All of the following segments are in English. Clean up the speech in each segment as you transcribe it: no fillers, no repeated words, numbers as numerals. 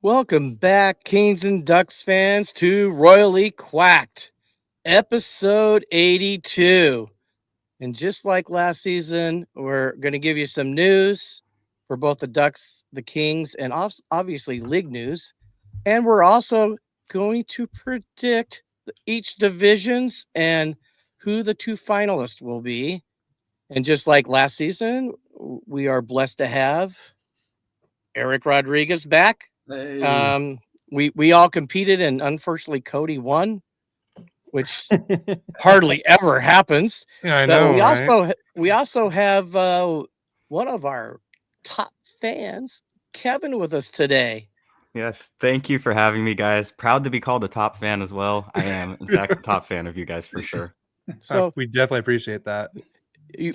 Welcome back, Kings and Ducks fans, to Royally Quacked, episode 82. And just like last season, we're going to give you some news for both the Ducks, the Kings, and obviously league news. And we're also going to predict each divisions and who the two finalists will be. And just like last season, we are blessed to have Eric Rodriguez back. Hey. We all competed, and unfortunately, Cody won, which hardly ever happens. Yeah, I But know. we also have one of our top fans, Kevin, with us today. Yes, thank you for having me, guys. Proud to be called a top fan as well. I am, in fact, a top fan of you guys for sure. So we definitely appreciate that.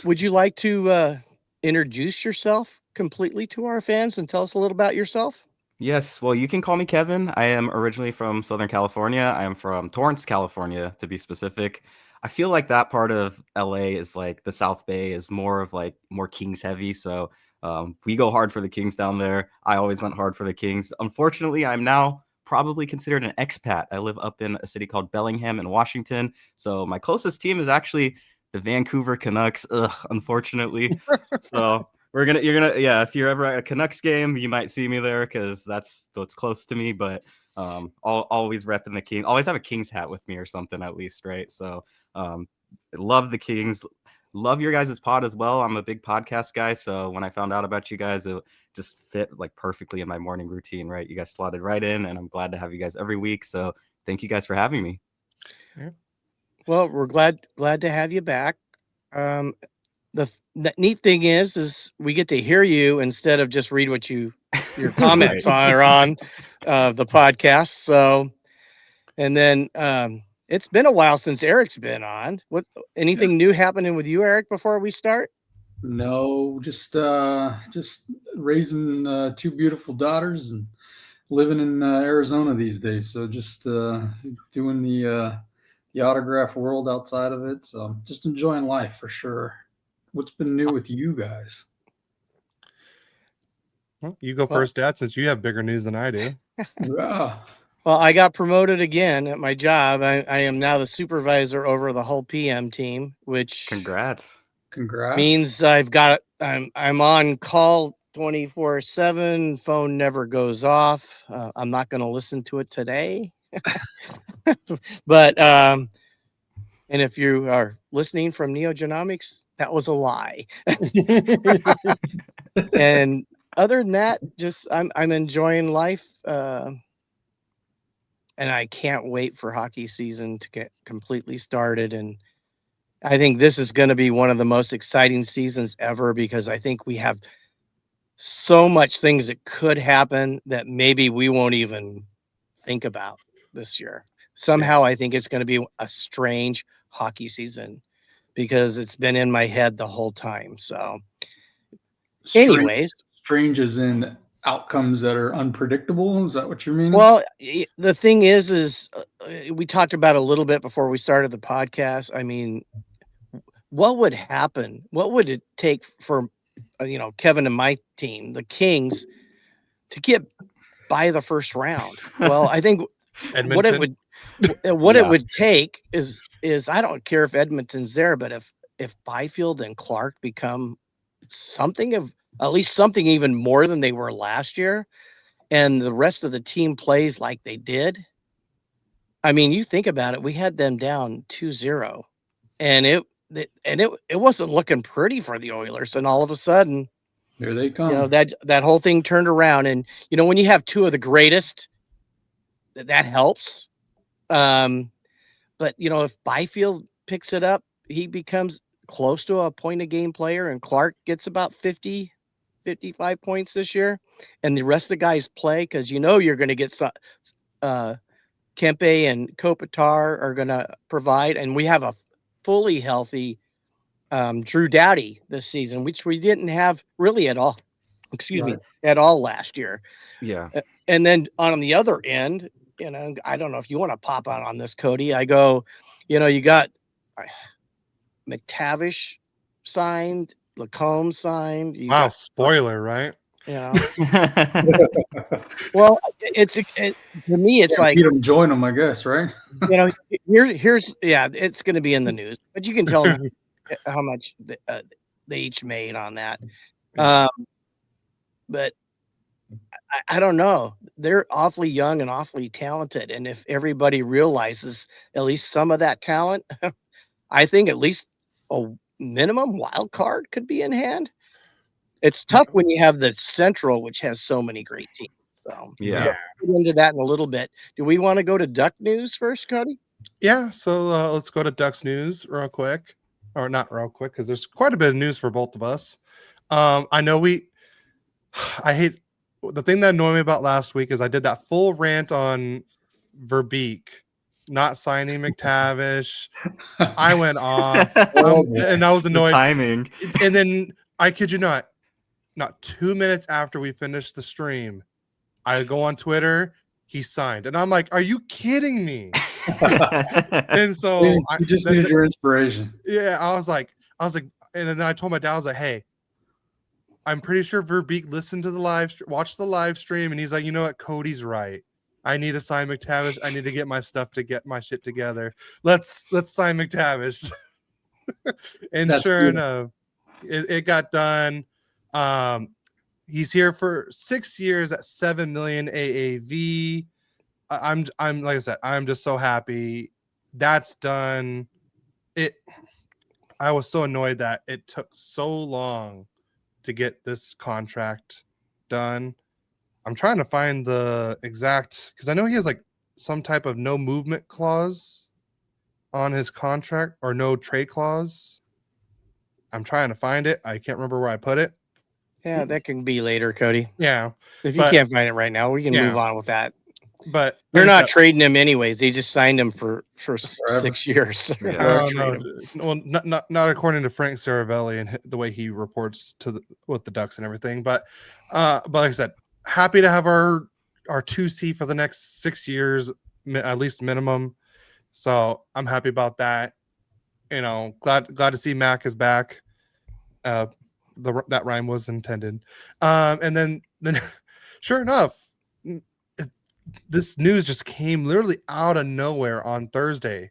Would you like to introduce yourself completely to our fans and tell us a little about yourself? Yes, well, you can call me Kevin. I am originally from Southern California. I am from Torrance, California, to be specific. I feel like that part of LA is like the South Bay is more of like more Kings heavy. So we go hard for the Kings down there. I always went hard for the Kings. Unfortunately, I'm now probably considered an expat. I live up in a city called Bellingham in Washington. So my closest team is actually the Vancouver Canucks, unfortunately. So if you're ever at a Canucks game, you might see me there because that's what's close to me. But always repping the King. Always have a Kings hat with me or something at least, right? So love the Kings. Love your guys' pod as well. I'm a big podcast guy, so when I found out about you guys, it just fit like perfectly in my morning routine, right? You guys slotted right in, and I'm glad to have you guys every week. So thank you guys for having me. Yeah. Well, we're glad to have you back. The neat thing is we get to hear you instead of just read what your comments are on the podcast. So, and then it's been a while since Eric's been on. Anything new happening with you, Eric, before we start? No, just raising two beautiful daughters and living in Arizona these days. So just doing the autograph world outside of it. So just enjoying life for sure. What's been new with you guys? Well, you go first, Dad, since you have bigger news than I do. Yeah. Well, I got promoted again at my job. I am now the supervisor over the whole PM team, which Congrats means I'm on call 24/7. Phone never goes off. I'm not going to listen to it today. But and if you are listening from Neogenomics, that was a lie. And other than that, just I'm enjoying life. And I can't wait for hockey season to get completely started. And I think this is going to be one of the most exciting seasons ever because I think we have so much things that could happen that maybe we won't even think about this year. Somehow I think it's going to be a strange hockey season because it's been in my head the whole time. So anyways. Strange as in outcomes that are unpredictable. Is that what you mean? Well, the thing is we talked about a little bit before we started the podcast. I mean, what would happen? What would it take for, Kevin and my team, the Kings, to get by the first round? Well, I think Edmonton. what it would take is I don't care if Edmonton's there, but if Byfield and Clark become something of at least something even more than they were last year, and the rest of the team plays like they did. I mean, you think about it, we had them down 2-0, and it wasn't looking pretty for the Oilers, and all of a sudden, here they come. That whole thing turned around, and when you have two of the greatest, that helps. But if Byfield picks it up, he becomes close to a point a game player, and Clark gets about 50, 55 points this year, and the rest of the guys play because you're going to get some. Kempe and Kopitar are going to provide, and we have a fully healthy Drew Doughty this season, which we didn't have really at all. At all last year. Yeah. And then on the other end, I don't know if you want to pop out on this, Cody. I go, you got McTavish signed, LaCombe signed. Spoiler, right? You know. Well, to me, it's like beat them, join them, I guess, right? you know. Here's it's going to be in the news, but you can tell them how much they each made on that. But I don't know. They're awfully young and awfully talented, and if everybody realizes at least some of that talent, I think at least a minimum wild card could be in hand. It's tough when you have the Central, which has so many great teams. So Yeah. we'll get into that in a little bit. Do we want to go to Duck news first, Cody? Yeah, so let's go to Ducks news real quick, or not real quick, because there's quite a bit of news for both of us. I know I hate the thing that annoyed me about last week is I did that full rant on Verbeek not signing McTavish. I went off, and I was annoyed. The timing, and then I kid you not 2 minutes after we finished the stream, I go on Twitter. He signed, and I'm like, "Are you kidding me?" And so you just needed your inspiration. Yeah, I was like, and then I told my dad, I was like, "Hey, I'm pretty sure Verbeek listened to watched the live stream, and he's like, you know what, Cody's right. I need to sign McTavish. I need to get my shit together. Let's sign McTavish." And that's sure enough, it got done. He's here for 6 years at $7 million AAV. I'm like I said, I'm just so happy that's done. I was so annoyed that it took so long to get this contract done. I'm trying to find the exact, because I know he has like some type of no movement clause on his contract or no trade clause. I'm trying to find it. I can't remember where I put it. Yeah, that can be later, Cody. Yeah. If you can't find it right now, we can move on with that. But they're not trading him anyways. They just signed him for 6 years. Yeah. Well, not according to Frank Saravelli and the way he reports with the Ducks and everything. But like I said, happy to have our 2C for the next 6 years, at least minimum. So I'm happy about that. You know, glad to see Mac is back. That rhyme was intended. And then sure enough, this news just came literally out of nowhere on Thursday,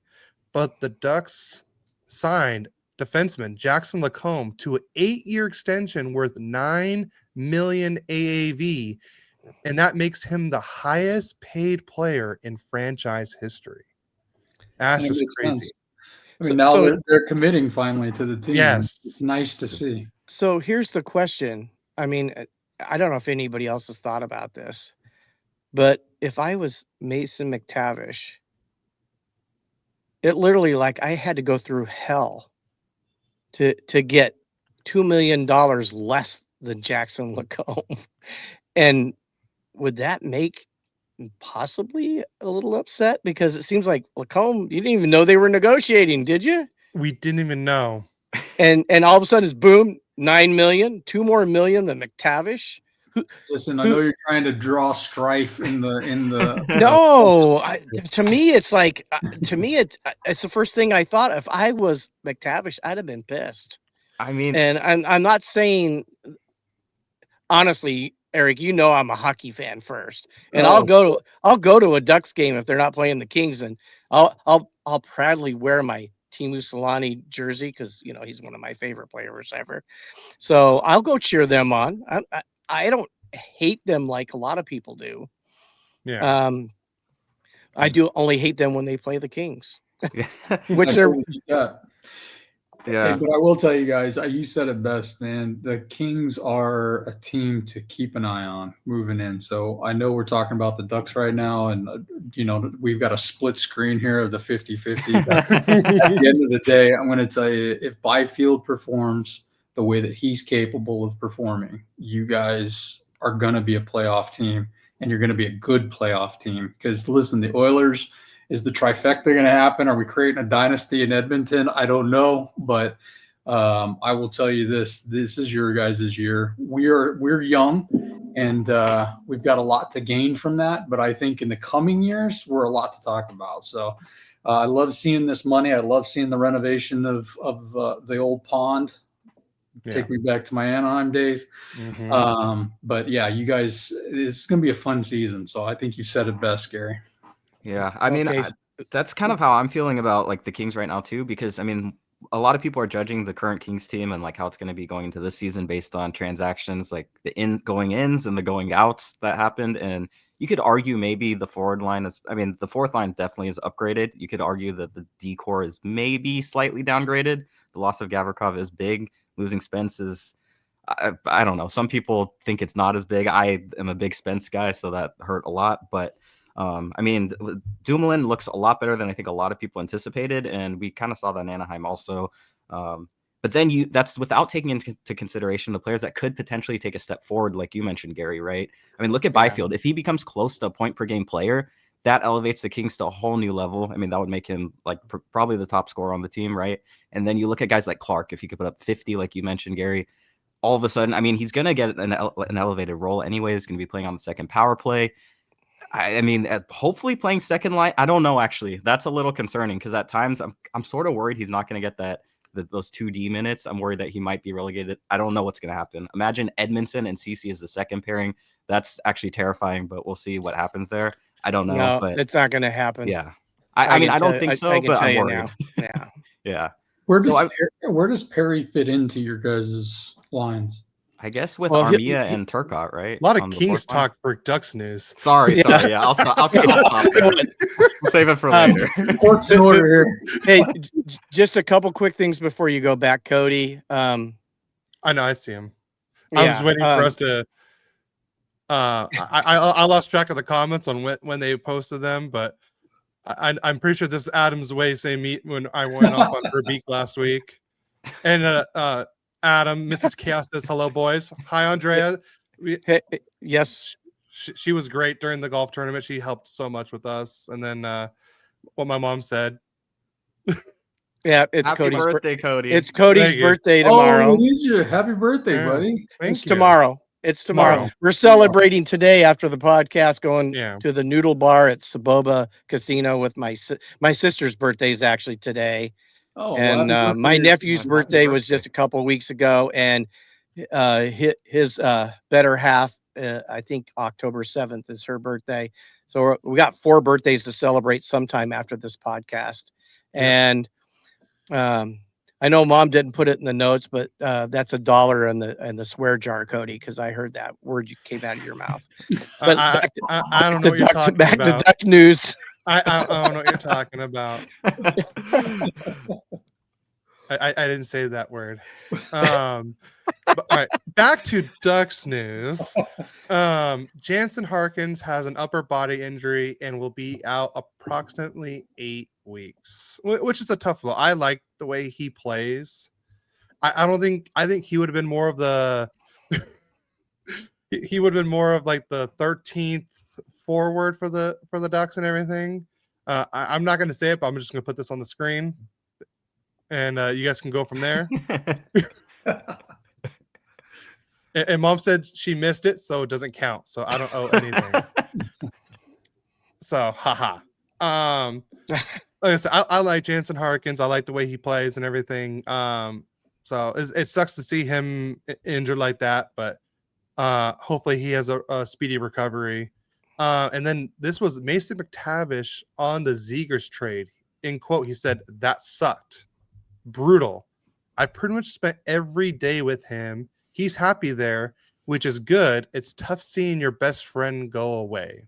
but the Ducks signed defenseman Jackson LaCombe to an 8-year extension worth $9 million AAV, and that makes him the highest paid player in franchise history. That's just crazy. Sense. I mean, now they're committing finally to the team. Yes, it's nice to see. So here's the question. I mean, I don't know if anybody else has thought about this, but if I was Mason McTavish, it literally I had to go through hell to get $2 million less than Jackson LaCombe. And would that make possibly a little upset? Because it seems like LaCombe, you didn't even know they were negotiating, did you? We didn't even know. And all of a sudden it's boom, $9 million, $2 more million than McTavish. Listen, I know you're trying to draw strife in the. No, to me it's it's the first thing I thought. If I was McTavish, I'd have been pissed. I mean, and I'm not saying, honestly, Eric, you know I'm a hockey fan first, and I'll go to a Ducks game if they're not playing the Kings, and I'll proudly wear my Teemu Selanne jersey because he's one of my favorite players ever. So I'll go cheer them on. I don't hate them like a lot of people do. Yeah. I do only hate them when they play the Kings, which they're. Yeah, but I will tell you guys, you said it best, man. The Kings are a team to keep an eye on moving in. So I know we're talking about the Ducks right now, and we've got a split screen here of the 50-50. At the end of the day, I'm going to tell you, if Byfield performs the way that he's capable of performing, you guys are going to be a playoff team, and you're going to be a good playoff team. Because listen, the Oilers. Is the trifecta going to happen? Are we creating a dynasty in Edmonton? I don't know, but I will tell you this: this is your guys' year. We're young, and we've got a lot to gain from that. But I think in the coming years, we're a lot to talk about. So I love seeing this money. I love seeing the renovation of the old pond take me back to my Anaheim days. But yeah, you guys, it's going to be a fun season. So I think you said it best, Gary. Yeah, I mean, Okay. that's kind of how I'm feeling about like the Kings right now too, because I mean, a lot of people are judging the current Kings team and like how it's going to be going into this season based on transactions, like the going ins and the going outs that happened. And you could argue maybe the forward line is, I mean, the fourth line definitely is upgraded. You could argue that the D core is maybe slightly downgraded. The loss of Gavrikov is big. Losing Spence is, I don't know. Some people think it's not as big. I am a big Spence guy, so that hurt a lot. But I mean, Dumoulin looks a lot better than I think a lot of people anticipated, and we kind of saw that in Anaheim also. But then that's without taking into consideration the players that could potentially take a step forward, like you mentioned, Gary, right? I mean, look at Byfield. If he becomes close to a point per game player, that elevates the Kings to a whole new level. I mean, that would make him like probably the top scorer on the team, right? And then you look at guys like Clark. If he could put up 50, like you mentioned, Gary, all of a sudden, I mean, he's going to get an elevated role anyway. He's going to be playing on the second power play. I mean, hopefully playing second line. I don't know, actually. That's a little concerning because at times I'm sort of worried he's not going to get those 2D minutes. I'm worried that he might be relegated. I don't know what's going to happen. Imagine Edmonton and CC as the second pairing. That's actually terrifying, but we'll see what happens there. I don't know. No, but it's not going to happen. Yeah. I mean, I don't think so, but I'm worried. Now. Yeah. Yeah. Where does Perry fit into your guys' lines? I guess with Armia and Turcotte, right? A lot of Kings talk for Ducks news. Sorry. Yeah, I'll stop. I'll stop there. We'll save it for later. What's in order here? Hey, just a couple quick things before you go back, Cody. I know, I see him. I was waiting for us to. I lost track of the comments on when they posted them, but I'm pretty sure this is Adam's way same meet when I went off on Verbeek last week, and Adam, Mrs. Chaos says, hello, boys. Hi, Andrea. Yes. She was great during the golf tournament. She helped so much with us. And then what my mom said. Yeah, it's happy Cody's birthday, Cody. It's Cody's birthday tomorrow. Oh, it is your happy birthday, buddy. It's tomorrow. It's tomorrow. We're celebrating today after the podcast, going to the Noodle Bar at Saboba Casino with my sister's birthday is actually today. Oh, and my nephew's birthday was just a couple of weeks ago, and his better half, I think October 7th is her birthday. So we got 4 birthdays to celebrate sometime after this podcast. And I know Mom didn't put it in the notes, but that's $1 in the swear jar, Cody, because I heard that word came out of your mouth. But I don't know what you're talking about. Back to Duck News. I don't know what you're talking about. I didn't say that word. But, all right, back to Ducks news. Jansen Harkins has an upper body injury and will be out approximately 8 weeks, which is a tough blow. I like the way he plays. I think he would have been more of the he would have been more of like the 13th forward for the Ducks and everything. I'm not going to say it, but I'm just going to put this on the screen, and you guys can go from there. And Mom said she missed it, so it doesn't count. So I don't owe anything. So, haha. Like I said, I like Jansen Harkins. I like the way he plays and everything. So it sucks to see him injured like that, but hopefully he has a speedy recovery. And then this was Mason McTavish on the Zegras trade. In quote, he said, "That sucked. Brutal. I pretty much spent every day with him. He's happy there, which is good. It's tough seeing your best friend go away."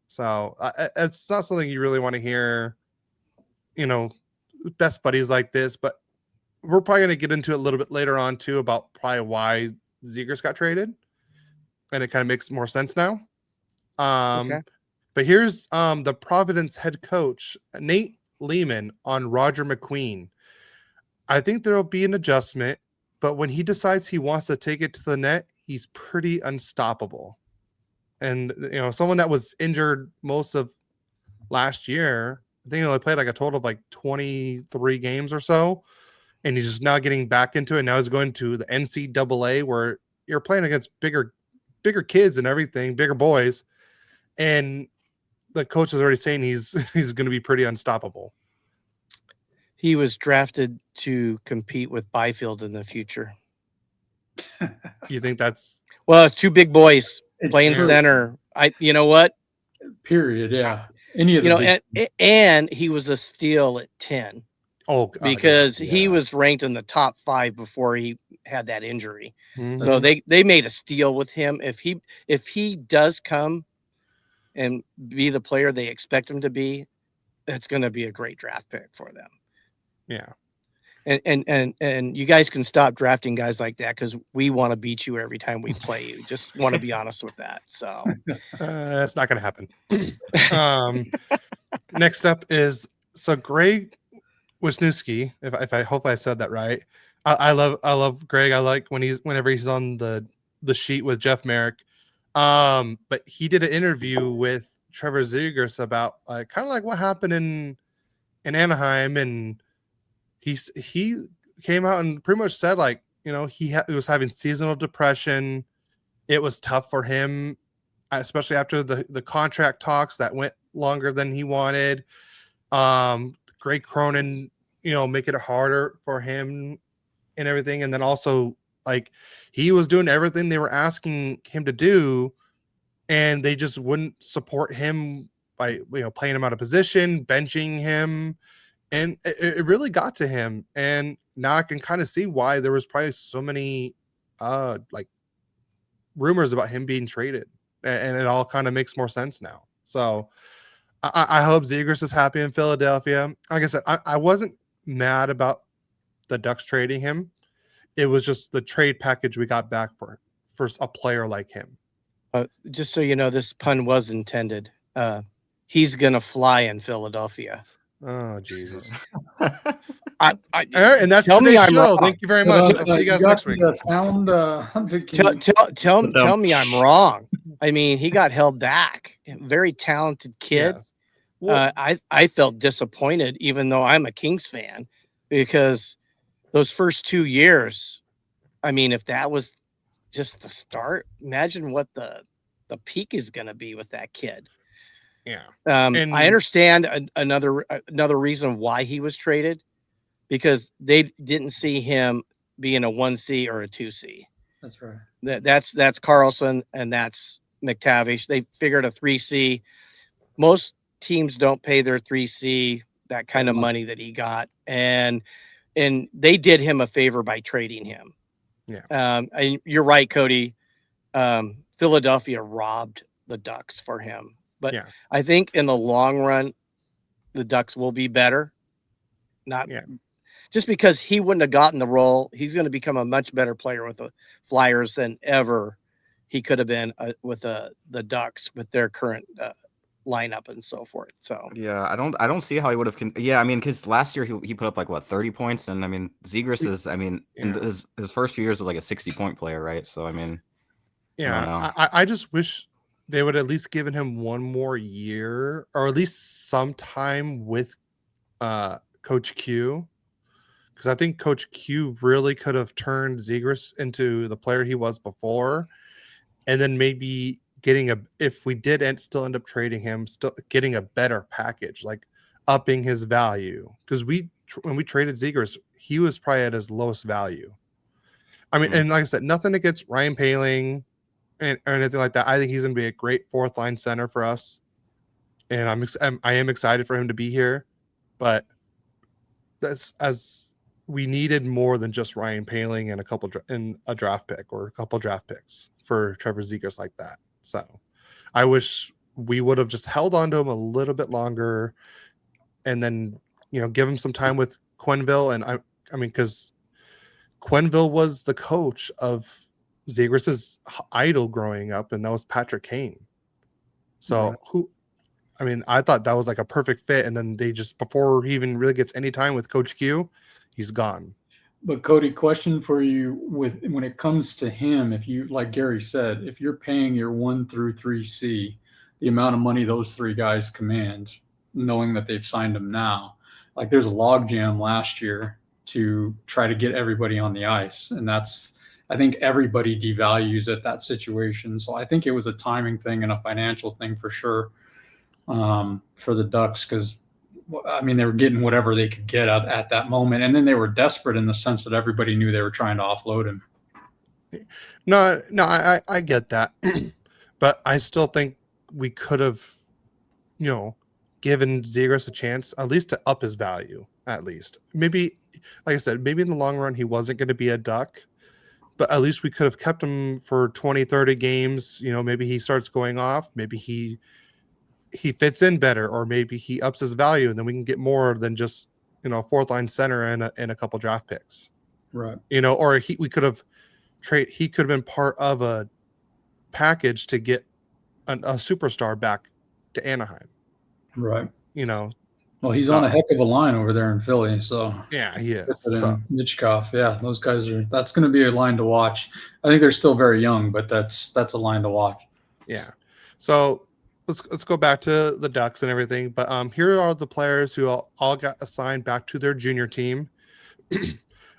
So it's not something you really want to hear, best buddies like this, but we're probably going to get into it a little bit later on too about probably why Zegras got traded. And it kind of makes more sense now. Okay. But here's the Providence head coach, Nate Lehman, on Roger McQueen. I think there will be an adjustment, but when he decides he wants to take it to the net, he's pretty unstoppable. And, someone that was injured most of last year, I think he only played like a total of like 23 games or so. And he's just now getting back into it. Now he's going to the NCAA where you're playing against bigger kids and everything, bigger boys. And the coach is already saying he's going to be pretty unstoppable. He was drafted to compete with Byfield in the future. You think that's Well, it's two big boys It's playing true. center. You know what? Period. Yeah. Any of You the know, big and he was a steal at 10 oh God, because he yeah. was ranked in the top 5 before he had that injury. Mhm. So they made a steal with him. If he does come and be the player they expect him to be, it's going to be a great draft pick for them. Yeah. And you guys can stop drafting guys like that because we want to beat you every time we play you. Just want to be honest with that. So That's not going to happen. Next up is Greg Wisniewski. If I hope I said that right. I love Greg. I like whenever he's on the sheet with Jeff Merrick. But he did an interview with Trevor Zegras about kind of like what happened in Anaheim, and he came out and pretty much said like, you know, he was having seasonal depression. It was tough for him, especially after the contract talks that went longer than he wanted. Greg Cronin, you know, make it harder for him and everything. And then also like he was doing everything they were asking him to do, and they just wouldn't support him by, you know, playing him out of position, benching him. And it really got to him. And now I can kind of see why there was probably so many like rumors about him being traded, and it all kind of makes more sense now. So I hope Zegras is happy in Philadelphia. Like I said, I wasn't mad about the Ducks trading him. It was just the trade package we got back for a player like him. just so you know, this pun was intended. He's gonna fly in Philadelphia. Oh Jesus! I, And that's tell me today's I'm show. wrong. Thank you very much. I'll see you guys next week. Sound, Tell me I'm wrong. I mean, he got held back. Very talented kid. Yes. Well, I felt disappointed, even though I'm a Kings fan, because those first 2 years, I mean, if that was just the start, imagine what the peak is going to be with that kid. yeah. I understand another reason why he was traded, because they didn't see him being a 1C or a 2C. That's right. That's Carlson and that's McTavish. They figured a 3C. Most teams don't pay their 3C that kind of money that he got, and they did him a favor by trading him. Yeah. And you're right, Cody. Philadelphia robbed the Ducks for him, but yeah. I think in the long run, the Ducks will be better. Not just because he wouldn't have gotten the role. He's going to become a much better player with the Flyers than ever he could have been with the Ducks with their current lineup and so forth. So yeah, I don't see how he would have. Yeah, I mean, because last year he put up like what 30 points, and I mean Zegras is, I mean, in his first few years was like a 60-point player, right? So I mean, yeah, I just wish they would at least given him one more year, or at least some time with Coach Q, because I think Coach Q really could have turned Zegras into the player he was before, and then maybe getting if we did still end up trading him, still getting a better package, like upping his value, because when we traded Zegras, he was probably at his lowest value. I mean, and like I said, nothing against Ryan Poehling or anything like that. I think he's going to be a great fourth line center for us, and I am excited for him to be here, but as we needed more than just Ryan Poehling and a draft pick or a couple draft picks for Trevor Zegras like that. So I wish we would have just held on to him a little bit longer, and then, you know, give him some time with Quenneville. And I mean, because Quenneville was the coach of Zegras's idol growing up, and that was Patrick Kane. So I thought that was like a perfect fit. And then they just, before he even really gets any time with Coach Q, he's gone. But Cody, question for you: when it comes to him, if you, like Gary said, if you're paying your 1 through 3C, the amount of money those three guys command, knowing that they've signed him now, like there's a logjam last year to try to get everybody on the ice, and I think everybody devalues at that situation. So I think it was a timing thing and a financial thing for sure, for the Ducks, because I mean, they were getting whatever they could get at that moment. And then they were desperate in the sense that everybody knew they were trying to offload him. No, I get that, but I still think we could have, given Zegras a chance at least to up his value. At least, maybe, like I said, maybe in the long run he wasn't going to be a Duck, but at least we could have kept him for 20, 30 games. Maybe he starts going off. Maybe he fits in better, or maybe he ups his value, and then we can get more than just fourth line center and a couple draft picks. Right. Or we could have he could have been part of a package to get a superstar back to Anaheim. Right. Well, he's on a heck of a line over there in Philly. So yeah, he is. Nichkov, yeah, those guys that's going to be a line to watch. I think they're still very young, but that's a line to watch. Yeah. So let's go back to the Ducks and everything. But here are the players who all got assigned back to their junior team.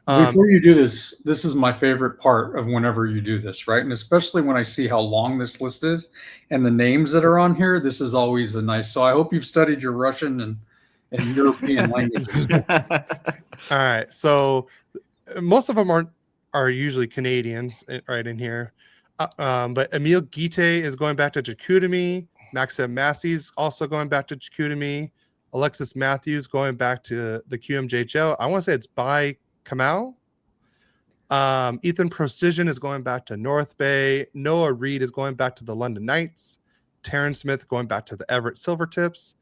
Before you do this is my favorite part of whenever you do this, right? And especially when I see how long this list is and the names that are on here, this is always a nice. So I hope you've studied your Russian and European languages. All right. So most of them are usually Canadians right in here. But Emil Guite is going back to Chicoutimi. Maxim Massey's also going back to Chicoutimi. Alexis Matthews going back to the QMJHL. I want to say it's by Kamau. Ethan Precision is going back to North Bay. Noah Reed is going back to the London Knights. Taryn Smith going back to the Everett Silvertips.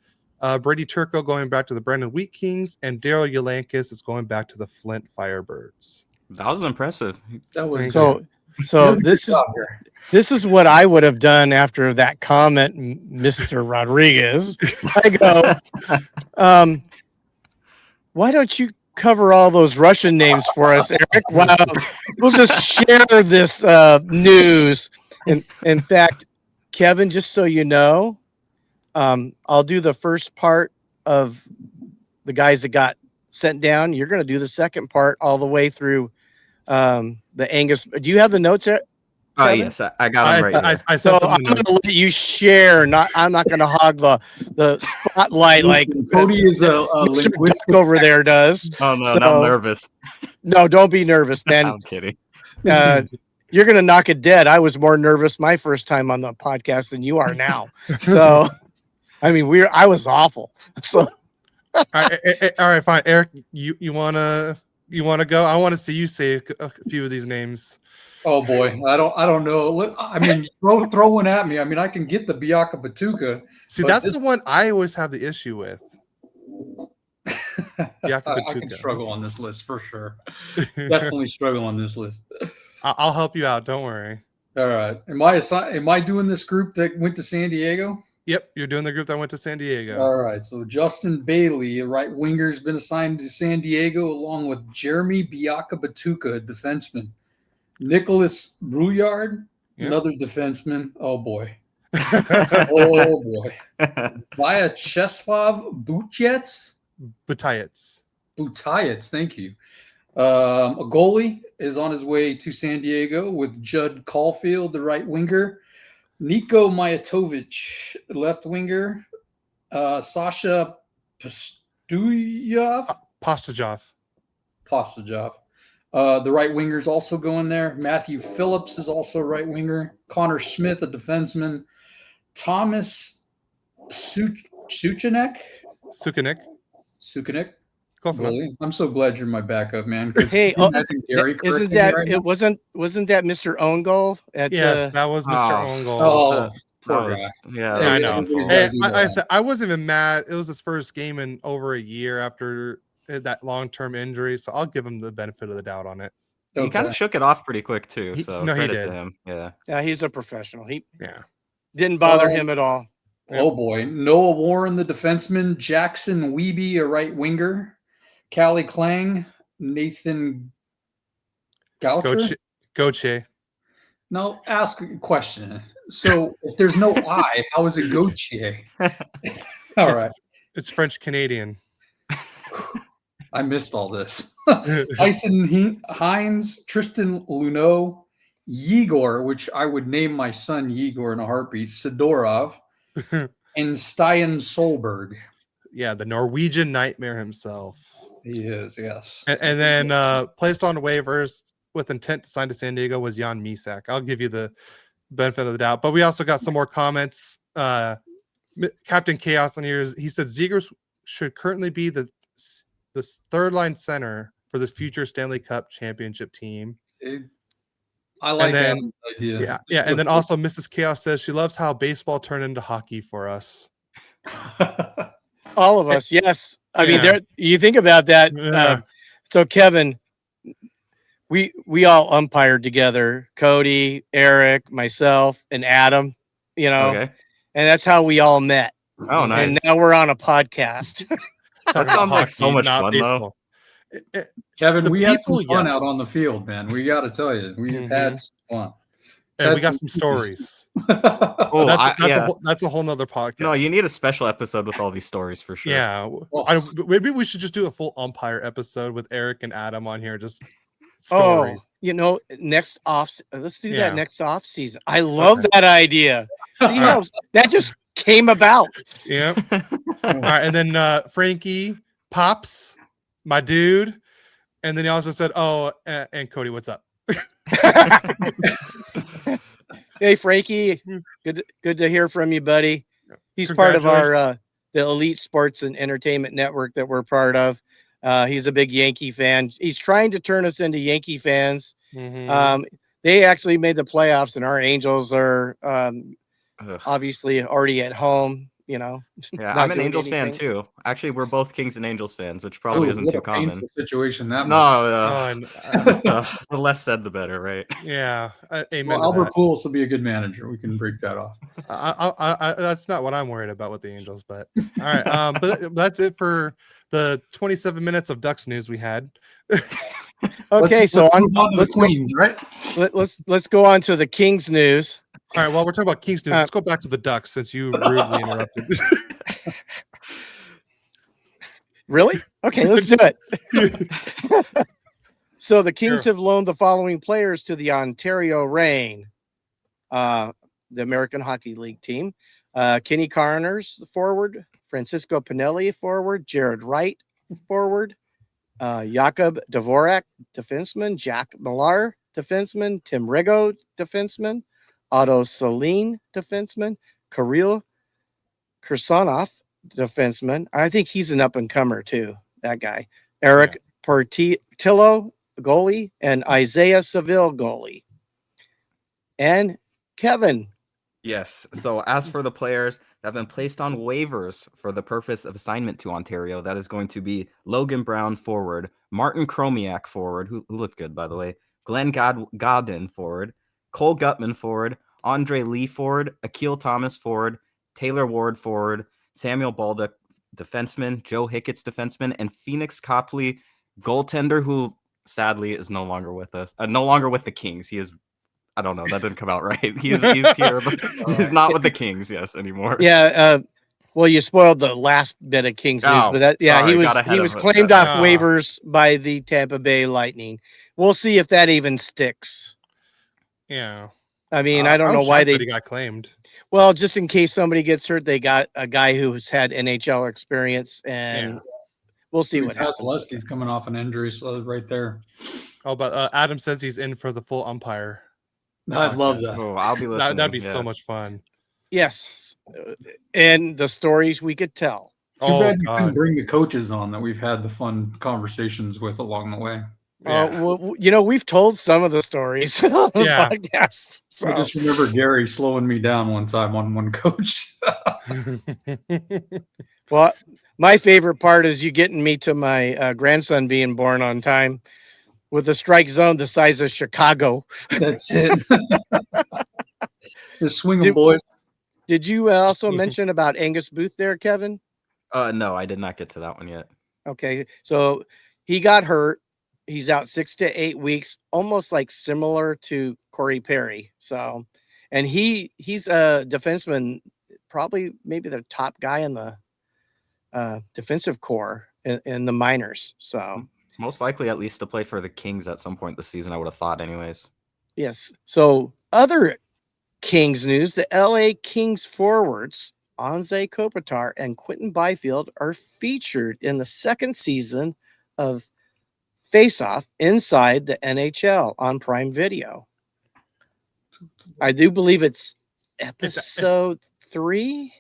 Brady Turco going back to the Brandon Wheat Kings. And Daryl Yolankis is going back to the Flint Firebirds. That was impressive. That was so this is what I would have done after that comment, Mr. Rodriguez. I go, why don't you cover all those Russian names for us, Eric? Wow, we'll just share this news. In fact, Kevin, just so you know, I'll do the first part of the guys that got sent down. You're going to do the second part all the way through the Angus. Do you have the notes there? Oh, yes, I got them right here. So I'm going to let you share. I'm not going to hog the spotlight like Cody is a linguistic over there does. Oh no, I'm nervous. No, don't be nervous, man. I'm kidding. You're going to knock it dead. I was more nervous my first time on the podcast than you are now. So, I mean, I was awful. So, all right, fine. Eric, you wanna go? I want to see you say a few of these names. Oh boy, I don't know. I mean, throw one at me. I mean, I can get the Biaka Batuka. See, that's the one I always have the issue with. I can struggle on this list for sure. Definitely struggle on this list. I'll help you out. Don't worry. All right. Am I doing this group that went to San Diego? Yep, you're doing the group that went to San Diego. All right. So Justin Bailey, a right winger, has been assigned to San Diego, along with Jeremy Biaka Batuka, a defenseman. Nicholas Brouillard, another defenseman. Oh boy. Oh boy. Vyacheslav Butayets, thank you. A goalie is on his way to San Diego with Judd Caulfield, the right winger. Niko Mijatovic, left winger. Sasha Postujov. The right winger is also going there. Matthew Phillips is also a right winger. Connor Smith, a defenseman. Thomas Suchanek. Close enough. I'm so glad you're my backup, man. Hey, wasn't that Mr. Own Goal? Yes, that was Mr. Own Goal. Oh, poor guy. Yeah, I know. Hey, I said I wasn't even mad. It was his first game in over a year after that long-term injury, so I'll give him the benefit of the doubt on it. He kind of shook it off pretty quick too. So he credit did. to him. Yeah, he's a professional. He Yeah. didn't bother him at all. Oh boy. Noah Warren, the defenseman. Jackson Wiebe, a right winger. Callie Klang. Nathan Gauthier. No, ask a question. So if there's no I, how is it Gauthier? All right. It's French Canadian. I missed all this. Tyson Hines, Tristan Luneau, Yegor, which I would name my son Yegor in a heartbeat, Sidorov, and Stian Solberg. Yeah, the Norwegian nightmare himself. He is, yes. And then placed on waivers, with intent to sign to San Diego was Jan Misak. I'll give you the benefit of the doubt. But we also got some more comments. Captain Chaos on here, he said Zegras should currently be the third line center for this future Stanley Cup championship team. I like that idea. Yeah. And then also Mrs. Chaos says she loves how baseball turned into hockey for us. All of us, yes. I mean, Yeah. there. You think about that. Yeah. So, Kevin, we all umpired together. Cody, Eric, myself, and Adam. You know, Okay. and that's how we all met. Oh, nice. And now we're on a podcast. That sounds like so much not fun, baseball. Kevin, The we had some people, fun yes. out on the field, man. We got to tell you, we've had some fun. And we got some stories. Oh, That's a whole nother podcast. No, you need a special episode with all these stories for sure. Yeah. Maybe we should just do a full umpire episode with Eric and Adam on here. Just stories. Oh, you know, let's do Yeah. that next off season. I love that idea. See how that just came about. Yeah. All right. And then Frankie, Pops, my dude. And then he also said, "Oh, and Cody, what's up?" Hey, Frankie, good to hear from you, buddy. He's part of our the Elite Sports and Entertainment Network that we're part of. He's a big Yankee fan. He's trying to turn us into Yankee fans. They actually made the playoffs, and our Angels are obviously already at home. You know, yeah, I'm an Angels fan too. Actually, we're both Kings and Angels fans, which probably isn't too common. Situation that the less said, the better, right? Yeah, amen. Well, Albert Pujols will be a good manager. We can break that off. That's not what I'm worried about with the Angels, but all right. But that's it for the 27 minutes of Ducks news we had. Okay, let's go on to the Kings news. All right, well, we're talking about Kings news. Let's go back to the Ducks since you rudely interrupted. Really? Okay, let's do it. So the Kings have loaned the following players to the Ontario Reign, the American Hockey League team. Kenny Connors, forward. Francisco Pinelli, forward. Jared Wright, forward. Jakub Dvorak, defenseman. Jack Millar, defenseman. Tim Rigo, defenseman. Otto Celine, defenseman. Kirill Kirsanov, defenseman. I think he's an up-and-comer, too, that guy. Eric Portillo, goalie, and Isaiah Seville, goalie. And Kevin. Yes. So as for the players that have been placed on waivers for the purpose of assignment to Ontario, that is going to be Logan Brown, forward. Martin Chromiak, forward, who looked good, by the way. Glenn Godden, forward. Cole Gutman, forward. Andre Lee, forward. Akil Thomas, forward. Taylor Ward, forward. Samuel Baldock, defenseman. Joe Hickett's defenseman. And Phoenix Copley, goaltender, who sadly is no longer with us. No longer with the Kings. He is, I don't know, that didn't come out right. He's here, but he's not with the Kings, anymore. Yeah, well, you spoiled the last bit of Kings news, but he was claimed off waivers by the Tampa Bay Lightning. We'll see if that even sticks. Yeah. I mean, I don't know why he got claimed. Well, just in case somebody gets hurt, they got a guy who's had NHL experience, and we'll see what happens. Vasilevsky's coming off an injury, so right there. Oh, but Adam says he's in for the full umpire. I'd love that. Oh, I'll be listening. That'd be so much fun. Yes, and the stories we could tell. Too bad you couldn't bring the coaches on that we've had the fun conversations with along the way. Well, you know, we've told some of the stories on the podcast. So. I just remember Gary slowing me down one time on one coach. Well, my favorite part is you getting me to my grandson being born on time with a strike zone the size of Chicago. That's it. Just swing them, boys. Did you also mention about Angus Booth there, Kevin? No, I did not get to that one yet. Okay, so he got hurt. He's out 6 to 8 weeks, almost like similar to Corey Perry. So, and he's a defenseman, probably maybe the top guy in the defensive core in the minors. So most likely at least to play for the Kings at some point this season, I would have thought anyways. Yes. So other Kings news, the LA Kings forwards, Anze Kopitar and Quentin Byfield are featured in the second season of face-off inside the NHL on Prime Video. I do believe it's episode 3.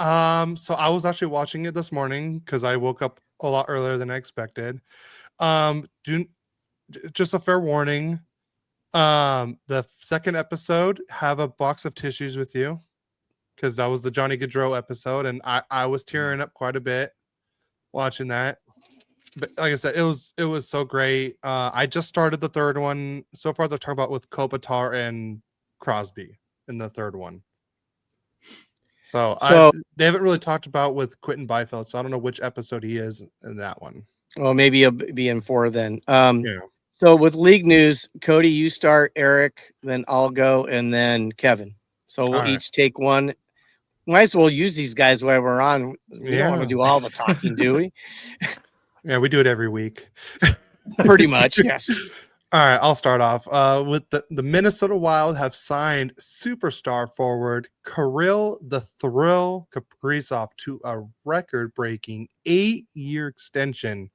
So I was actually watching it this morning because I woke up a lot earlier than I expected. Just a fair warning. The second episode, have a box of tissues with you, because that was the Johnny Gaudreau episode, and I was tearing up quite a bit watching that. But like I said, it was so great. I just started the third one. So far, they're talking about with Kopitar and Crosby in the third one. So they haven't really talked about with Quentin Byfield, so I don't know which episode he is in that one. Well, maybe he'll be in 4 then. Yeah. So with league news, Cody, you start, Eric, then I'll go, and then Kevin. So we'll each take one. Might as well use these guys while we're on. We don't want to do all the talking, do we? Yeah, we do it every week. Pretty much, yes. All right, I'll start off with the Minnesota Wild have signed superstar forward Kirill the Thrill Kaprizov to a record-breaking 8-year extension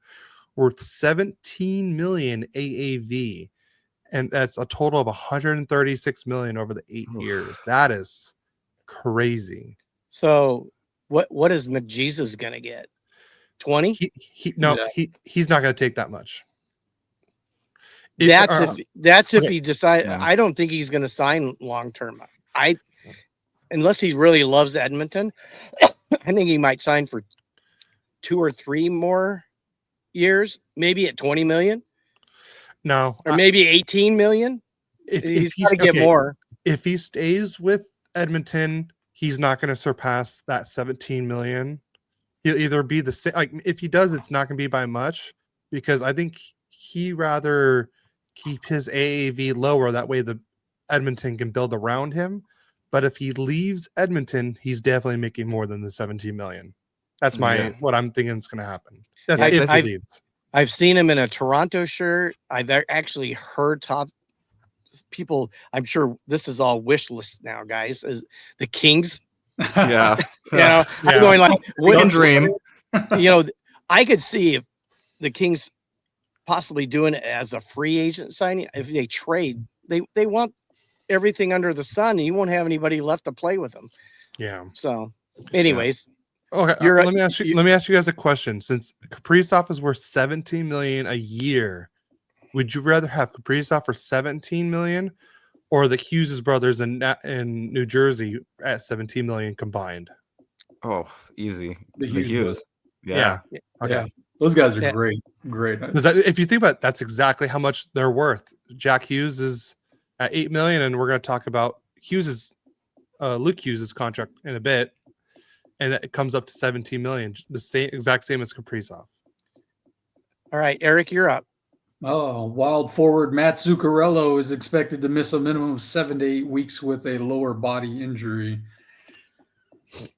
worth $17 million AAV, and that's a total of $136 million over the 8 years. That is crazy. So what is McJesus gonna get? 20? He's not going to take that much. That's if he decides. I don't think he's going to sign long term. Unless he really loves Edmonton, I think he might sign for 2 or 3 more years, maybe at 20 million. No, or maybe 18 million. He's got to get more. If he stays with Edmonton, he's not going to surpass that 17 million. He'll either be the same. Like if he does, it's not going to be by much, because I think he rather keep his AAV lower. That way, the Edmonton can build around him. But if he leaves Edmonton, he's definitely making more than the 17 million. That's what I'm thinking is going to happen. That's if he leaves. I've seen him in a Toronto shirt. I've actually heard top people. I'm sure this is all wish list now, guys. Is the Kings? Yeah. I'm going like, what dream? I could see if the Kings possibly doing it as a free agent signing. If they trade, they want everything under the sun, and you won't have anybody left to play with them. Yeah. So, anyways, okay. Let me ask you guys a question. Since Kaprizov is worth 17 million a year, would you rather have Kaprizov for 17 million, or the Hughes brothers in New Jersey at 17 million combined? Oh, easy. The Hughes. Yeah. Okay. Yeah. Those guys are great. Because if you think about it, that's exactly how much they're worth. Jack Hughes is at 8 million, and we're going to talk about Luke Hughes' contract in a bit, and it comes up to 17 million, the exact same as Kaprizov. All right, Eric, you're up. Oh, Wild forward Matt Zuccarello is expected to miss a minimum of 7 to 8 weeks with a lower body injury.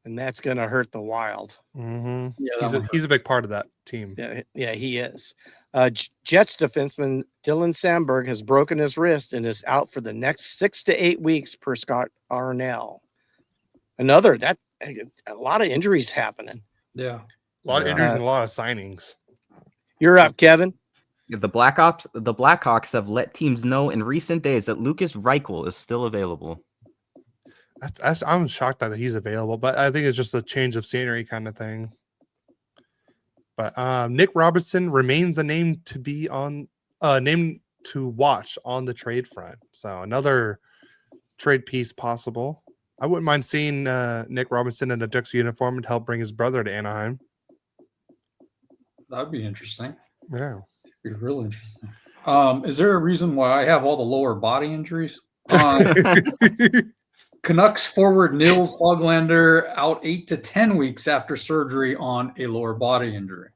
And that's going to hurt the Wild. Mm-hmm. Yeah, he's a big part of that team. Yeah, he is. Jets defenseman Dylan Sandberg has broken his wrist and is out for the next 6 to 8 weeks per Scott Arnell. A lot of injuries happening. Yeah. A lot of injuries and a lot of signings. You're up, Kevin. The Blackhawks have let teams know in recent days that Lucas Reichel is still available. I'm shocked that he's available, but I think it's just a change of scenery kind of thing. But Nick Robertson remains a name to be on, name to watch on the trade front. So another trade piece possible. I wouldn't mind seeing Nick Robertson in a Ducks uniform to help bring his brother to Anaheim. That'd be interesting. Yeah. Be real interesting. Is there a reason why I have all the lower body injuries? Canucks forward Nils Höglander out 8 to 10 weeks after surgery on a lower body injury.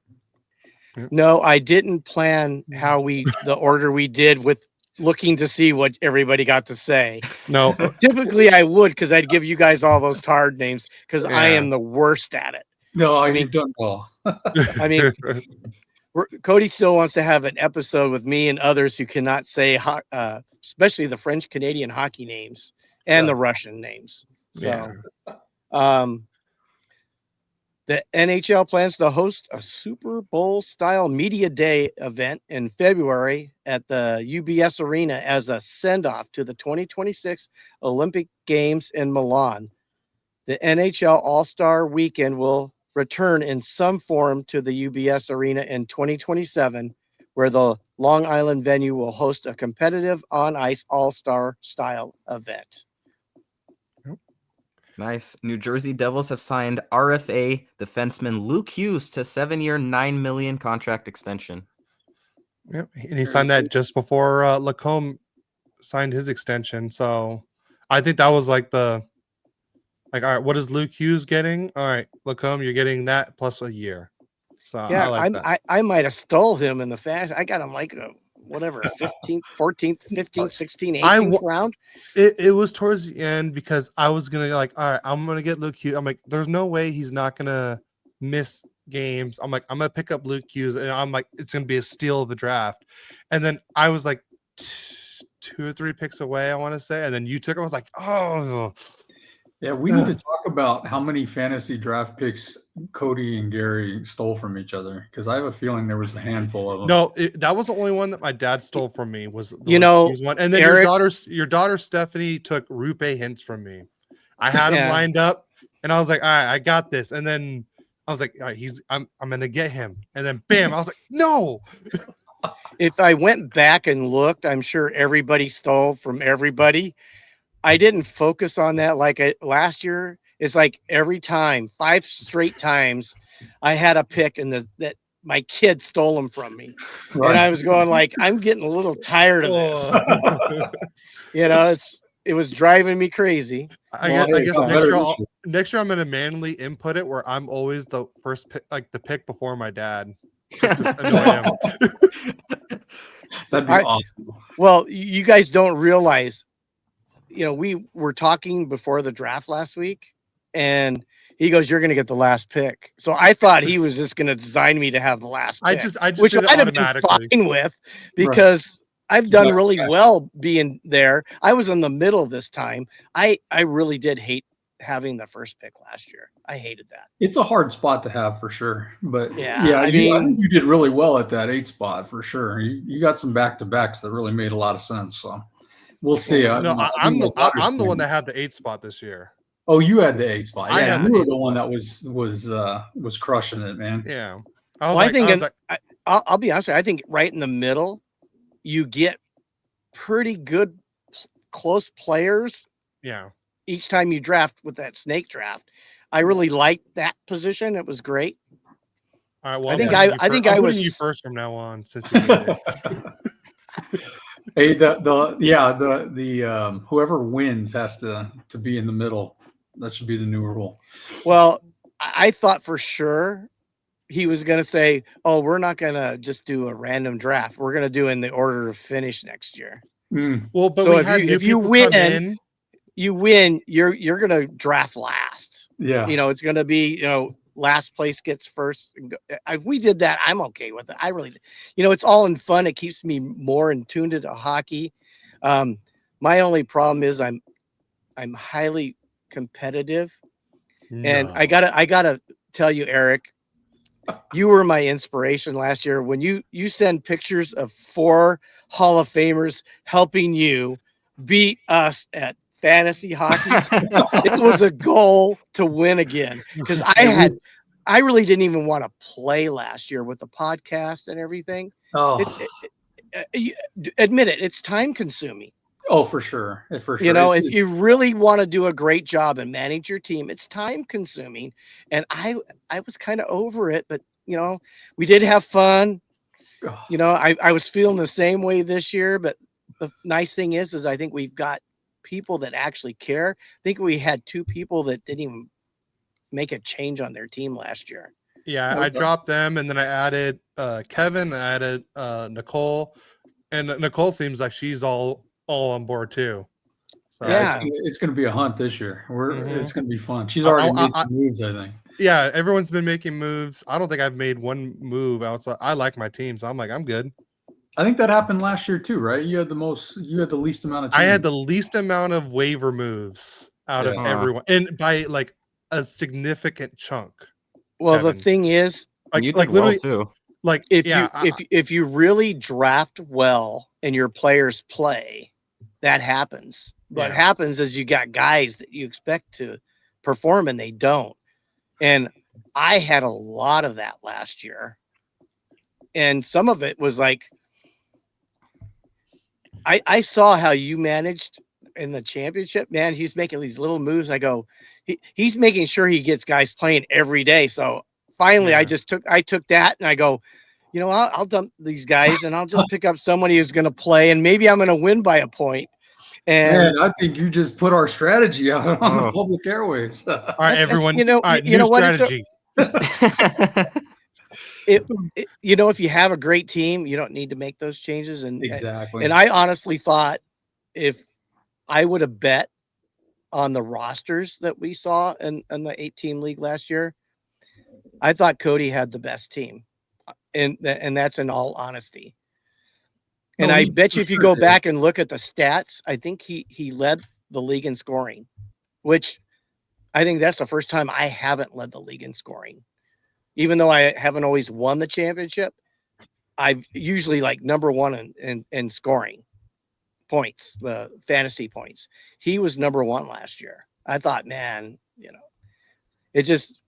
No, I didn't plan the order we did with looking to see what everybody got to say. No, typically I would, because I'd give you guys all those hard names, because I am the worst at it. No, you've done well. I mean, Cody still wants to have an episode with me and others who cannot say, especially the French Canadian hockey names and the Russian names. So, the The NHL plans to host a Super Bowl-style media day event in February at the UBS Arena as a send-off to the 2026 Olympic Games in Milan. The NHL All-Star Weekend will return in some form to the UBS Arena in 2027, where the Long Island venue will host a competitive on-ice all-star style event. Nice. New Jersey Devils have signed RFA defenseman Luke Hughes to 7-year, $9 million contract extension. Yep. And he signed that just before LaCombe signed his extension. So I think that was like all right, what is Luke Hughes getting? All right, LaCombe, you're getting that plus a year. So Yeah, I like that. I might have stole him in the fast. I got him like a whatever 15th, 14th, 15th, 16th, 18th round. It was towards the end because I was gonna like, all right, I'm gonna get Luke Hughes. I'm like, there's no way he's not gonna miss games. I'm like, I'm gonna pick up Luke Hughes, and I'm like, it's gonna be a steal of the draft. And then I was like 2 or 3 picks away, I want to say, and then you took him. I was like, oh. Yeah, we need to talk about how many fantasy draft picks Cody and Gary stole from each other, because I have a feeling there was a handful of them. No, that was the only one that my dad stole from me. Was one, and then Eric, your daughter Stephanie took Rupe Hintz from me. I had him lined up, and I was like, all right, I got this. And then I was like, all right, I'm gonna get him. And then bam, I was like, no. If I went back and looked, I'm sure everybody stole from everybody. I didn't focus on that like last year. It's like every time, 5 straight times, I had a pick and that my kid stole them from me. Right. And I was going like, I'm getting a little tired of this. It was driving me crazy. I guess next year I'm gonna manually input it where I'm always the first pick, like the pick before my dad. Just to annoy him. That'd be awesome. Well, you guys don't realize, we were talking before the draft last week, and he goes, "You're going to get the last pick." So I thought he was just going to design me to have the last pick, which I'd have been fine with, because I've done really well being there. I was in the middle this time. I really did hate having the first pick last year. I hated that. It's a hard spot to have for sure, but I mean, think you did really well at that 8 spot for sure. You got some back-to-backs that really made a lot of sense. So we'll see. I'm the one that had the 8 spot this year. Oh, you had the 8 spot. Yeah, you were the one that was crushing it, man. Yeah. I'll be honest with you, I think right in the middle, you get pretty good close players. Yeah. Each time you draft with that snake draft. I really liked that position. It was great. All right. Well, I think I was you first from now on, since you did it. Hey, the whoever wins has to be in the middle. That should be the new rule. Well, I thought for sure he was going to say, "Oh, we're not going to just do a random draft. We're going to do in the order of finish next year." Well, but so if you win, you're going to draft last. Yeah. It's going to be, last place gets first. If we did that, I'm okay with it. I really, it's all in fun. It keeps me more in tuned into hockey. My only problem is I'm highly competitive. And I gotta tell you, Eric, you were my inspiration last year when you send pictures of 4 Hall of Famers helping you beat us at fantasy hockey. It was a goal to win again, because I really didn't even want to play last year with the podcast and everything. Admit it, it's time consuming. Oh, for sure. If you really want to do a great job and manage your team, it's time consuming. And I was kind of over it, but we did have fun. I was feeling the same way this year, but the nice thing is I think we've got people that actually care. I think we had 2 people that didn't even make a change on their team last year. Yeah, I dropped them, and then I added Kevin, I added Nicole, and Nicole seems like she's all on board too. So it's going to be a hunt this year. It's going to be fun. She's already made some moves, I think. Yeah, everyone's been making moves. I don't think I've made one move outside. I like my team, so I'm like, I'm good. I think that happened last year too, right? You had the least amount of teams. I had the least amount of waiver moves out of everyone, and by like a significant chunk. Well, the Kevin. thing is, And you like did well literally, too. like if yeah, if you really draft well and your players play, that happens. What Yeah. happens is you got guys that you expect to perform and they don't. And I had a lot of that last year. And some of it was like I saw how you managed in the championship. Man, he's making these little moves. I go, he's making sure he gets guys playing every day. So finally, Yeah. I took that and I go, you know, I'll dump these guys and I'll just pick up somebody who's going to play and maybe I'm going to win by a point. And Man, I think you just put our strategy out on the Oh. public airwaves. all right, that's- everyone. you know, all right, you know new what? It's a- strategy. you know, if you have a great team, you don't need to make those changes. Exactly. And I honestly thought if I would have bet on the rosters that we saw in the 8-team league last year, I thought Cody had the best team. And that's in all honesty. And No, I he bet you for if you sure go did. back and look at the stats, I think he led the league in scoring, which I think that's the first time I haven't led the league in scoring. Even though I haven't always won the championship, I've usually like number one in scoring points, the fantasy points. He was number one last year. I thought, man, you know, it just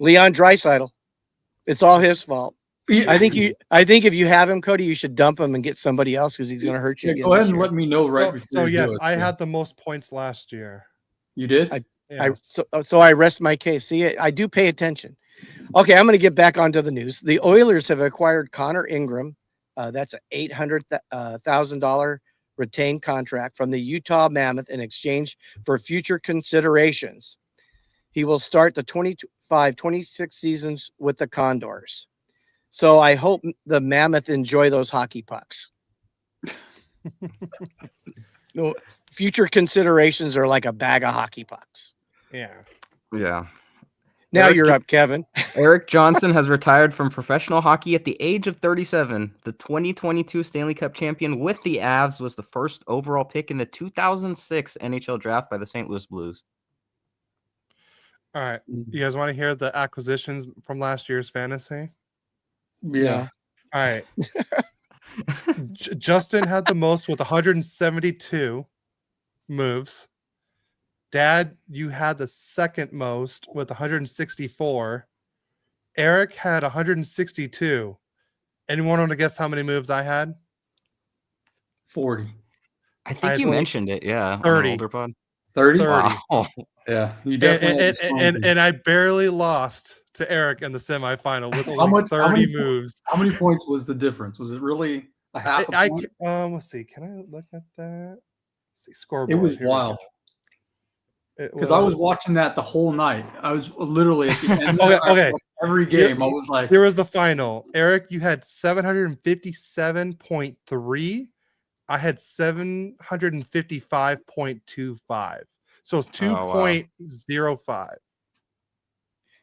Leon Draisaitl. It's all his fault. Yeah. I think if you have him, Cody, you should dump him and get somebody else because he's going to hurt you. Yeah, Again go ahead this and year. let me know right So, before so you yes, do it. I Yeah. had the most points last year. You did? Yes. So I rest my case. See, I do pay attention. Okay, I'm going to get back onto the news. The Oilers have acquired Connor Ingram. That's an $800,000 retained contract from the Utah Mammoth in exchange for future considerations. He will start the 25-26 seasons with the Condors. So I hope the Mammoth enjoy those hockey pucks. No, future considerations are like a bag of hockey pucks. Yeah. Yeah. Now Eric you're Jo- up, Kevin. Eric Johnson has retired from professional hockey at the age of 37. The 2022 Stanley Cup champion with the Avs was the first overall pick in the 2006 NHL draft by the St. Louis Blues. All right. You guys want to hear the acquisitions from last year's fantasy? Yeah. All right. Justin had the most with 172 moves. Dad, you had the second most with 164. Eric had 162. Anyone want to guess how many moves I had? 40. I I think you had mentioned it. Yeah. on an 30. older pod. 30? 30. Wow. Yeah. You definitely had the strong And I barely lost to Eric in the semifinal with only much- 30 moves. How many points was the difference? Was it really a half a point? Let's see. Can I look at that? Let's see, scoreboard. It was Here we wild. go. It Because I was watching that the whole night. I was literally at the end Okay, of okay. every game. I was like, Here was the final. Eric, you had 757.3. I had 755.25. So it's Oh, wow. 2.05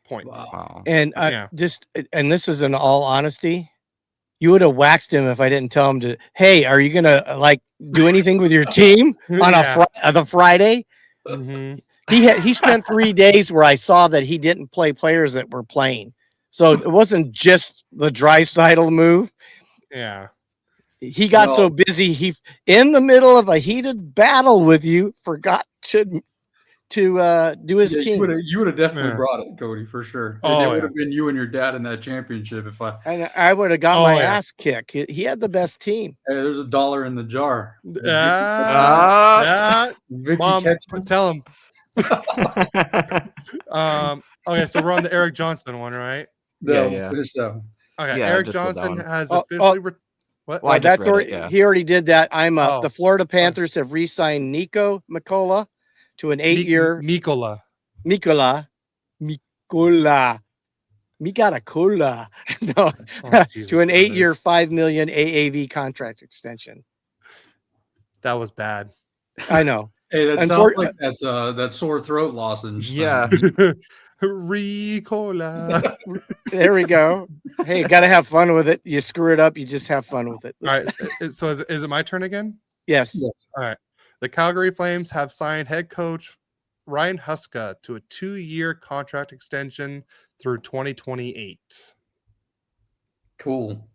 points. Wow. Wow. And Yeah. and this is in all honesty, you would have waxed him if I didn't tell him to. Hey, are you gonna like do anything with your team on Yeah. the Friday? Mhm. He spent 3 days where I saw that he didn't play players that were playing, so it wasn't just the Draisaitl move. Yeah. He got so busy he in the middle of a heated battle with you forgot to do his yeah, team. you would have definitely Yeah. brought it, Cody, for sure. Oh, it would yeah. have been you and your dad in that championship if I. And I would have got Oh, my yeah. ass kicked. He had the best team. Hey, there's $1 in the jar. Vicky Mom, Ketchum. tell him. Okay, so we're on the Eric Johnson one, right? No, Yeah. finish that one. Okay, Yeah, Eric just with that Johnson one. has Oh, officially what? Well, I just that's read already, it, yeah. he already did that. I'm up. Oh. The Florida Panthers have re-signed Nico Mikola to an 8-year Mikola. Mikola. We got a cola. No, Oh, Jesus to an 8-year, Christ. $5 million AAV contract extension. That was bad. I know. Hey, that Unfor- sounds like that sore throat lozenge. Yeah. Ricola. There we go. Hey, got to have fun with it. You screw it up, you just have fun with it. All right. So is it my turn again? Yes. Yeah. All right. The Calgary Flames have signed head coach Ryan Huska to a 2-year contract extension through 2028. Cool.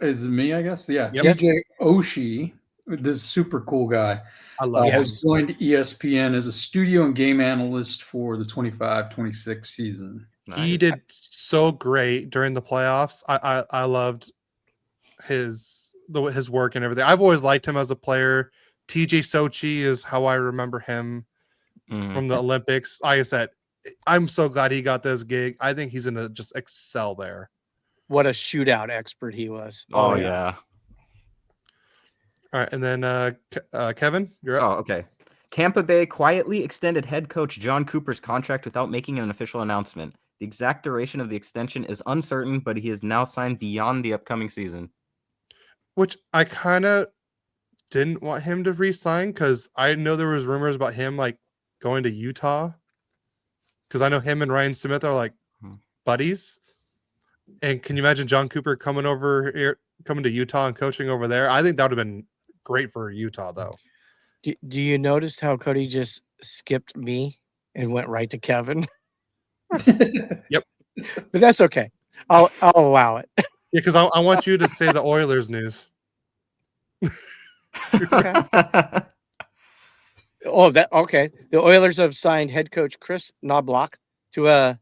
Is it me, I guess? Yeah. Yep. TJ Oshie, this super cool guy, I love him. has joined ESPN as a studio and game analyst for the 25-26 season. He Nice. did so great during the playoffs. I loved his work and everything. I've always liked him as a player. TJ Sochi is how I remember him from the Olympics. Like I said, I'm so glad he got this gig. I think he's gonna just excel there. What a shootout expert he was. Oh yeah. All right, and then Kevin, you're up. Oh, okay. Tampa Bay quietly extended head coach John Cooper's contract without making an official announcement. The exact duration of the extension is uncertain, but he is now signed beyond the upcoming season. Which I kind of didn't want him to re-sign because I know there was rumors about him like going to Utah. Because I know him and Ryan Smith are like buddies. And can you imagine John Cooper coming to Utah and coaching over there? I think that would have been great for Utah, though. Do you notice how Cody just skipped me and went right to Kevin? Yep. But that's okay. I'll allow it. Yeah, because I want you to say the Oilers news. Oh, okay. The Oilers have signed head coach Chris Knobloch to a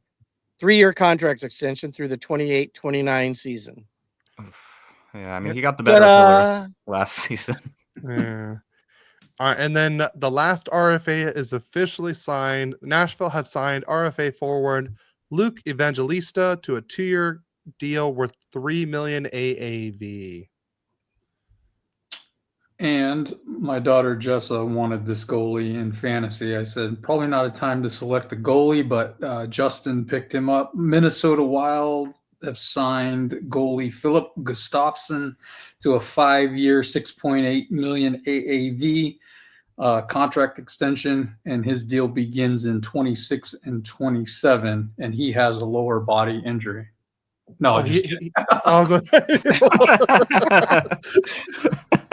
3-year contract extension through the 28-29 season. Yeah, I mean, he got the better of last season. Yeah. All right, and then the last RFA is officially signed. Nashville have signed RFA forward Luke Evangelista to a 2-year deal worth $3 million AAV. And my daughter Jessa wanted this goalie in fantasy. I said, probably not a time to select the goalie, but Justin picked him up. Minnesota Wild have signed goalie Philip Gustafsson to a 5-year, $6.8 million AAV contract extension, and his deal begins in 26 and 27, and he has a lower body injury. No,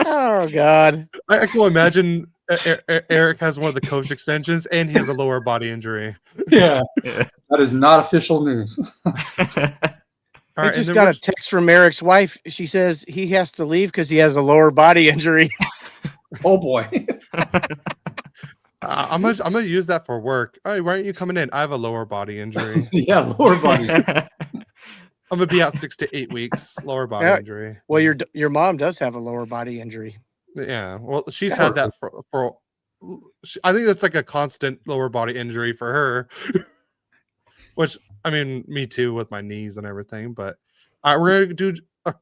Oh God! I can imagine Eric has one of the coach extensions, and he has a lower body injury. Yeah, that is not official news. I just got a text from Eric's wife. She says he has to leave because he has a lower body injury. Oh boy! I'm gonna use that for work. All right, why aren't you coming in? I have a lower body injury. Yeah, lower body. I'm gonna be out 6 to 8 weeks. Lower body injury. Well, your mom does have a lower body injury. Yeah. Well, she's had that for. I think that's like a constant lower body injury for her. Which, I mean, me too with my knees and everything. But we're gonna do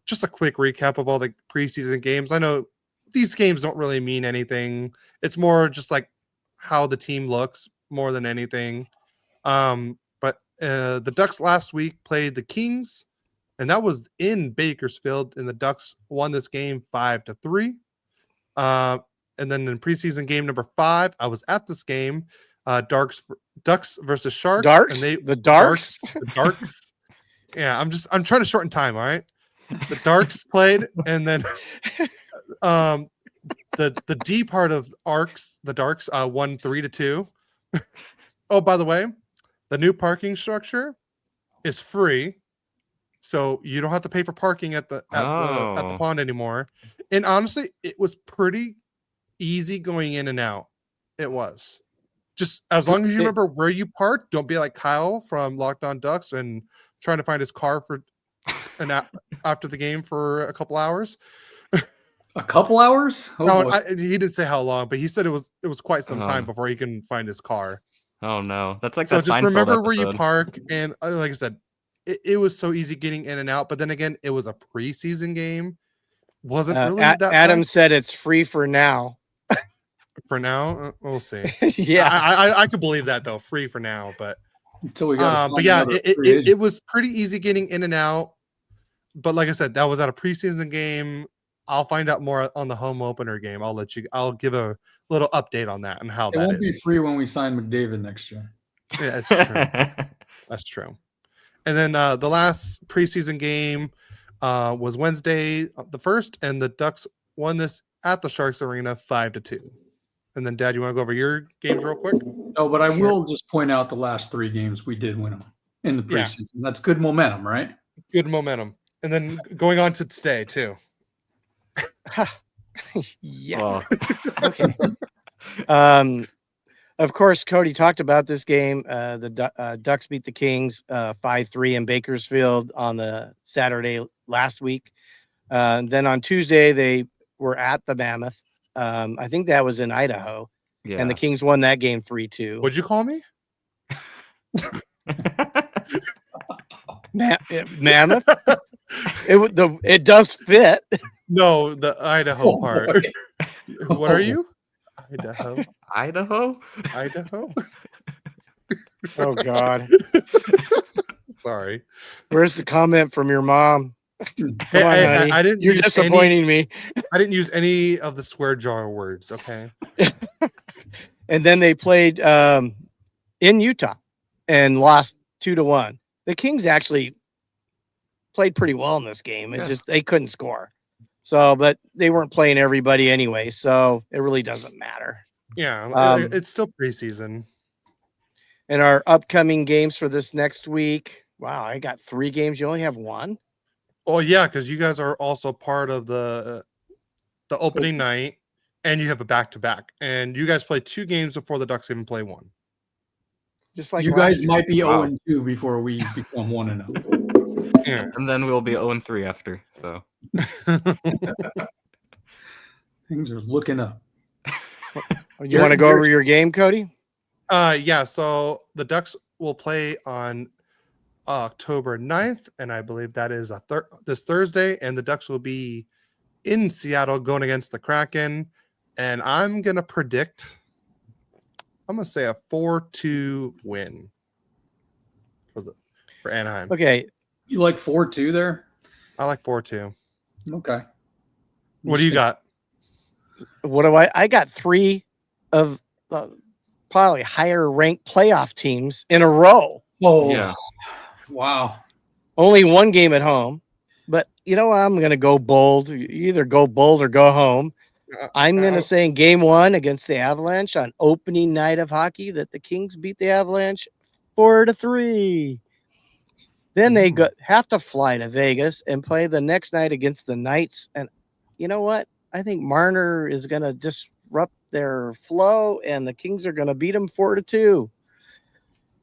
just a quick recap of all the preseason games. I know these games don't really mean anything. It's more just like how the team looks more than anything. But the Ducks last week played the Kings, and that was in Bakersfield, and the Ducks won this game 5-3. And then in preseason game number 5, I was at this game. Ducks versus Sharks. Darks? And the Darks? The Darks. Yeah, I'm trying to shorten time, all right? The Darks played, and then the D part of the Darks won 3-2. Oh, by the way, the new parking structure is free, so you don't have to pay for parking at the pond anymore. And honestly, it was pretty easy going in and out. It was just as long as you remember where you parked. Don't be like Kyle from Locked On Ducks and trying to find his car for after the game for a couple hours. A couple hours? Oh, no, he didn't say how long, but he said it was quite some time before he can find his car. Oh no, that's like so. That just Seinfeld remember episode. where you park, and like I said, it was so easy getting in and out. But then again, it was a preseason game. Wasn't really that. Adam said it's free for now. For now, we'll see. Yeah, I could believe that though. Free for now, but until we got. But yeah, it was pretty easy getting in and out. But like I said, that was at a preseason game. I'll find out more on the home opener game. I'll give a little update on that and how it won't be free when we sign McDavid next year. Yeah, that's true. That's true. And then the last preseason game was Wednesday the 1st, and the Ducks won this at the Sharks Arena 5-2. And then, Dad, you want to go over your games real quick? No, but I will just point out the last 3 games we did win them. in the Yeah. preseason. That's good momentum, right? Good momentum. And then going on to today, too. Yeah. Oh, Okay. Of course, Cody talked about this game. The Ducks beat the Kings 5-3 in Bakersfield on the Saturday last week. Then on Tuesday, they were at the Mammoth. I think that was in Idaho. yeah. And the Kings won that game 3-2. What'd you call me? Mammoth? It does fit. No, the Idaho part. boy. What are you? Idaho. Idaho? Idaho? Oh, God. Sorry. Where's the comment from your mom? Hey, Come on, honey. I didn't You're use disappointing me. I didn't use any of the swear jar words, okay? And then they played in Utah and lost 2-1. The Kings actually played pretty well in this game. It Yeah. just they couldn't score. So, but they weren't playing everybody anyway, so it really doesn't matter. Yeah, it's still preseason. And our upcoming games for this next week. Wow, I got 3 games. You only have 1? Oh yeah, because you guys are also part of the opening night, and you have a back-to-back. And you guys play 2 games before the Ducks even play 1. Just like You last guys year. might be Wow. 0-2 before we become 1-0. Yeah. And then we'll be 0-3 after. So Things are looking up. You want to go over your game, Cody? Yeah, so the Ducks will play on October 9th, and I believe that is this Thursday, and the Ducks will be in Seattle going against the Kraken, and I'm going to say a 4-2 win for Anaheim. Okay. You like 4-2 there? I like 4-2. Okay. What do you got? What do I got 3 of probably higher ranked playoff teams in a row. Oh, yeah. Wow. Only 1 game at home. But you know what? I'm going to go bold. You either go bold or go home. I'm going to say in game 1 against the Avalanche on opening night of hockey that the Kings beat the Avalanche 4-3. Then they have to fly to Vegas and play the next night against the Knights. And you know what? I think Marner is going to disrupt their flow, and the Kings are going to beat them 4-2.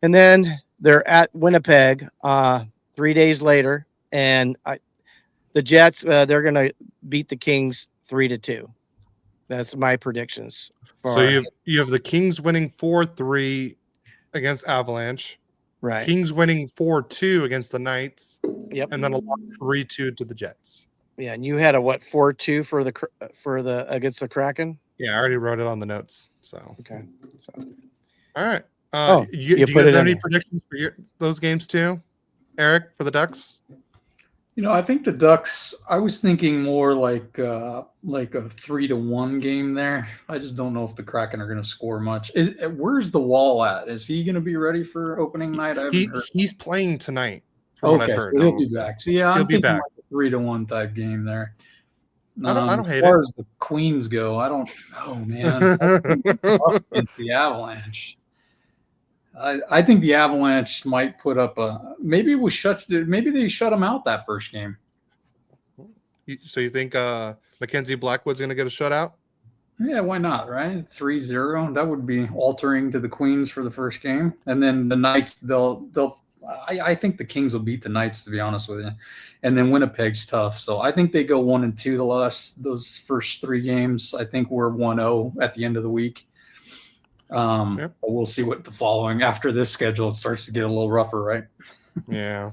And then they're at Winnipeg 3 days later, and the Jets they're going to beat the Kings 3-2. That's my predictions. So you have the Kings winning 4-3 against Avalanche. Right. Kings winning 4-2 against the Knights. Yep. And then a 3-2 to the Jets. Yeah, and you had a 4-2 for the against the Kraken? Yeah, I already wrote it on the notes. So Okay. So all right. you Do you put guys it have in any there. predictions for those games too, Eric, for the Ducks? You know, I think the Ducks, I was thinking more like a 3-1 game there. I just don't know if the Kraken are going to score much. Where's the Wall at? Is he going to be ready for opening night? I haven't heard. He's playing tonight, from what I've heard. So he'll be back. So yeah, He'll I'm be thinking back. like a 3-1 type game there. I don't hate as far it. as the Queens go, I don't know, man. Up against the Avalanche. I think the Avalanche might put up maybe they shut them out that first game. So you think Mackenzie Blackwood's going to get a shutout? Yeah, why not, right? 3-0. That would be altering to the Queens for the first game. And then the Knights, I think the Kings will beat the Knights, to be honest with you. And then Winnipeg's tough. So I think they go 1-2 those first 3 games. I think we're 1-0 at the end of the week. But we'll see what the following after this schedule starts to get a little rougher, right? Yeah.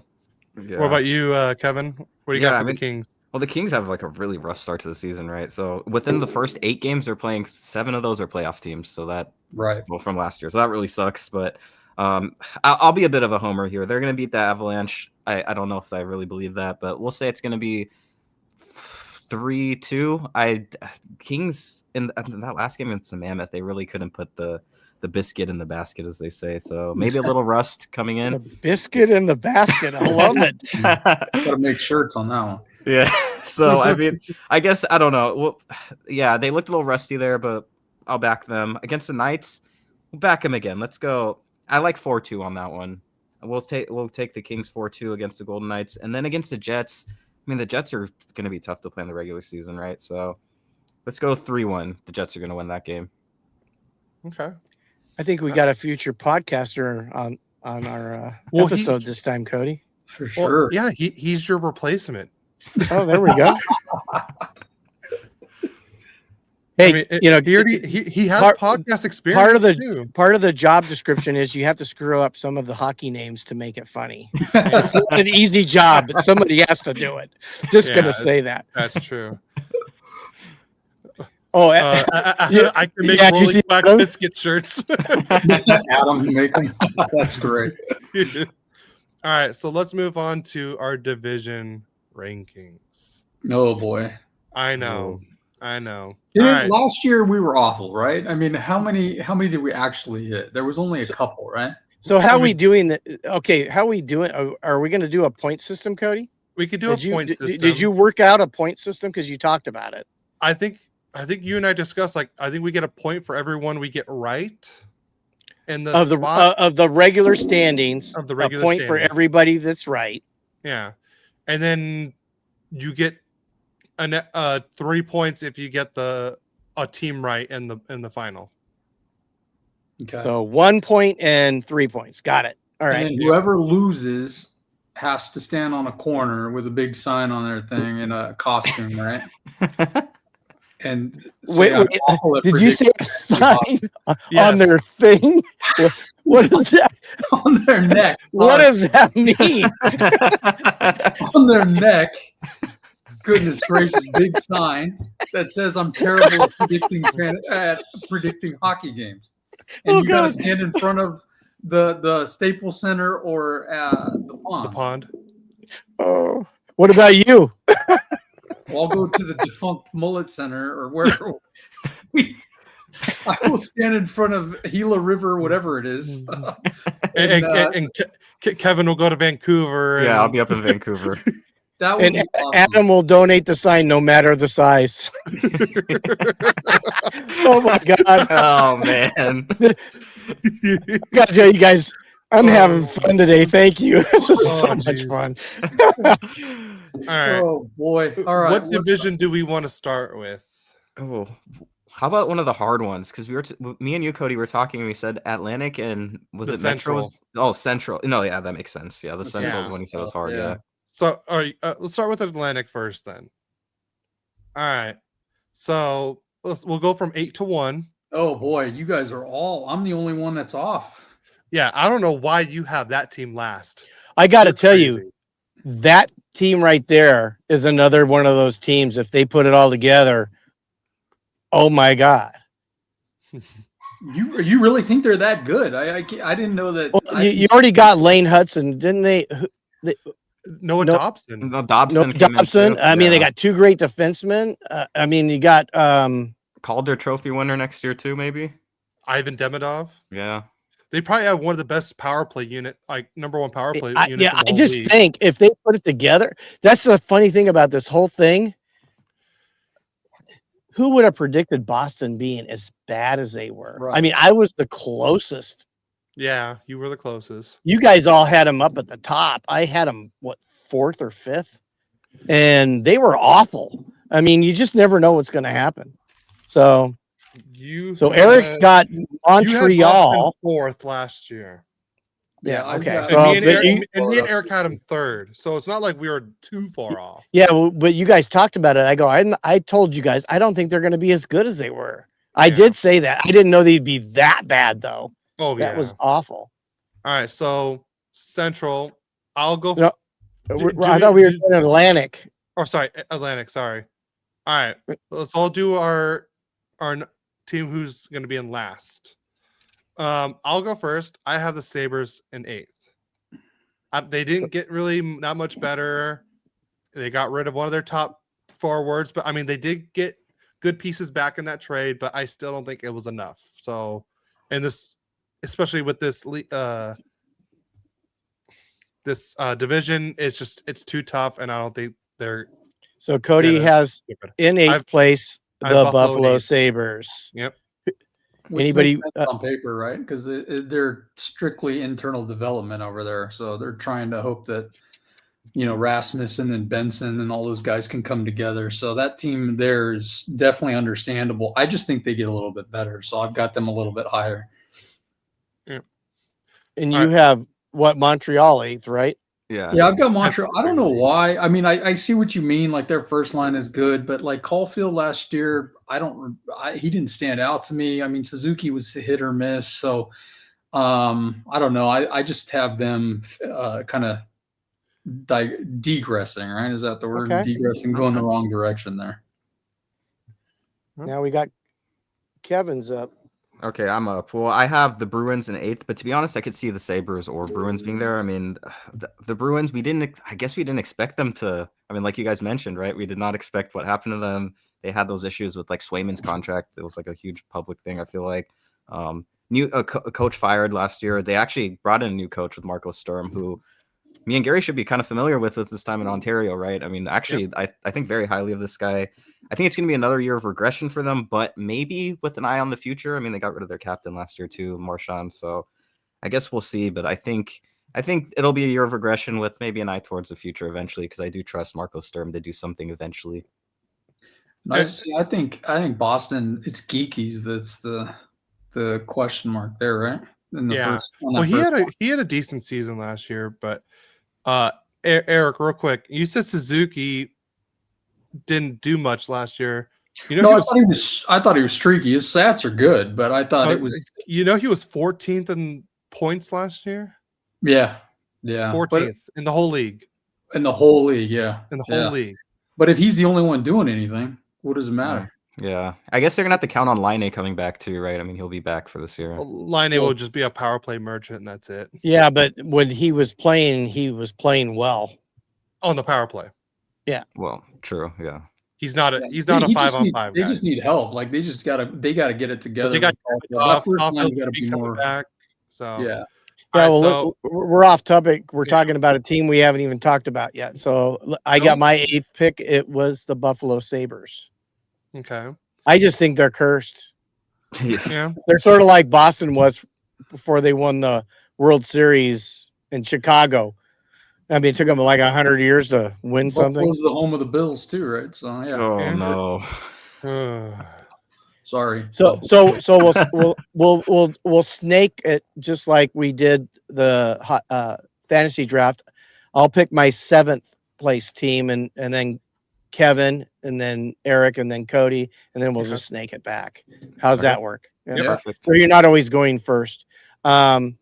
Yeah. What about you, Kevin? What do you got for the Kings? Well, the Kings have like a really rough start to the season, right? So within the first 8 games, they're playing 7 of those are playoff teams. So that from last year. So that really sucks. But I'll be a bit of a homer here. They're going to beat the Avalanche. I don't know if I really believe that, but we'll say it's going to be 3-2. Kings in that last game against the Mammoth, they really couldn't put the biscuit in the basket, as they say. So maybe a little rust coming in. The biscuit in the basket. I love it. Got to make shirts on that one. Yeah. So, I mean, I guess, I don't know. Well, yeah, they looked a little rusty there, but I'll back them. Against the Knights, we'll back them again. Let's go. I like 4-2 on that one. We'll take the Kings 4-2 against the Golden Knights, and then against the Jets. I mean, the Jets are going to be tough to play in the regular season, right? So let's go 3-1. The Jets are going to win that game. Okay. I think we got a future podcaster on our episode this time, Cody. For sure. Yeah, he's your replacement. Oh, there we go. Hey, I mean, he has podcast experience. Part of the job description is you have to screw up some of the hockey names to make it funny. It's not an easy job, but somebody has to do it. Just gonna say that. That's true. Oh, I can make rolling back biscuit shirts. Adam, make them. That's great. All right, so let's move on to our division rankings. Oh boy, I know. Last year we were awful, right? I mean, how many did we actually hit? There was only a couple, right? So how are we doing that? Okay, how are we doing? Are we going to do a point system, Cody? We could do a point system. Did you work out a point system? Because you talked about it. I think you and I discussed, like, I think we get a point for everyone we get right. And of the regular standings, a point for everybody that's right. Yeah, and then you get 3 points if you get a team right in the final. Okay. So 1 point and 3 points. Got it. All right. And whoever loses has to stand on a corner with a big sign on their thing in a costume, right? And wait, did you say a sign on their thing? What is that? On their neck. What does that mean? On their neck. Goodness gracious, big sign that says I'm terrible at predicting hockey games. And you got to stand in front of the Staples Center or the pond. The pond. Oh, what about you? Well, I'll go to the defunct Mullet Center or wherever. I will stand in front of Gila River, whatever it is. And Kevin will go to Vancouver. Yeah, I'll be up in Vancouver. That would be awesome. Adam will donate the sign no matter the size. Oh my God. Oh man. I gotta tell you guys, I'm having fun today. Thank you. This is so much fun. All right. Oh boy. All right. What division do we want to start with? Oh, how about one of the hard ones? Because me and you, Cody, were talking. And we said Atlantic and was it Central? Metro? Oh, Central. No, yeah, that makes sense. Yeah, the Central is when he said it was hard. Yeah. So, all right, let's start with Atlantic first, then. All right. So we'll go from 8 to 1. Oh boy, you guys are all. I'm the only one that's off. Yeah, I don't know why you have that team last. I got to tell you, that team right there is another one of those teams. If they put it all together, oh my God! You really think they're that good? I didn't know that. Well, you already got Lane Hudson, didn't they? Noah Dobson. No, Dobson. I mean, they got two great defensemen. I mean, you got Calder Trophy winner next year too, maybe. Ivan Demidov. Yeah. They probably have one of the best power play unit, like number one power play units. Yeah, I just think if they put it together, that's the funny thing about this whole thing. Who would have predicted Boston being as bad as they were? Right. I mean, I was the closest. Yeah, you were the closest. You guys all had them up at the top. I had them, what, 4th or 5th? And they were awful. I mean, you just never know what's going to happen. So Eric's got Montreal. 4th last year. Yeah, okay. Me and Eric had him 3rd. So it's not like we were too far off. Yeah, but you guys talked about it. I told you guys, I don't think they're going to be as good as they were. I did say that. I didn't know they'd be that bad, though. Oh, yeah. That was awful. All right, so Central, I'll go. No, I thought we were doing Atlantic. Oh, sorry, Atlantic. Sorry. All right, let's all do our team who's going to be in last. I'll go first. I have the Sabres in 8th. They didn't get really that much better. They got rid of one of their top forwards, but I mean, they did get good pieces back in that trade, but I still don't think it was enough. So, and this, especially with this division, it's too tough, and I don't think they're. So Cody has in 8th place the Buffalo Sabres. Yep. Which Anybody? makes sense on paper, right? Because they're strictly internal development over there, so they're trying to hope that Rasmussen and Benson and all those guys can come together. So that team there is definitely understandable. I just think they get a little bit better, so I've got them a little bit higher. And you have what, Montreal 8th, right? Yeah, I've got Montreal. I don't know crazy. why. I mean, I see what you mean. Like their first line is good, but like Caulfield last year, he didn't stand out to me. I mean, Suzuki was hit or miss. So I don't know. I just have them kind of degressing, right? Is that the word? Okay. Degressing, going the wrong direction there. Now we got Kevin's up. Okay, I'm up. Well, I have the Bruins in 8th, but to be honest, I could see the Sabres or Bruins being there. I mean, the Bruins, I guess we didn't expect them to. I mean, like you guys mentioned, right? We did not expect what happened to them. They had those issues with like Swayman's contract. It was like a huge public thing, I feel like. A coach fired last year. They actually brought in a new coach with Marco Sturm, who me and Gary should be kind of familiar with this time in Ontario, right? I mean, actually, I think very highly of this guy. I think it's going to be another year of regression for them, but maybe with an eye on the future. I mean, they got rid of their captain last year too, Marchand. So I guess we'll see. But I think it'll be a year of regression with maybe an eye towards the future eventually, because I do trust Marco Sturm to do something eventually. I think Boston. It's Geekies that's the question mark there, right? He had a decent season last year, but Eric, real quick, you said Suzuki didn't do much last year. I thought he was streaky. His stats are good, but I thought it was. He was 14th in points last year. Yeah, 14th in the whole league. In the whole league, yeah. In the whole league. But if he's the only one doing anything, what does it matter? Yeah. I guess they're gonna have to count on Laine coming back too, right? I mean, he'll be back for this year. Laine will just be a power play merchant, and that's it. Yeah, but when he was playing well on the power play. Yeah. Well, true. Yeah. He's not a 5-on-5 guy. They just need help. Like they gotta get it together. They got to be more back. So yeah. Well, we're off topic. We're talking about a team we haven't even talked about yet. So I got my 8th pick. It was the Buffalo Sabres. Okay. I just think they're cursed. Yeah. They're sort of like Boston was before they won the World Series in Chicago. I mean, it took them like 100 years to win something. Buffalo's the home of the Bills too, right? So yeah. Oh no. Sorry. So we'll snake it just like we did the fantasy draft. I'll pick my 7th place team and then Kevin and then Eric and then Cody and then we'll just snake it back. How's that work? Yeah. So you're not always going first. I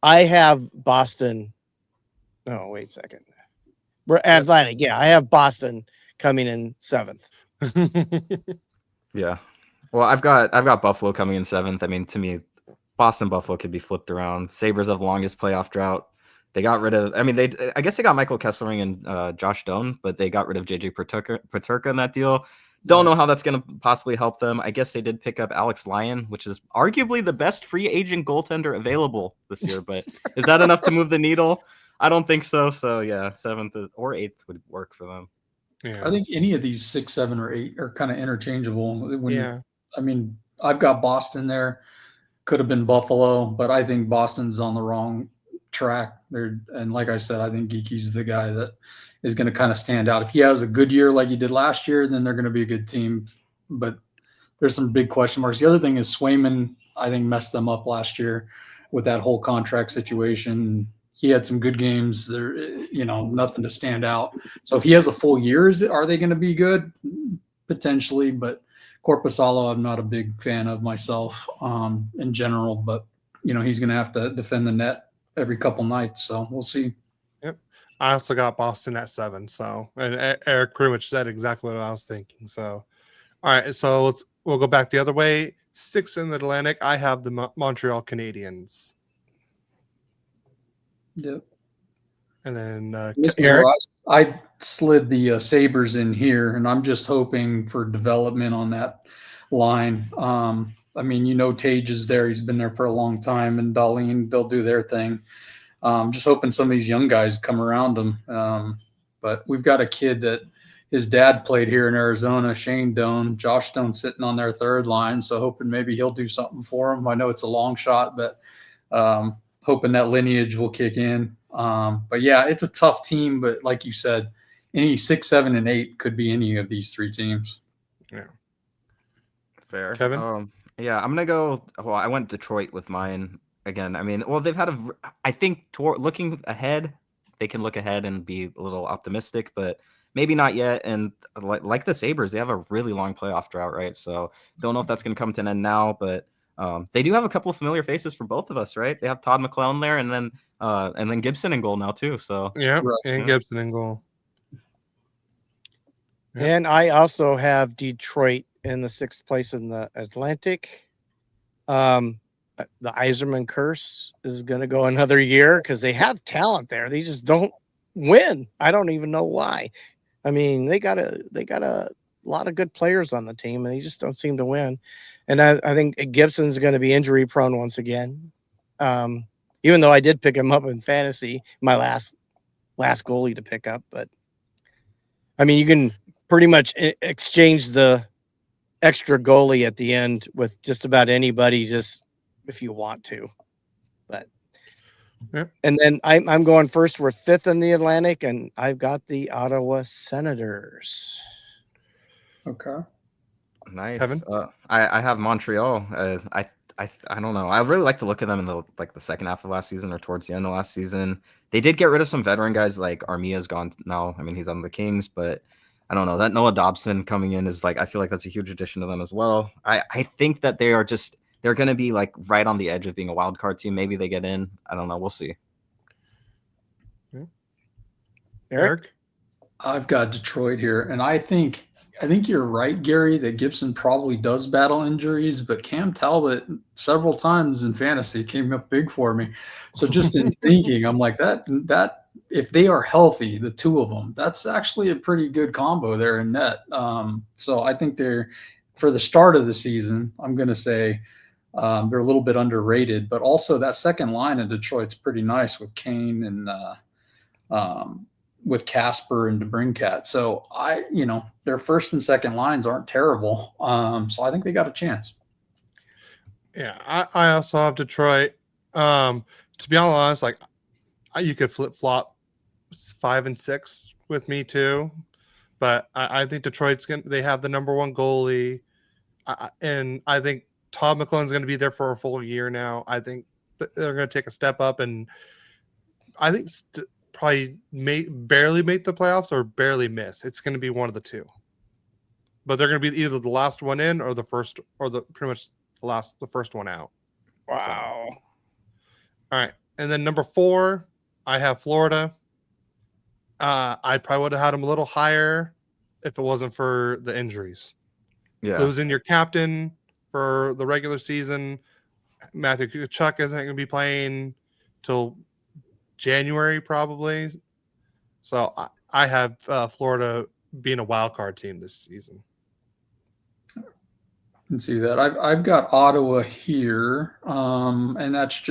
have Boston. Oh, wait a second. We're Atlantic. Yeah, I have Boston coming in 7th. Yeah. Well, I've got Buffalo coming in 7th. I mean, to me, Boston Buffalo could be flipped around. Sabres have the longest playoff drought. They got rid of. I mean, I guess they got Michael Kesselring and Josh Doan, but they got rid of JJ Paterka in that deal. Don't know how that's going to possibly help them. I guess they did pick up Alex Lyon, which is arguably the best free agent goaltender available this year. But is that enough to move the needle? I don't think so. So yeah, 7th or 8th would work for them. Yeah. I think any of these 6, 7, or 8 are kind of interchangeable. I mean, I've got Boston there. Could have been Buffalo, but I think Boston's on the wrong track. And like I said, I think Geeky's the guy that is going to kind of stand out. If he has a good year like he did last year, then they're going to be a good team. But there's some big question marks. The other thing is Swayman, I think, messed them up last year with that whole contract situation. He had some good games there, nothing to stand out. So if he has a full year, are they going to be good? Potentially, but Korpisalo, I'm not a big fan of myself in general, but he's going to have to defend the net every couple nights. So we'll see. Yep. I also got Boston at 7. So, and Eric pretty much said exactly what I was thinking. So, all right. So we'll go back the other way. 6 in the Atlantic. I have the Montreal Canadiens. Yep. And then Eric? I slid the Sabres in here, and I'm just hoping for development on that line. I mean, Tage is there. He's been there for a long time, and Dahlin, they'll do their thing. Just hoping some of these young guys come around him. But we've got a kid that his dad played here in Arizona, Shane Doan. Josh Doan sitting on their third line, so hoping maybe he'll do something for him. I know it's a long shot, but hoping that lineage will kick in. But yeah, it's a tough team. But like you said, any 6, 7, and 8 could be any of these 3 teams. Yeah. Fair. Kevin? Yeah, I'm gonna go. Well, I went Detroit with mine again. I mean, well, they've had I think looking ahead, they can look ahead and be a little optimistic, but maybe not yet. And like the Sabres, they have a really long playoff drought, right? So don't know if that's gonna come to an end now, but they do have a couple of familiar faces for both of us, right? They have Todd McClellan there, and then Gibson in goal now too. So Yeah, Right. and Gibson in goal. Yep. And I also have Detroit in the 6th place in the Atlantic. The Yzerman curse is going to go another year because they have talent there. They just don't win. I don't even know why. I mean, they got a lot of good players on the team, and they just don't seem to win. And I think Gibson's going to be injury prone once again. Even though I did pick him up in fantasy, my last goalie to pick up, but I mean, you can pretty much exchange the extra goalie at the end with just about anybody, just if you want to. But and then I'm going first. We're 5th in the Atlantic, and I've got the Ottawa Senators. Okay. nice. Kevin? I have Montreal. I don't know. I really like the look of them in the second half of last season or towards the end of last season. They did get rid of some veteran guys, like Armia's gone now. I mean, he's on the Kings, but I don't know. That Noah Dobson coming in is I feel like that's a huge addition to them as well. I think that they're going to be right on the edge of being a wild card team. Maybe they get in. I don't know. We'll see. Eric? I've got Detroit here, and I think you're right, Gary, that Gibson probably does battle injuries, but Cam Talbot several times in fantasy came up big for me. So just in thinking, I'm like that if they are healthy, the 2 of them, that's actually a pretty good combo there in net. So I think they're, for the start of the season, I'm going to say they're a little bit underrated, but also that second line in Detroit's pretty nice with Kane and with Casper and DeBrincat. So their first and second lines aren't terrible. So I think they got a chance. Yeah, I also have Detroit. To be honest, you could flip flop 5 and 6 with me too, but I think Detroit's they have the number 1 goalie, and I think Todd McClellan's going to be there for a full year now. I think they're going to take a step up, and I think probably barely make the playoffs or barely miss. It's going to be one of the 2, but they're going to be either the last one in or the first, or pretty much the first one out. Wow. So. All right, and then number 4, I have Florida. I probably would have had them a little higher if it wasn't for the injuries. Yeah. Losing your captain for the regular season, Matthew Tkachuk isn't going to be playing till January probably. So I have Florida being a wild card team this season. I can see that. I've got Ottawa here, and that's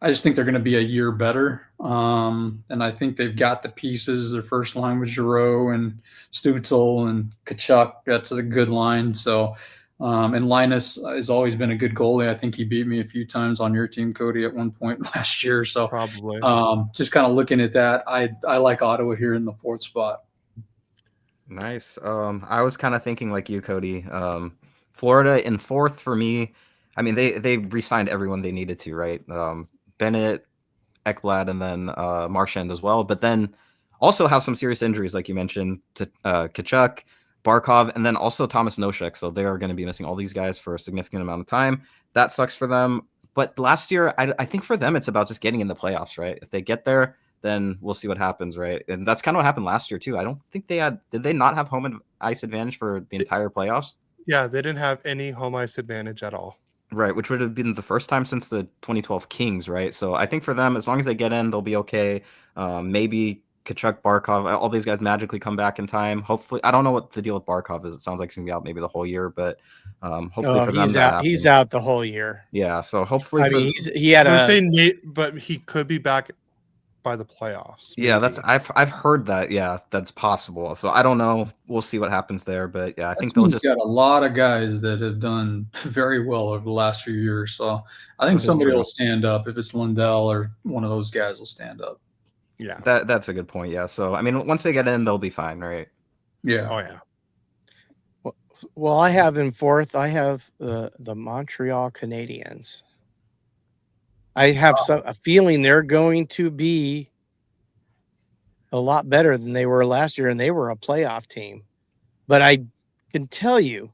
I just think they're going to be a year better, and I think they've got the pieces. Their first line was Giroux and Stützle and Tkachuk. That's a good line. So, and Linus has always been a good goalie. I think he beat me a few times on your team, Cody, at one point last year. So probably just kind of looking at that, I like Ottawa here in the 4th spot. Nice. I was kind of thinking like you, Cody. Florida in 4th for me. I mean, they re-signed everyone they needed to, right? Bennett, Ekblad, and then Marchand as well. But then also have some serious injuries, like you mentioned, to Tkachuk, Barkov, and then also Thomas Nosek. So they are going to be missing all these guys for a significant amount of time. That sucks for them. But last year, I think for them, it's about just getting in the playoffs, right? If they get there, then we'll see what happens, right? And that's kind of what happened last year, too. I don't think did they not have home ice advantage for the entire playoffs? Yeah, they didn't have any home ice advantage at all. Right, which would have been the first time since the 2012 Kings, right? So I think for them, as long as they get in, they'll be okay. Maybe Tkachuk, Barkov, all these guys magically come back in time. Hopefully, I don't know what the deal with Barkov is. It sounds like he's going to be out maybe the whole year, but hopefully for them, he's out. He's out the whole year. Yeah, so hopefully he had They're saying but he could be back by the playoffs. Yeah, that's maybe. I've heard that. Yeah, that's possible. So I don't know. We'll see what happens there. But yeah, I That think they'll team's just got a lot of guys that have done very well over the last few years. So I think This is somebody true. will stand up. If it's Lindell or one of those guys will stand up. Yeah. that's a good point. Yeah. So I mean, once they get in, they'll be fine, right? Yeah. Oh yeah. Well, I have in fourth. I have the Montreal Canadiens. I have a feeling they're going to be a lot better than they were last year, and they were a playoff team. But I can tell you,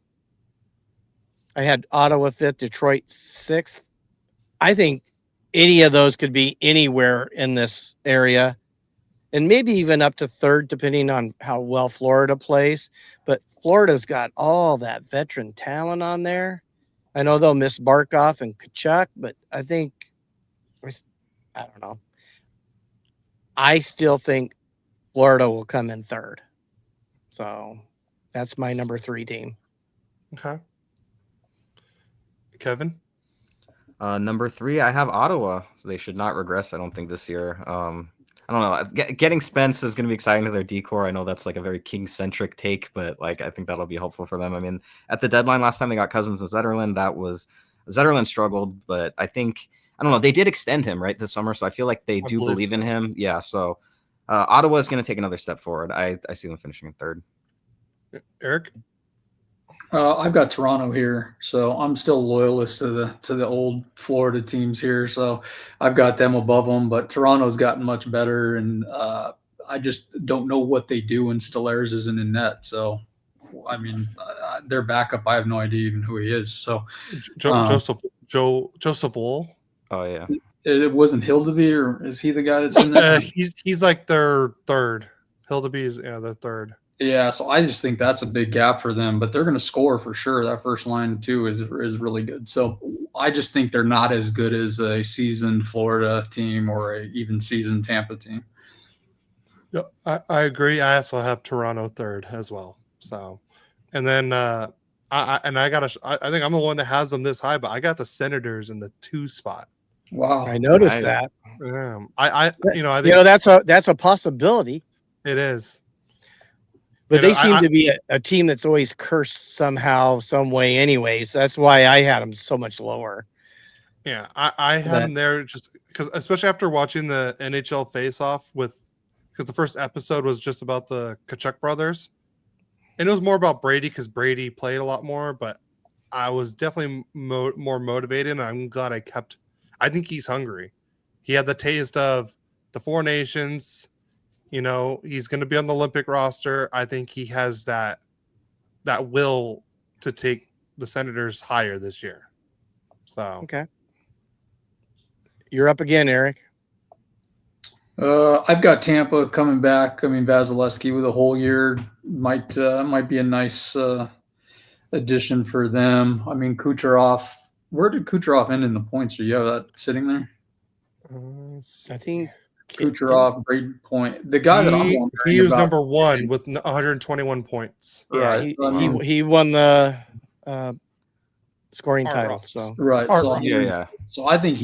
I had Ottawa fifth, Detroit sixth. I think any of those could be anywhere in this area, and maybe even up to third, depending on how well Florida plays. But Florida's got all that veteran talent on there. I know they'll miss Barkov and Kachuk, but I think, I don't know. I still think Florida will come in third. So that's my number 3 team. Okay. Kevin? Number 3, I have Ottawa. So they should not regress, I don't think, this year. I don't know. Getting Spence is going to be exciting to their decor. I know that's like a very King-centric take, but like I think that'll be helpful for them. I mean, at the deadline last time they got Cousins and Zetterlund, Zetterlund struggled, but I think, I don't know, they did extend him right this summer, so I feel like they do believe in him. Yeah, so Ottawa is going to take another step forward. I see them finishing in third. Eric? I've got Toronto here, so I'm still loyalist to the old Florida teams here. So I've got them above them, but Toronto's gotten much better, and I just don't know what they do when Stellaires isn't in net. So, I mean, their backup, I have no idea even who he is. So Joseph Wool. Oh yeah, it wasn't Hildeby, or is he the guy that's in there? He's like their third. Hildeby is their third. Yeah, so I just think that's a big gap for them, but they're going to score for sure. That first line too is really good. So I just think they're not as good as a seasoned Florida team or a even seasoned Tampa team. Yeah, I agree. I also have Toronto third as well. So, and then I think I'm the one that has them this high, but I got the Senators in the 2 spot. Wow, I noticed that. I think that's a possibility. It is. But they seem to be a team that's always cursed somehow, some way anyways. That's why I had them so much lower. Yeah, I had them there just because, especially after watching the NHL face-off because the first episode was just about the Kachuk brothers. And it was more about Brady because Brady played a lot more, but I was definitely more motivated, and I'm glad I think he's hungry. He had the taste of the 4 nations. He's going to be on the Olympic roster. I think he has that will to take the Senators higher this year. So okay, you're up again, Eric. I've got Tampa coming back. I mean, Vasilevsky with a whole year might be a nice addition for them. I mean, Kucherov. Where did Kucherov end in the points? Do you have that sitting there? I think Kucherov, Braden Point. The guy that I'm wondering he was about, number 1 with 121 points. Yeah, right. He won the scoring title. So right. So I think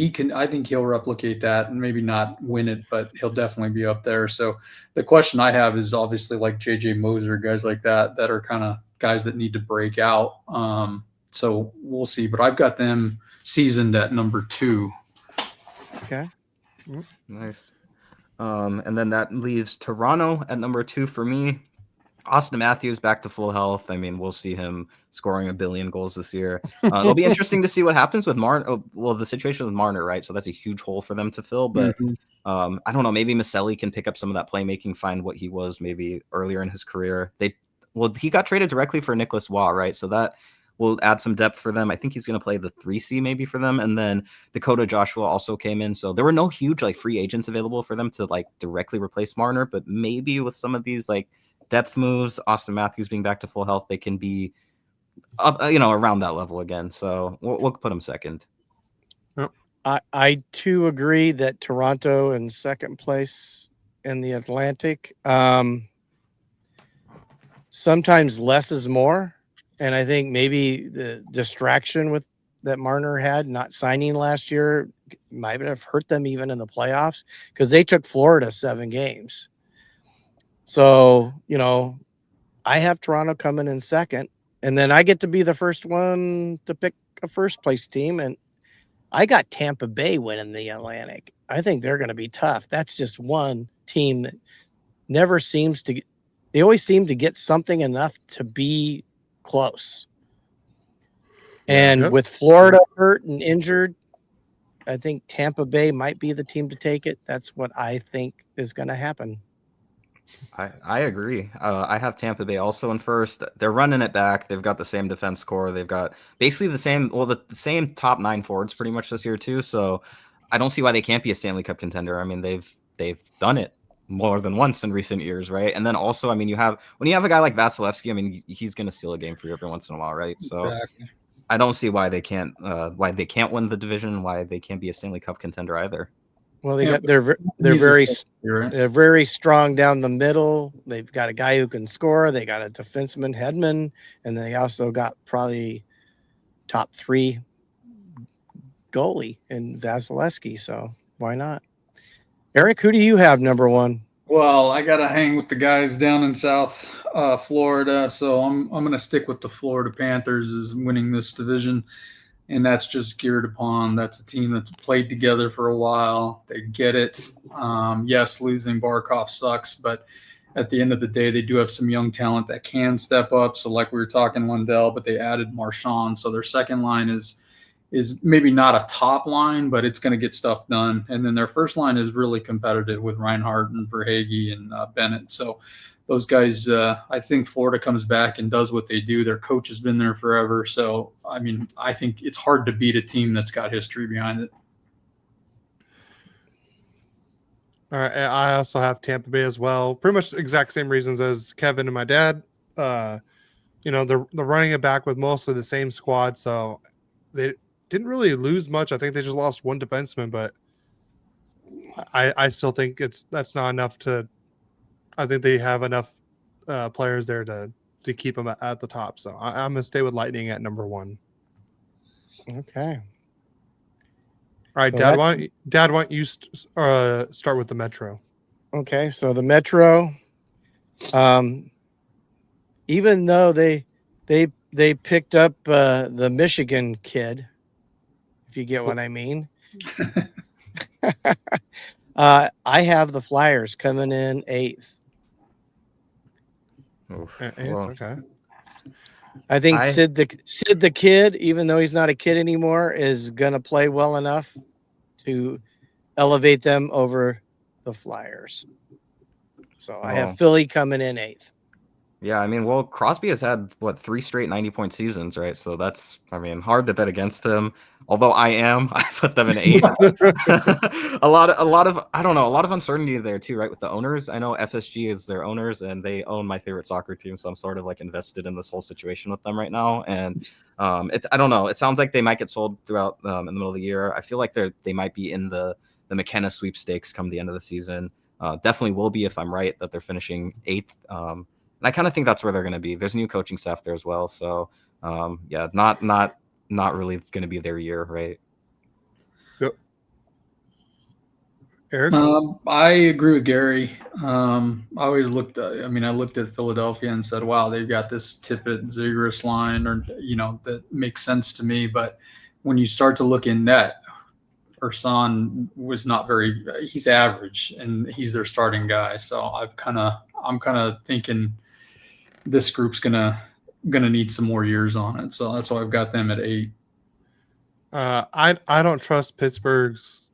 he'll replicate that and maybe not win it, but he'll definitely be up there. So the question I have is obviously like JJ Moser, guys like that are kind of guys that need to break out. So we'll see. But I've got them seasoned at number 2. Okay. Nice. And then that leaves Toronto at number 2 for me. Austin Matthews back to full health. I mean, we'll see him scoring 1 billion goals this year. It'll be interesting to see what happens with Marner. Oh, well, the situation with Marner, right? So that's a huge hole for them to fill. But I don't know. Maybe Maselli can pick up some of that playmaking, find what he was maybe earlier in his career. He got traded directly for Nicholas Waugh, right? So that will add some depth for them. I think he's going to play the 3C maybe for them. And then Dakota Joshua also came in. So there were no huge free agents available for them to directly replace Marner. But maybe with some of these depth moves, Austin Matthews being back to full health, they can be up, around that level again. So we'll put them second. I too agree that Toronto in second place in the Atlantic. Sometimes less is more. And I think maybe the distraction that Marner had not signing last year might have hurt them even in the playoffs because they took Florida 7 games. So, I have Toronto coming in second, and then I get to be the first one to pick a first place team, and I got Tampa Bay winning the Atlantic. I think they're going to be tough. That's just one team that never seems to – they always seem to get something enough to be close. And with Florida hurt and injured, I think Tampa Bay might be the team to take it. That's what I think is going to happen. I agree. I have Tampa Bay also in first. They're running it back. They've got the same defense core. They've got basically the same top 9 forwards pretty much this year too. So I don't see why they can't be a Stanley Cup contender. I mean, they've done it more than once in recent years, right? And then also, I mean, when you have a guy like Vasilevsky, I mean, he's going to steal a game for you every once in a while, right? So Exactly. I don't see why they can't win the division, why they can't be a Stanley Cup contender either. Well, they're very strong down the middle. They've got a guy who can score. They got a defenseman, Hedman, and they also got probably top 3 goalie in Vasilevsky. So why not? Eric, who do you have number 1? Well, I got to hang with the guys down in South Florida, so I'm going to stick with the Florida Panthers as winning this division. And that's just geared upon that's a team that's played together for a while. They get it. Yes, losing Barkov sucks, but at the end of the day, they do have some young talent that can step up. So like we were talking Lundell, but they added Marchand. So their second line is maybe not a top line, but it's going to get stuff done. And then their first line is really competitive with Reinhart and Verhaeghe and Bennett. So those guys, I think Florida comes back and does what they do. Their coach has been there forever. So, I mean, I think it's hard to beat a team that's got history behind it. All right. I also have Tampa Bay as well. Pretty much the exact same reasons as Kevin and my dad. They're running it back with mostly the same squad. So they didn't really lose much. I think they just lost 1 defenseman, but I still think that's not enough to. I think they have enough players there to keep them at the top. So I'm gonna stay with Lightning at number 1. Okay. All right, So Dad, why don't you start with the Metro? Okay, so the Metro, even though they picked up the Michigan kid, if you get what I mean, I have the Flyers coming in 8th. Okay. I think Sid the kid, even though he's not a kid anymore, is gonna play well enough to elevate them over the Flyers. So I have Philly coming in 8th. Yeah, I mean, well, Crosby has had 3 straight 90-point seasons, right? So that's, I mean, hard to bet against him. Although I put them in 8th. a lot of I don't know, a lot of uncertainty there too, right? With the owners, I know FSG is their owners, and they own my favorite soccer team, so I'm sort of like invested in this whole situation with them right now. And I don't know, it sounds like they might get sold throughout in the middle of the year. I feel like they might be in the McKenna sweepstakes come the end of the season. Definitely will be if I'm right that they're finishing 8th. And I kind of think that's where they're going to be. There's new coaching staff there as well. So, yeah, not really going to be their year, right? Yep. Eric? I agree with Gary. I always looked at Philadelphia and said, wow, they've got this Tippett Zegras line, or, that makes sense to me. But when you start to look in net, Ursan was not he's average, and he's their starting guy. So I'm kind of thinking this group's gonna need some more years on it. So that's why I've got them at 8. I don't trust Pittsburgh's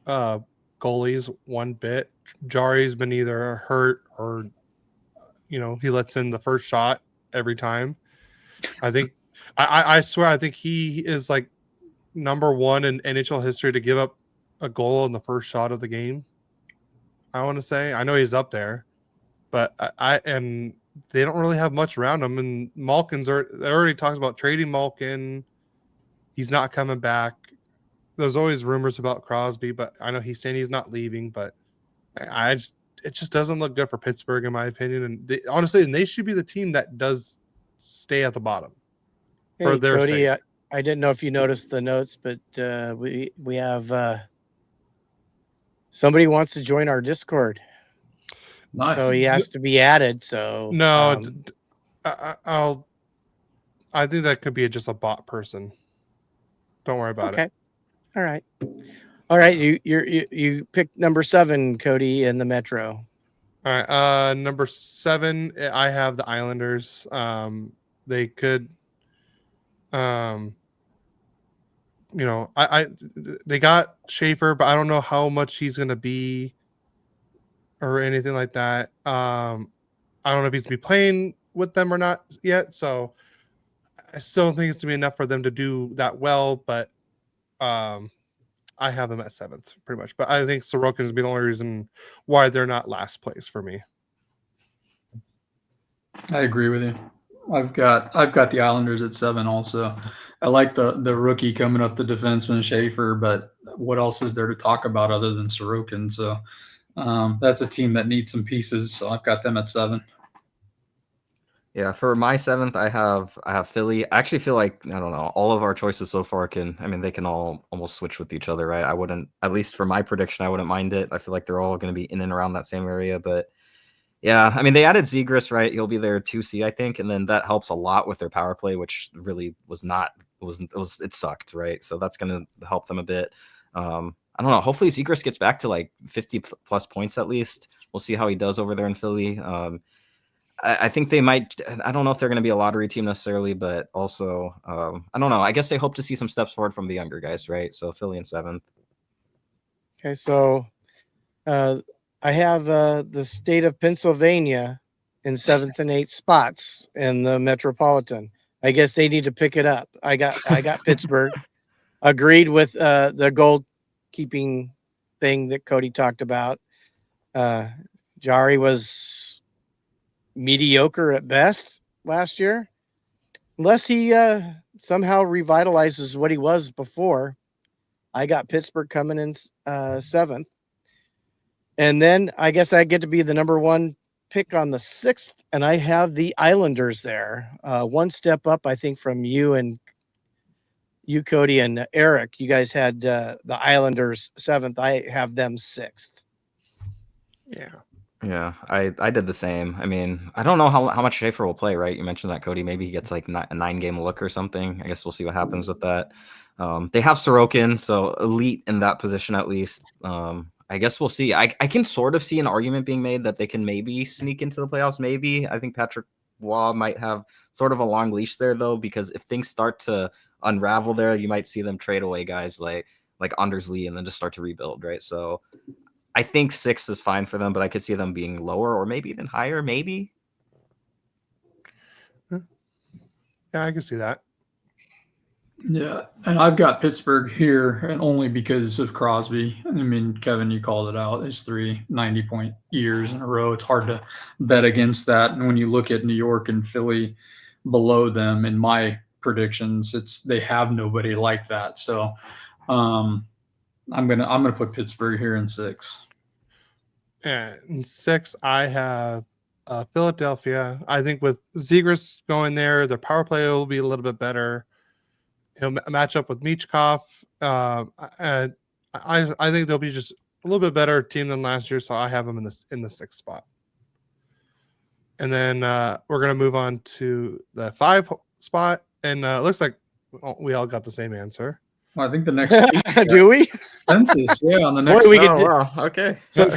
goalies one bit. Jari's been either hurt or he lets in the first shot every time. I think I swear I think he is like number 1 in NHL history to give up a goal in the first shot of the game. I want to say, I know he's up there, but and they don't really have much around him. And Malkin's already talks about trading Malkin. He's not coming back. There's always rumors about Crosby, but I know he's saying he's not leaving. But it just doesn't look good for Pittsburgh, in my opinion. And honestly, they should be the team that does stay at the bottom for their sake. I didn't know if you noticed the notes, but we have somebody wants to join our Discord, Nice. so he has to be added. So No, I think that could be just a bot person. Don't worry about it. All right. You picked number 7, Cody, in the Metro. All right. Number 7, I have the Islanders. They could, they got Schaefer, but I don't know how much he's gonna be or anything like that. I don't know if he's gonna be playing with them or not yet. So I still don't think it's gonna be enough for them to do that well. But I have them at 7th pretty much. But I think Sorokin is the only reason why they're not last place for me. I agree with you. I've got the Islanders at 7 also. I like the rookie coming up, the defenseman Schaefer, but what else is there to talk about other than Sorokin? So that's a team that needs some pieces. So I've got them at 7. Yeah, for my 7th, I have Philly. I actually feel like, I don't know, all of our choices so far they can all almost switch with each other, right? I wouldn't, at least for my prediction, I wouldn't mind it. I feel like they're all going to be in and around that same area. But yeah, I mean, they added Zegras, right? He'll be their 2C, I think. And then that helps a lot with their power play, which really it sucked, right? So that's going to help them a bit. I don't know. Hopefully Zegras gets back to like 50 plus points at least. We'll see how he does over there in Philly. I think they might. I don't know if they're going to be a lottery team necessarily, but also, I don't know. I guess they hope to see some steps forward from the younger guys, right? So Philly in 7th. Okay, so I have the state of Pennsylvania in 7th and 8th spots in the Metropolitan. I guess they need to pick it up. I got Pittsburgh. Agreed with the goalkeeping thing that Cody talked about. Jari was mediocre at best last year, unless he somehow revitalizes what he was before. I got Pittsburgh coming in 7th, and then I guess I get to be the number 1 pick on the 6th, and I have the Islanders there, one step up, I think, from you, Cody, and Eric. You guys had the Islanders 7th. I have them 6th. Yeah, I did the same. I mean, I don't know how much Schaefer will play, right? You mentioned that, Cody. Maybe he gets like a 9-game look or something. I guess we'll see what happens with that. They have Sorokin, so elite in that position at least. I guess we'll see. I can sort of see an argument being made that they can maybe sneak into the playoffs. Maybe. I think Patrick Waugh might have sort of a long leash there, though, because if things start to unravel there, you might see them trade away guys like Anders Lee and then just start to rebuild, right? So I think 6th is fine for them, but I could see them being lower or maybe even higher, maybe. Yeah, I can see that. Yeah, and I've got Pittsburgh here, and only because of Crosby. I mean, Kevin, you called it out. It's 3 90-point years in a row. It's hard to bet against that. And when you look at New York and Philly below them, in my predictions, they have nobody like that. So I'm gonna put Pittsburgh here in 6. And in 6, I have Philadelphia. I think with Zegras going there, their power play will be a little bit better. He'll match up with Michkov. And I think they'll be just a little bit better team than last year, so I have them in the 6th spot. And then we're going to move on to the 5 spot, and it looks like we all got the same answer. Well, I think the next Do we? census, yeah, on the next. Boy, we get wow. Okay. So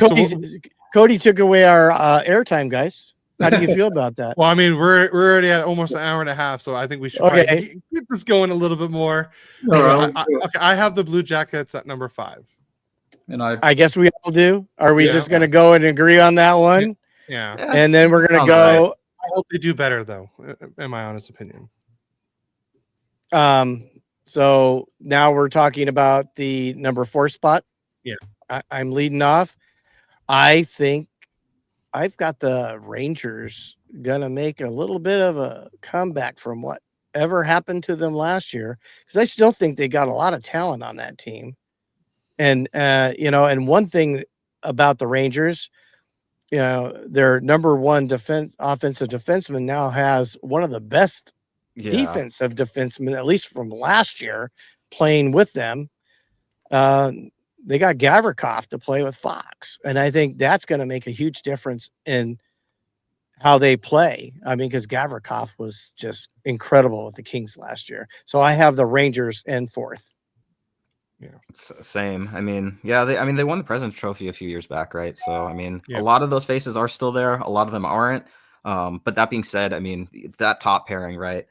Cody took away our airtime, guys. How do you feel about that? Well, I mean, we're already at almost an hour and a half, so I think we should probably get this going a little bit more. I have the Blue Jackets at number 5. And I guess we all do. Are we just going to go and agree on that one? Yeah. And then we're going to go. Right. I hope they do better, though, in my honest opinion. So now we're talking about the number 4 spot. Yeah. I'm leading off. I think I've got the Rangers going to make a little bit of a comeback from whatever happened to them last year, because I still think they got a lot of talent on that team. And, and one thing about the Rangers, their number 1 offensive defenseman now has one of the best defensive defenseman, at least from last year, playing with them. They got Gavrikov to play with Fox, and I think that's going to make a huge difference in how they play. I mean, because Gavrikov was just incredible with the Kings last year. So I have the Rangers in fourth. Yeah, same. I mean, they won the President's Trophy a few years back, right? So, I mean, a lot of those faces are still there. A lot of them aren't. But that being said, I mean, that top pairing, right?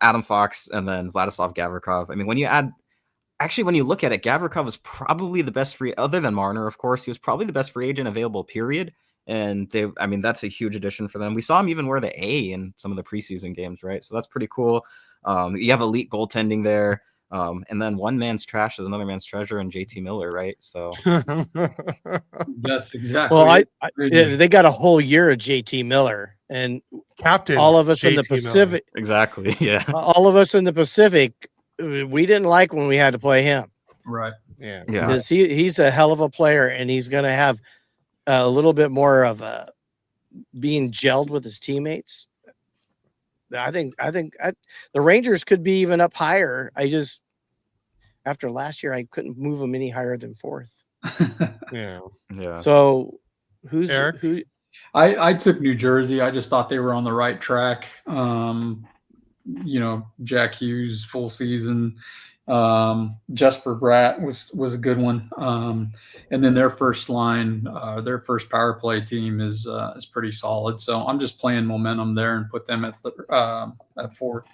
Adam Fox and then Vladislav Gavrikov. I mean, when you look at it, Gavrikov was probably the best free, other than Marner, of course, he was probably the best free agent available, period. And that's a huge addition for them. We saw him even wear the A in some of the preseason games, right? So that's pretty cool. You have elite goaltending there. And then one man's trash is another man's treasure, and JT Miller, right? So that's exactly. Well, they got a whole year of JT Miller, and captain. All of us JT in the Pacific, Miller. Exactly, yeah. All of us in the Pacific, we didn't like when we had to play him, right? Yeah, because he's a hell of a player, and he's going to have a little bit more of a being gelled with his teammates. I think the Rangers could be even up higher. After last year, I couldn't move them any higher than fourth. yeah. So who's Eric? who? I took New Jersey. I just thought they were on the right track. Jack Hughes full season. Jesper Bratt was a good one. And then their first line, their first power play team is pretty solid. So I'm just playing momentum there and put them at fourth.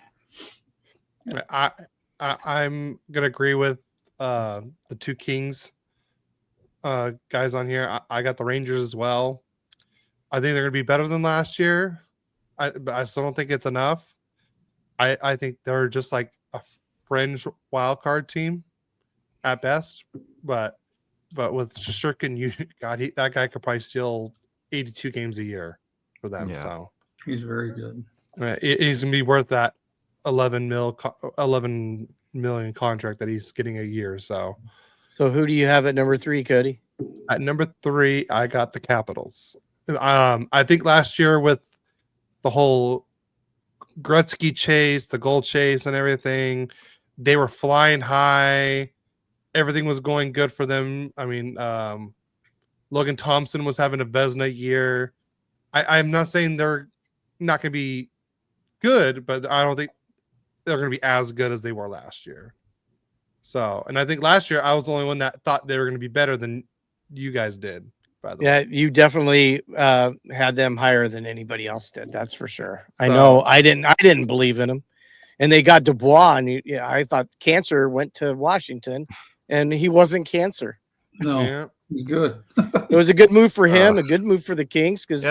I'm gonna agree with the two Kings guys on here. I got the Rangers as well. I think they're gonna be better than last year. But I still don't think it's enough. I think they're just like a fringe wild card team at best. But with Shesterkin, that guy could probably steal 82 games a year for them. Yeah. So he's very good. He's gonna be worth that 11 million contract that he's getting a year. So who do you have at number 3, Cody? At number 3, I got the Capitals. I think last year with the whole Gretzky chase, the goal chase, and everything, they were flying high. Everything was going good for them. I mean, Logan Thompson was having a Vezina year. I'm not saying they're not going to be good, but I don't think they're going to be as good as they were last year. So, and I think last year I was the only one that thought they were going to be better than you guys did. By the way, you definitely had them higher than anybody else did. That's for sure. So, I know I didn't believe in them, and they got Dubois, and I thought Cancer went to Washington, and he wasn't Cancer. No, he's good. It was a good move for him, a good move for the Kings because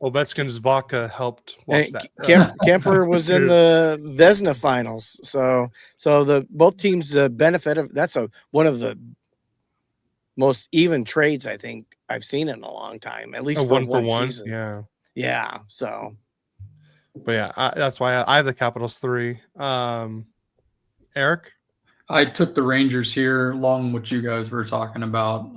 Ovechkin's vodka helped watch that. Kemper was in the Vezina finals, so the both teams benefit of that's one of the most even trades I think I've seen in a long time, at least for one season. Yeah. So, but yeah, that's why I have the Capitals 3. Eric, I took the Rangers here, along with what you guys were talking about.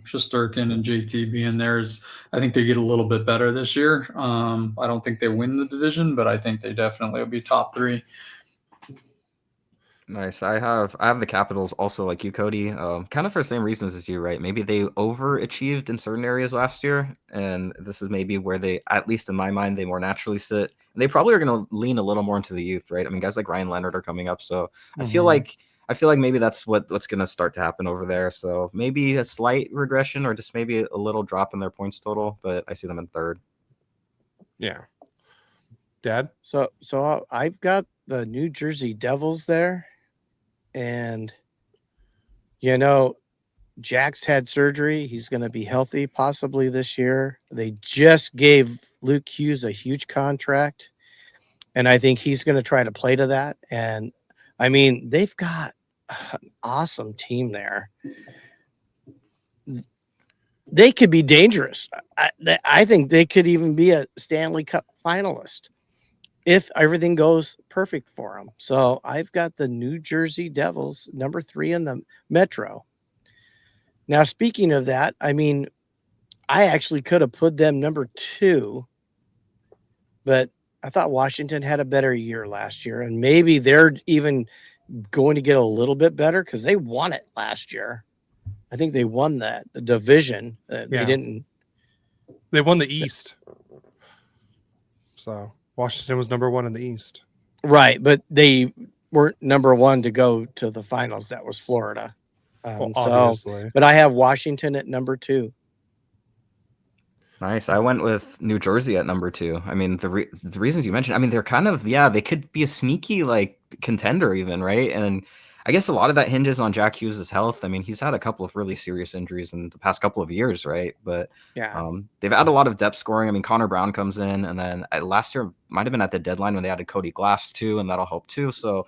Shesterkin and JT being there I think they get a little bit better this year. I don't think they win the division, but I think they definitely will be top 3. Nice. I have the Capitals also like you, Cody. Kind of for the same reasons as you, right? Maybe they overachieved in certain areas last year, and this is maybe where they, at least in my mind, they more naturally sit. And they probably are going to lean a little more into the youth, right? I mean, guys like Ryan Leonard are coming up, so I feel like maybe that's what's going to start to happen over there. So maybe a slight regression or just maybe a little drop in their points total, but I see them in 3rd. Yeah. Dad? So I've got the New Jersey Devils there. And, Jack's had surgery. He's going to be healthy possibly this year. They just gave Luke Hughes a huge contract, and I think he's going to try to play to that. And, I mean, they've got an awesome team there. They could be dangerous. I think they could even be a Stanley Cup finalist if everything goes perfect for them. So I've got the New Jersey Devils, number 3 in the Metro. Now, speaking of that, I mean, I actually could have put them number 2, but I thought Washington had a better year last year, and maybe they're even going to get a little bit better because they won it last year. I think they won the division. They Yeah. didn't. They won the East. So Washington was number 1 in the East. Right, but they weren't number 1 to go to the finals. That was Florida. Well, obviously. But I have Washington at number 2. Nice. I went with New Jersey at number 2. I mean, the reasons you mentioned, I mean, they're kind of, they could be a sneaky like contender even, right? And I guess a lot of that hinges on Jack Hughes' health. I mean, he's had a couple of really serious injuries in the past couple of years, right? But they've had a lot of depth scoring. I mean, Connor Brown comes in, and then last year might have been at the deadline when they added Cody Glass too, and that'll help too. So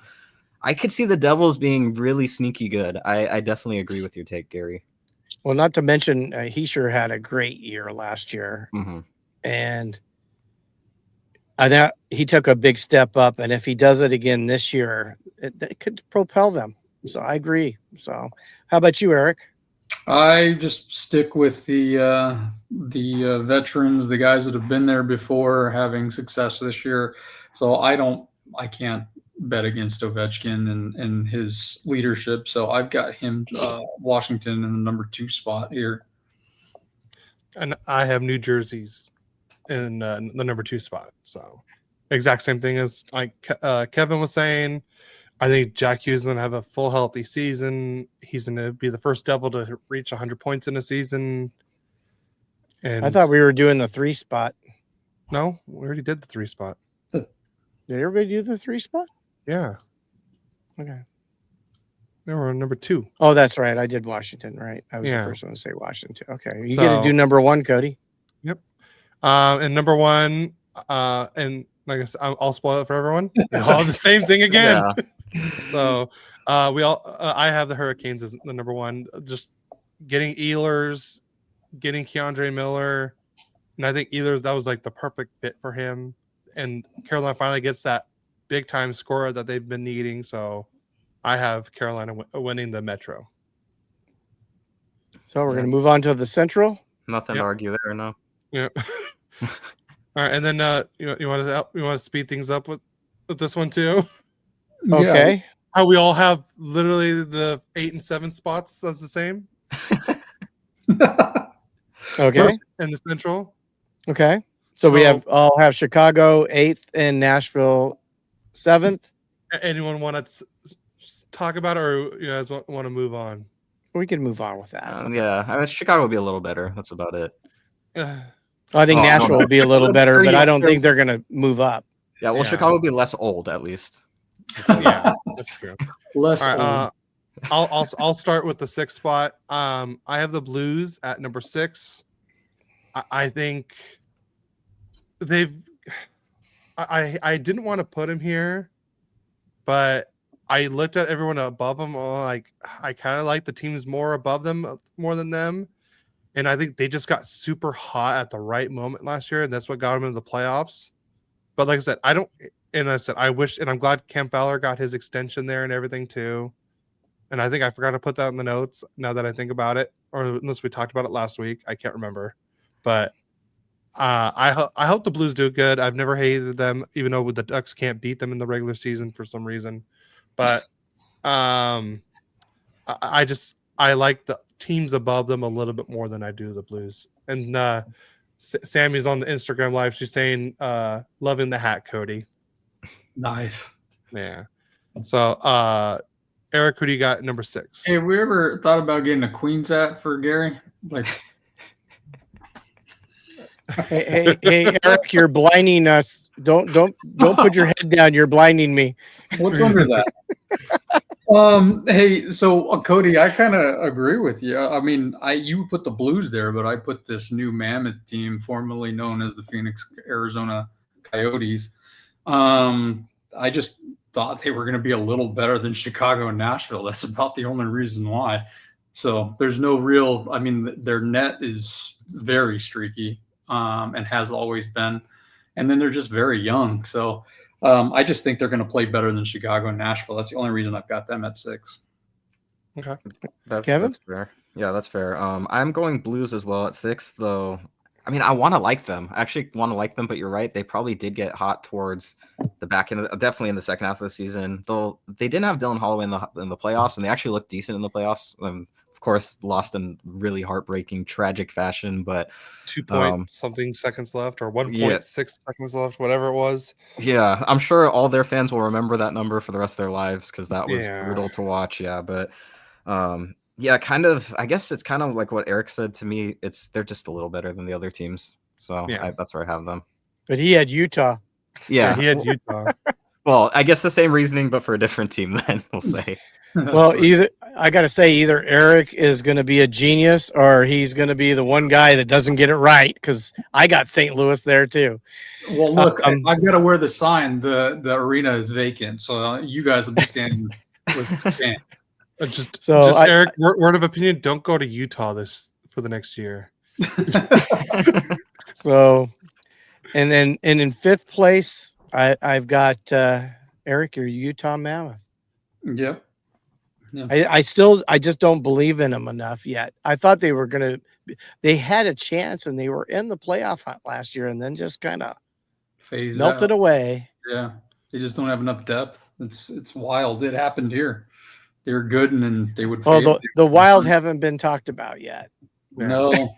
I could see the Devils being really sneaky good. I definitely agree with your take, Gary. Well, not to mention he sure had a great year last year, and I thought he took a big step up. And if he does it again this year, it could propel them. So I agree. So, how about you, Eric? I just stick with the veterans, the guys that have been there before, having success this year. So I can't bet against Ovechkin and his leadership. So I've got him, Washington, in the number 2 spot here. And I have New Jersey's in the number 2 spot. So exact same thing as like Kevin was saying. I think Jack Hughes is going to have a full healthy season. He's going to be the first Devil to reach 100 points in a season. And I thought we were doing the 3 spot. No, we already did the 3 spot. Did everybody do the 3 spot? Yeah. Okay. We were on number 2. Oh, that's right. I did Washington, right? I was the first one to say Washington. Okay. You get to do number 1, Cody. Yep. And number 1, and like I said, I'll spoil it for everyone. We all have the same thing again. So I have the Hurricanes as the number 1. Just getting Ehlers, getting Keandre Miller, and I think Ehlers, that was like the perfect fit for him. And Carolina finally gets that big time scorer that they've been needing. So I have Carolina winning the Metro. So we're going to move on to the Central. Nothing to argue there, no. Yeah. All right, and then you want to speed things up with this one too. Okay. Yeah. How we all have literally the 8 and 7 spots as the same. Okay. And the Central. Okay. So we all have Chicago 8th and Nashville 7th. Anyone want to talk about it, or you guys want to move on? We can move on with that. I mean, Chicago will be a little better. That's about it. I think Nashville will be a little better, but I don't think they're going to move up. Yeah, well, Chicago will be less old at least. Yeah, that's true. Less old. I'll start with the 6th spot. I have the Blues at number 6. I think I didn't want to put him here, but I looked at everyone above them. Like I kind of like the teams more above them more than them. And I think they just got super hot at the right moment last year, and that's what got them into the playoffs. But like I said, I wish, and I'm glad Cam Fowler got his extension there and everything too. And I think I forgot to put that in the notes now that I think about it, or unless we talked about it last week. I can't remember. But I hope the Blues do good. I've never hated them, even though the Ducks can't beat them in the regular season for some reason. But I like the teams above them a little bit more than I do the Blues. And Sammy's on the Instagram live. She's saying, loving the hat, Cody. Nice. Yeah. So, Eric, who do you got at number 6? Hey, have we ever thought about getting a Queen's hat for Gary? Like, hey, Eric, you're blinding us. Don't put your head down. You're blinding me. What's under that? Hey, so Cody, I kind of agree with you. I mean, you put the Blues there, but I put this new Mammoth team, formerly known as the Phoenix, Arizona Coyotes. I just thought they were going to be a little better than Chicago and Nashville. That's about the only reason why. So there's no real. I mean, their net is very streaky, and has always been, and then they're just very young. So. I just think they're going to play better than Chicago and Nashville. That's the only reason I've got them at 6. Okay. Kevin? That's fair. Yeah, that's fair. I'm going Blues as well at 6, though. I mean, I want to like them. I actually want to like them, but you're right. They probably did get hot towards the back end, definitely in the second half of the season. Though they didn't have Dylan Holloway in the playoffs, and they actually looked decent in the playoffs. Of course, lost in really heartbreaking, tragic fashion. But 2 point something seconds left, or 1.6 seconds left, whatever it was. yeah, I'm sure all their fans will remember that number for the rest of their lives because that was Yeah. brutal to watch. Yeah, but yeah, kind of. I guess it's kind of like what Eric said to me. They're just a little better than the other teams, so Yeah. that's where I have them. But he had Utah. Yeah, he had Utah. Well, I guess the same reasoning, but for a different team. Then we'll say. Well, I got to say, either Eric is going to be a genius or he's going to be the one guy that doesn't get it right, because I got St. Louis there too. Well, look, I've got to wear the sign. The arena is vacant, so you guys will be standing with the fan. Eric, word of opinion: don't go to Utah for the next year. So, and in fifth place, I've got Eric, your Utah Mammoth. Yep. Yeah. I just don't believe in them enough yet. I thought they had a chance and they were in the playoff hunt last year, and then just kind of melted away. Yeah, they just don't have enough depth. It's wild. It happened here. They were good, and then they would. Oh, the Wild haven't been talked about yet. No.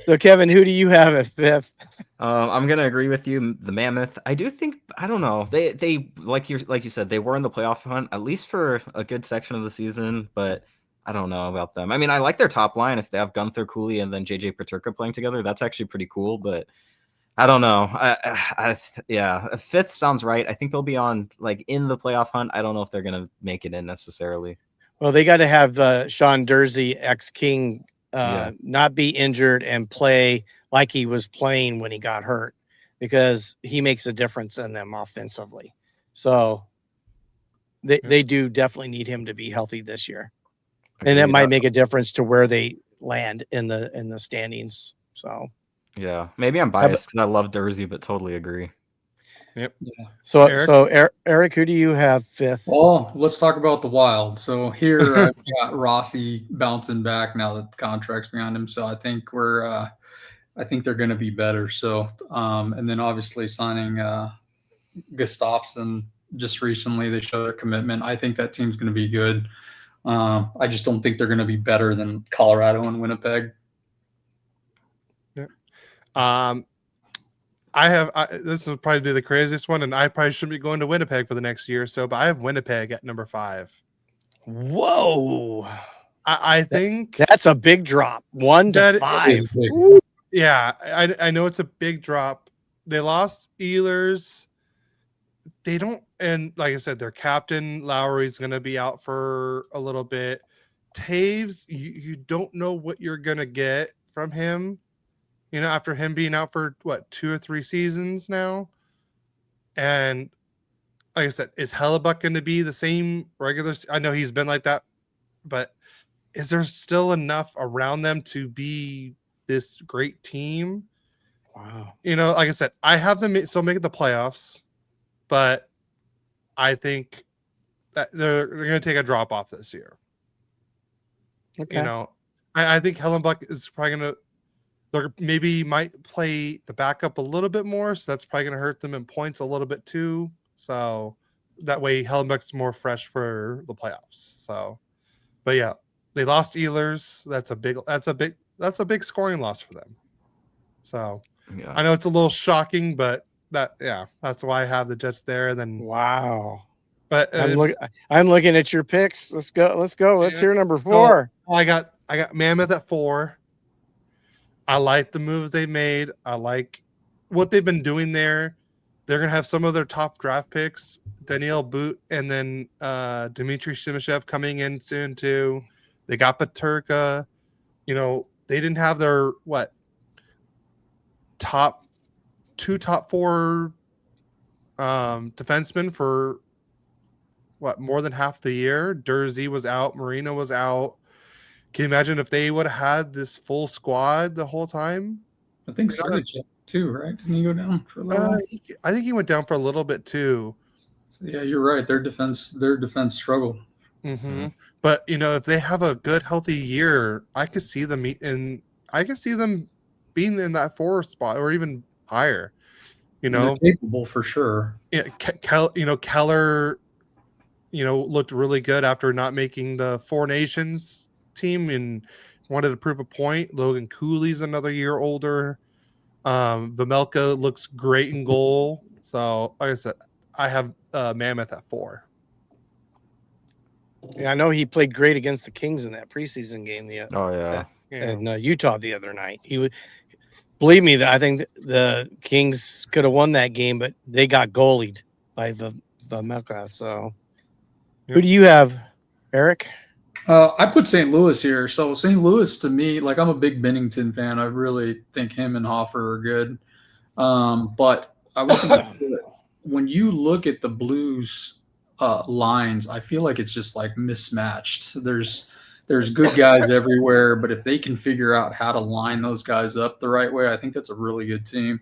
So, Kevin, who do you have at fifth? I'm gonna agree with you. The Mammoth. I do think. I don't know. They like you said, they were in the playoff hunt at least for a good section of the season, but I don't know about them. I mean, I like their top line. If they have Gunther, Cooley, and then JJ Peterka playing together, that's actually pretty cool. But I don't know. Yeah, fifth sounds right. I think they'll be on in the playoff hunt. I don't know if they're gonna make it in necessarily. Well, they got to have Sean Dursey, ex-King, not be injured and play like he was playing when he got hurt, because he makes a difference in them offensively. So they do definitely need him to be healthy this year. And it might make a difference to where they land in the standings. So yeah, maybe I'm biased because I love Dursey, but totally agree. Yep. Yeah. So Eric, who do you have fifth? Well, let's talk about the Wild. So here I've got Rossi bouncing back now that the contract's behind him. So I think I think they're going to be better. So and then obviously signing Gustafsson just recently, they show their commitment. I think that team's going to be good. I just don't think they're going to be better than Colorado and Winnipeg. Yeah. This will probably be the craziest one, and I probably shouldn't be going to Winnipeg for the next year or so, but I have Winnipeg at number 5. Whoa. I think that's a big drop. 1 to 5. Yeah, I know it's a big drop. They lost Ehlers. They don't, and like I said, their captain Lowry's going to be out for a little bit. Taves, you don't know what you're going to get from him. You know, after him being out for 2 or 3 seasons now. And like I said, is Hellebuck going to be the same regular? I know he's been like that, but is there still enough around them to be this great team? Wow. You know, like I said, I have them still making the playoffs, but I think that they're going to take a drop off this year. Okay. You know, I think Hellebuck is probably going to, maybe might play the backup a little bit more, so that's probably going to hurt them in points a little bit too. So that way, Hellebuck's more fresh for the playoffs. So, but yeah, they lost Ehlers. That's a big scoring loss for them. So yeah. I know it's a little shocking, but that's why I have the Jets there. And then wow, but I'm looking at your picks. Let's go. Let's hear number 4. So I got Mammoth at 4. I like the moves they made. I like what they've been doing there. They're going to have some of their top draft picks, Daniel Boot and then Dmitry Simashev coming in soon too. They got Peterka. You know, they didn't have their top 4 defensemen for more than half the year. Dursey was out. Marino was out. Can you imagine if they would have had this full squad the whole time? I think Sergachev too, right? Didn't he go down for a little while? I think he went down for a little bit too. So yeah, you're right. Their defense struggled. Mm-hmm. But you know, if they have a good, healthy year, I could see them I can see them being in that 4 spot or even higher. You They're know, capable for sure. yeah, Keller, looked really good after not making the 4 Nations team and wanted to prove a point. Logan Cooley's another year older. Vamelka looks great in goal. So, like I said, I have Mammoth at 4. Yeah, I know he played great against the Kings in that preseason game Oh yeah. in Utah the other night. He would believe me that I think the Kings could have won that game, but they got goalied by the Melka. So, who do you have, Eric? I put St. Louis here. So St. Louis to me, like I'm a big Bennington fan. I really think him and Hoffer are good. But I was when you look at the Blues lines, I feel like it's just like mismatched. There's good guys everywhere, but if they can figure out how to line those guys up the right way, I think that's a really good team.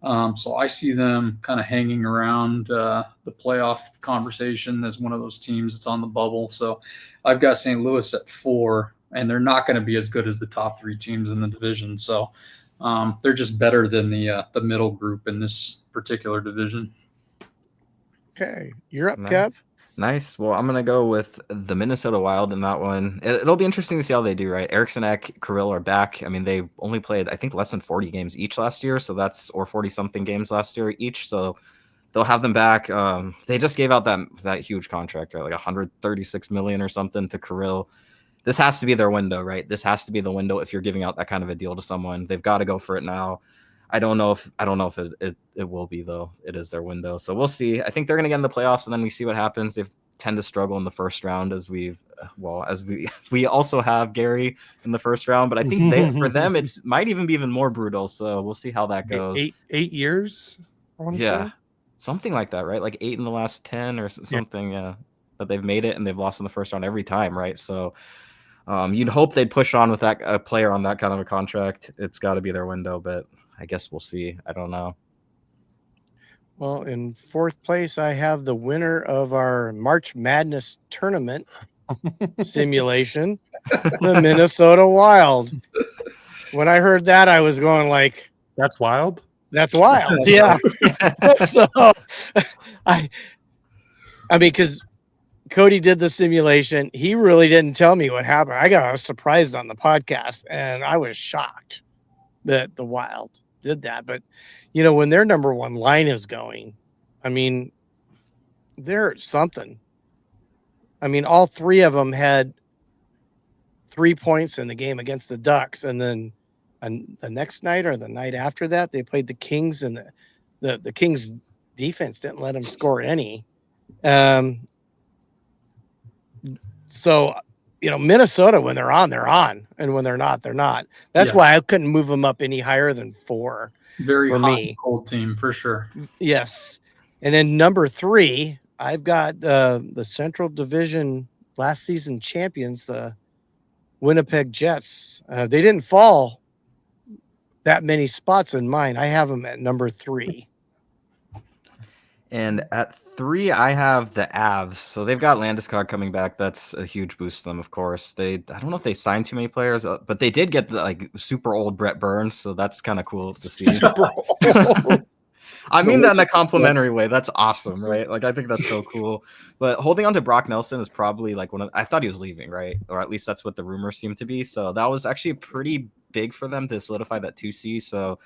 So I see them kind of hanging around the playoff conversation as one of those teams that's on the bubble. So I've got St. Louis at 4, and they're not going to be as good as the top 3 teams in the division. So they're just better than the middle group in this particular division. Okay, you're up, Nice. Kev. Nice. Well, I'm gonna go with the Minnesota Wild in that one. It'll be interesting to see how they do. Right, Eriksson, Ek, Kirill are back. I mean, they only played I think less than 40 games each last year, so that's or 40 something games last year each. So they'll have them back. They just gave out that huge contract, right? Like 136 million or something to Kirill. This has to be their window, right? This has to be the window if you're giving out that kind of a deal to someone. They've got to go for it now. I don't know if it will be though. It is their window, so we'll see. I think they're gonna get in the playoffs, and then we see what happens. They tend to struggle in the first round, as we also have Gary in the first round. But I think for them, it's might even be even more brutal. So we'll see how that goes. 8 years, I want to say something like that, right? Like 8 in the last 10 or something. Yeah, that they've made it and they've lost in the first round every time, right? So. You'd hope they'd push on with that player on that kind of a contract. It's got to be their window, but I guess we'll see. I don't know. Well, in 4th place, I have the winner of our March Madness tournament simulation, the Minnesota Wild. When I heard that, I was going like, "That's wild." That's wild, yeah. So, I mean, because Cody did the simulation. He really didn't tell me what happened. I was surprised on the podcast, and I was shocked that the Wild did that. But, when their number 1 line is going, I mean, they're something. I mean, all 3 of them had 3 points in the game against the Ducks. And then the next night or the night after that, they played the Kings, and the Kings defense didn't let them score any. So, Minnesota, when they're on, and when they're not, they're not. That's why I couldn't move them up any higher than 4. Very for hot me. and cold team for sure. Yes. And then number 3, I've got the Central Division last season champions, the Winnipeg Jets. They didn't fall that many spots in mine. I have them at number 3. And at 3, I have the Avs. So they've got Landeskog coming back. That's a huge boost to them, of course. I don't know if they signed too many players, but they did get the super old Brett Burns, so that's kind of cool to see. Super old. I mean that in a complimentary way. That's awesome, right? Like I think that's so cool. But holding on to Brock Nelson is probably like I thought he was leaving, right? Or at least that's what the rumors seem to be. So that was actually pretty big for them to solidify that 2C. So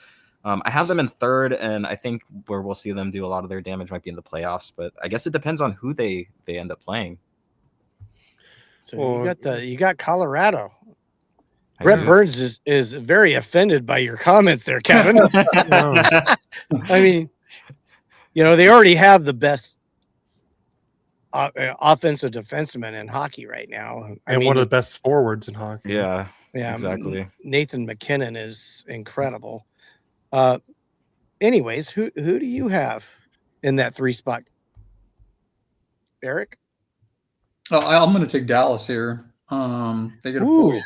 I have them in 3rd, and I think where we'll see them do a lot of their damage might be in the playoffs. But I guess it depends on who they end up playing. So you got Colorado. Brett Burns is very offended by your comments there, Kevin. I mean, they already have the best offensive defenseman in hockey right now. And one of the best forwards in hockey. Yeah, Yeah, exactly. Nathan McKinnon is incredible. Anyways, who do you have in that 3 spot? Eric? I'm going to take Dallas here. They get a 4 year.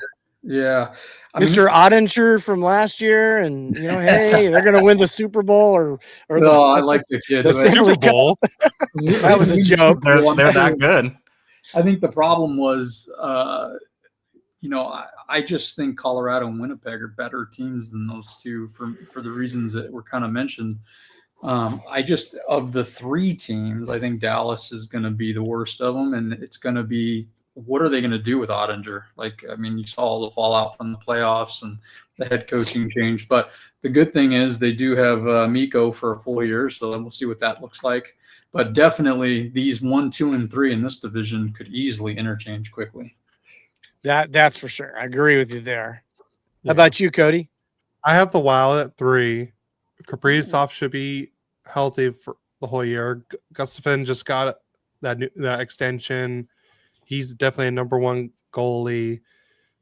Yeah. Mr. Ottinger from last year, and hey, they're going to win the Super Bowl or I like the kid. The Super Bowl. That was a joke. They're that good. I think the problem was, I just think Colorado and Winnipeg are better teams than those two for the reasons that were kind of mentioned. Of the three teams, I think Dallas is going to be the worst of them, and it's going to be, what are they going to do with Ottinger? Like, I mean, you saw all the fallout from the playoffs and the head coaching change, but the good thing is they do have Mikko for a full year, so then we'll see what that looks like. But definitely these 1, 2, and 3 in this division could easily interchange quickly. That's for sure. I agree with you there. Yeah. How about you, Cody? I have the Wild at 3. Kaprizov should be healthy for the whole year. Gustafsson just got that extension. He's definitely a number 1 goalie.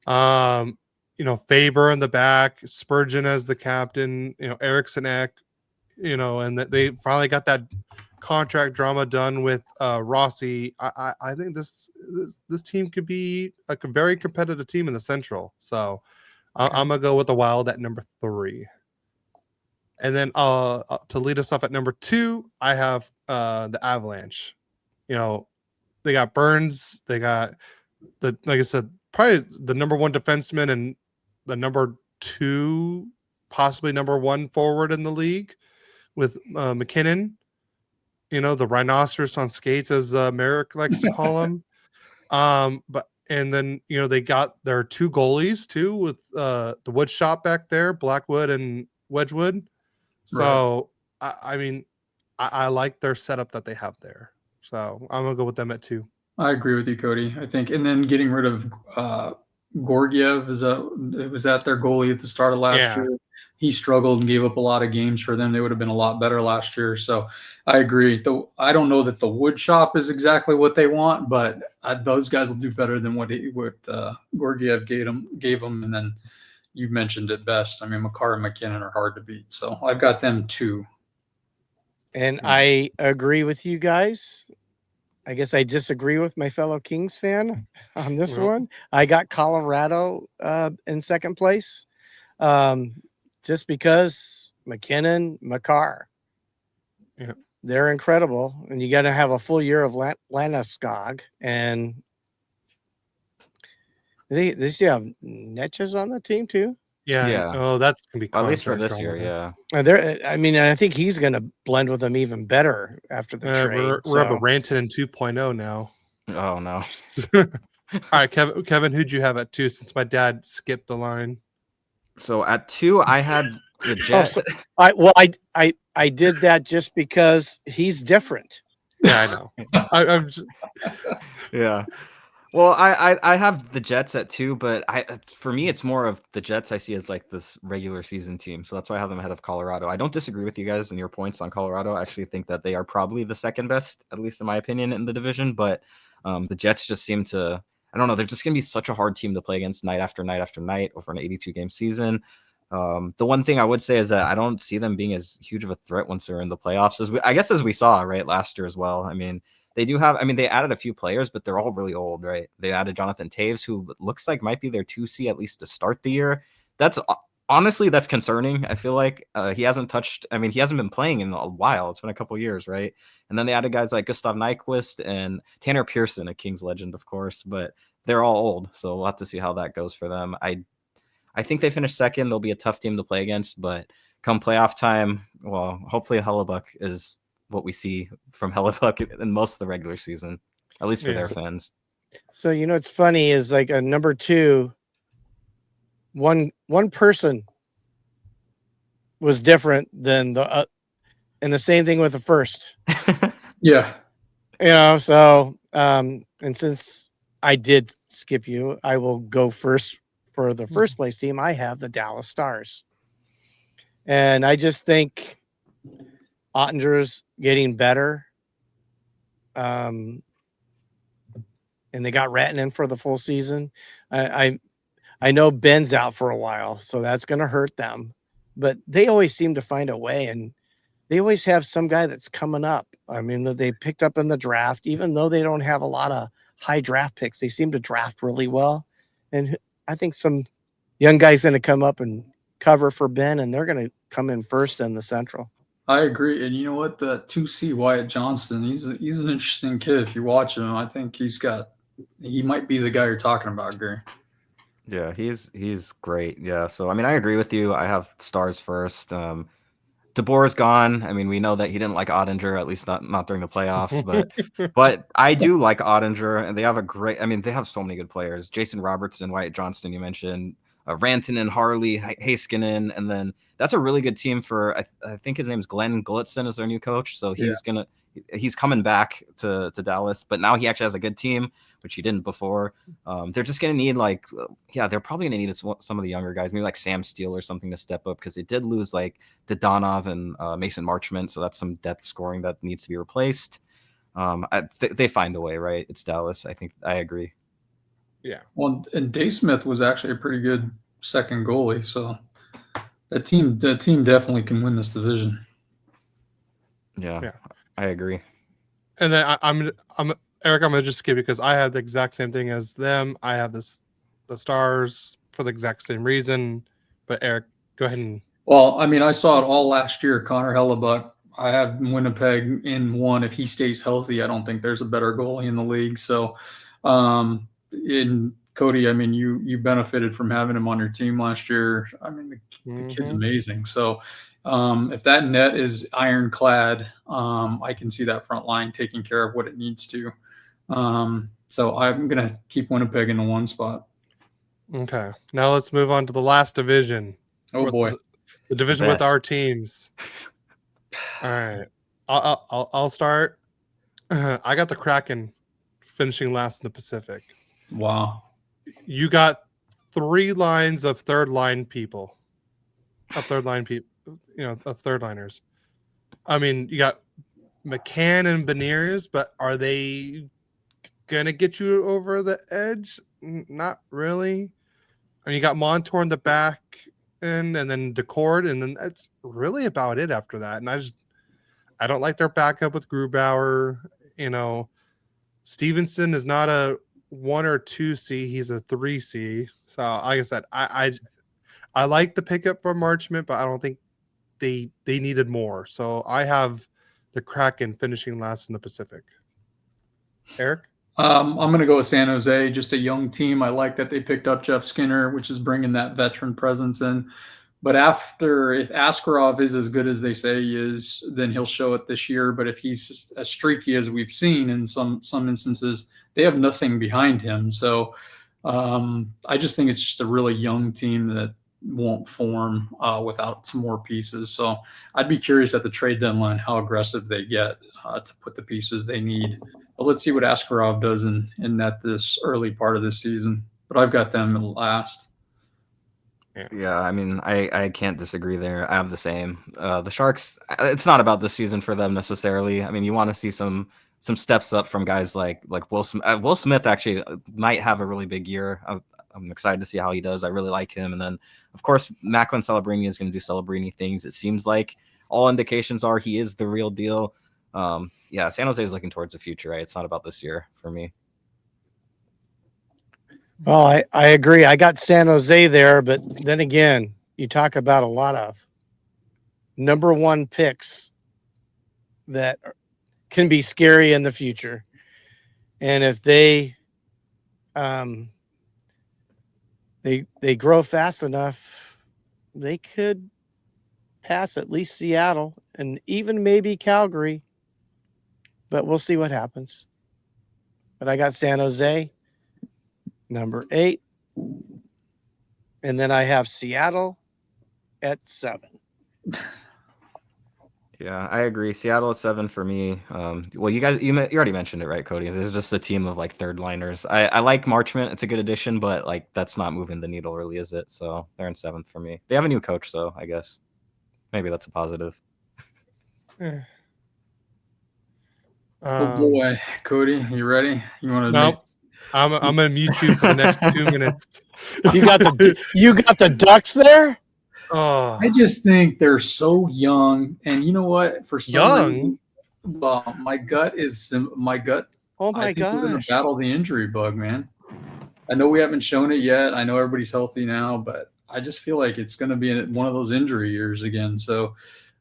Faber in the back, Spurgeon as the captain, Eriksson Ek, and that they finally got that contract drama done with Rossi. I think this team could be a very competitive team in the Central. So I'm gonna go with the Wild at number 3. And then to lead us off at number 2, I have the Avalanche. They got Burns, they got like I said, probably the number 1 defenseman and the number 2, possibly number 1 forward in the league with McKinnon. The rhinoceros on skates, as Merrick likes to call him. And then they got their 2 goalies too, with the wood shop back there, Blackwood and Wedgwood. So right. I like their setup that they have there. So I'm gonna go with them at 2. I agree with you, Cody. I think, and then getting rid of Gorgiev was that their goalie at the start of last year. He struggled and gave up a lot of games for them. They would have been a lot better last year. So I agree. Though I don't know that the wood shop is exactly what they want, but those guys will do better than what Gorgiev gave them. And then you mentioned it best. I mean, Makar and McKinnon are hard to beat. So I've got them 2. And I agree with you guys. I guess I disagree with my fellow Kings fan on this one. I got Colorado in second place. Just because McKinnon, Makar, they're incredible, and you got to have a full year of Landeskog, and they still have Netches on the team too. Yeah. Oh, that's gonna be at least for this year. Yeah. I think he's going to blend with them even better after the trade. We're up a Rantanen 2.0 now. Oh no. All right, Kevin, who'd you have at 2? Since my dad skipped the line. So at 2, I had the Jets. I did that just because he's different. Yeah, I know. I'm just... Yeah. Well, I have the Jets at 2, but for me, it's more of the Jets I see as like this regular season team. So that's why I have them ahead of Colorado. I don't disagree with you guys and your points on Colorado. I actually think that they are probably the second best, at least in my opinion, in the division. But the Jets just seem to, I don't know, they're just going to be such a hard team to play against night after night after night over an 82-game season. The one thing I would say is that I don't see them being as huge of a threat once they're in the playoffs, as we saw right last year as well. I mean, they added a few players, but they're all really old, right? They added Jonathan Taves, who looks like might be their 2C at least to start the year. That's concerning. I feel like he hasn't been playing in a while. It's been a couple years, right? And then they added guys like Gustav Nyquist and Tanner Pearson, a Kings legend, of course, but they're all old. So we'll have to see how that goes for them. I think they finished second. They'll be a tough team to play against, but come playoff time, well, hopefully Hellebuck is what we see from Hellebuck in most of the regular season, at least for their fans. So, it's funny is like a number 2, one person was different than the and the same thing with the first. Yeah. So, and since I did skip you, I will go first. For the first place team, I have the Dallas Stars. And I just think Ottinger's getting better. And they got Rantanen for the full season. I know Ben's out for a while, so that's going to hurt them. But they always seem to find a way, and they always have some guy that's coming up. I mean, that they picked up in the draft, even though they don't have a lot of high draft picks. They seem to draft really well. And I think some young guy's going to come up and cover for Ben, and they're going to come in first in the Central. I agree. And you know what? The 2C Wyatt Johnston, he's an interesting kid. If you watch him, I think he might be the guy you're talking about, Gary. Yeah, he's great. Yeah, so I mean, I agree with you. I have Stars first. DeBoer's gone. I mean, we know that he didn't like Ottinger, at least not during the playoffs. But I do like Ottinger, and they have a great. I mean, they have so many good players. Jason Robertson, Wyatt Johnston, you mentioned, Rantanen, Harley, Heiskanen, and then that's a really good team for. I think his name's Glenn Glutzen is their new coach, so he's coming back to Dallas, but now he actually has a good team, which he didn't before. They're just going to need they're probably going to need some of the younger guys, maybe like Sam Steele or something to step up, because they did lose like the Donov and Mason Marchment. So that's some depth scoring that needs to be replaced. They find a way, right? It's Dallas. I think I agree. Yeah. Well, and Dave Smith was actually a pretty good second goalie. So that team definitely can win this division. Yeah. I agree. And then I'm Eric, I'm gonna just skip because I have the exact same thing as them. I have the Stars for the exact same reason. But Eric, go ahead and. Well, I mean, I saw it all last year. Connor Hellebuck, I have Winnipeg in one. If he stays healthy, I don't think there's a better goalie in the league. So, in Cody, I mean, you benefited from having him on your team last year. I mean, the kid's amazing. So, if that net is ironclad, I can see that front line taking care of what it needs to. So I'm going to keep Winnipeg in the one spot. Okay. Now let's move on to the last division. Oh boy. The division with our teams. All right. I'll start. I got the Kraken finishing last in the Pacific. Wow. You got 3 lines of third people. Of third liners. I mean, you got McCann and Beniers, but are they gonna get you over the edge? Not really. And you got Montour in the back end, and then Decord, and then that's really about it after that. And I don't like their backup with Grubauer. Stevenson is not a 1 or 2C; he's a 3C. So, like I said, I like the pickup for Marchment, but I don't think they needed more. So I have the Kraken finishing last in the Pacific. Eric? I'm going to go with San Jose, just a young team. I like that they picked up Jeff Skinner, which is bringing that veteran presence in. But if Askarov is as good as they say he is, then he'll show it this year. But if he's as streaky as we've seen in some instances, they have nothing behind him. So I just think it's just a really young team that won't form without some more pieces. So I'd be curious at the trade deadline how aggressive they get to put the pieces they need. But let's see what Askarov does in this early part of this season. But I've got them in last. Yeah, I mean, I can't disagree there. I have the same. The Sharks, it's not about this season for them necessarily. I mean, you want to see some steps up from guys like Will Smith. Will Smith actually might have a really big year. I'm excited to see how he does. I really like him. And then, of course, Macklin Celebrini is going to do Celebrini things. It seems like all indications are he is the real deal. Yeah, San Jose is looking towards the future, right? It's not about this year for me. Well, I agree. I got San Jose there, but then again, you talk about a lot of number 1 picks that can be scary in the future. And if they grow fast enough, they could pass at least Seattle and even maybe Calgary. But we'll see what happens. But I got San Jose, number 8. And then I have Seattle at 7. Yeah, I agree. Seattle at 7 for me. Well, you already mentioned it, right, Cody? There's just a team of like third liners. I like Marchment. It's a good addition, but like that's not moving the needle, really, is it? So they're in 7th for me. They have a new coach, though. I guess maybe that's a positive. Oh boy, Cody, you ready? You want to? Nope. I'm gonna mute you for the next 2 minutes. You got the Ducks there? Oh, I just think they're so young, and you know what? For some reason, well, my gut. Oh my I think we're gonna gosh! battle the injury bug, man. I know we haven't shown it yet. I know everybody's healthy now, but I just feel like it's going to be one of those injury years again. So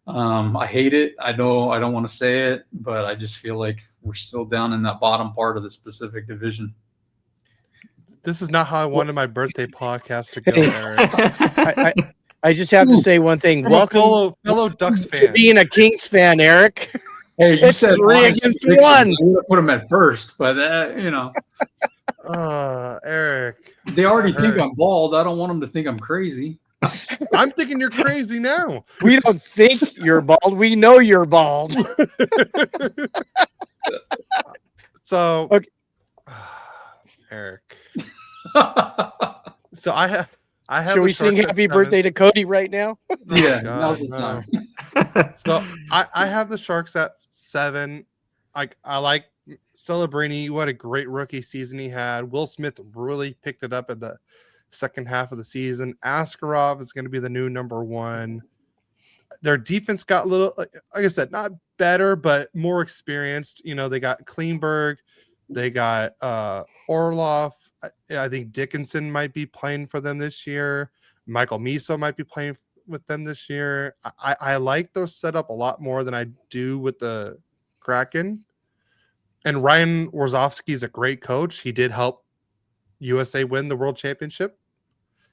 I hate it. I don't want to say it, but I just feel like we're still down in that bottom part of the specific division. This is not how I wanted my birthday podcast to go, Eric. I just have to say one thing. From Welcome a fellow Ducks to fan. being a Kings fan, Eric. Hey, you It's said 3 honest against predictions. 1. I would have put them at first, but Eric. they already That think hurt. I'm bald. I don't want them to think I'm crazy. I'm thinking you're crazy now. We don't think you're bald. We know you're bald. So, Okay. Eric. So I have. Should we sing happy birthday to Cody right now? Yeah, God, now's the no. time. So I have the Sharks at 7. I like Celebrini. What a great rookie season he had. Will Smith really picked it up in the second half of the season. Askarov is going to be the new number 1. Their defense got a little, like I said, not better, but more experienced. You know, they got Kleinberg, they got Orlov. I think Dickinson might be playing for them this year. Michael Miso might be playing with them this year. I like those setup a lot more than I do with the Kraken. And Ryan Warzowski is a great coach. He did help USA win the World Championship.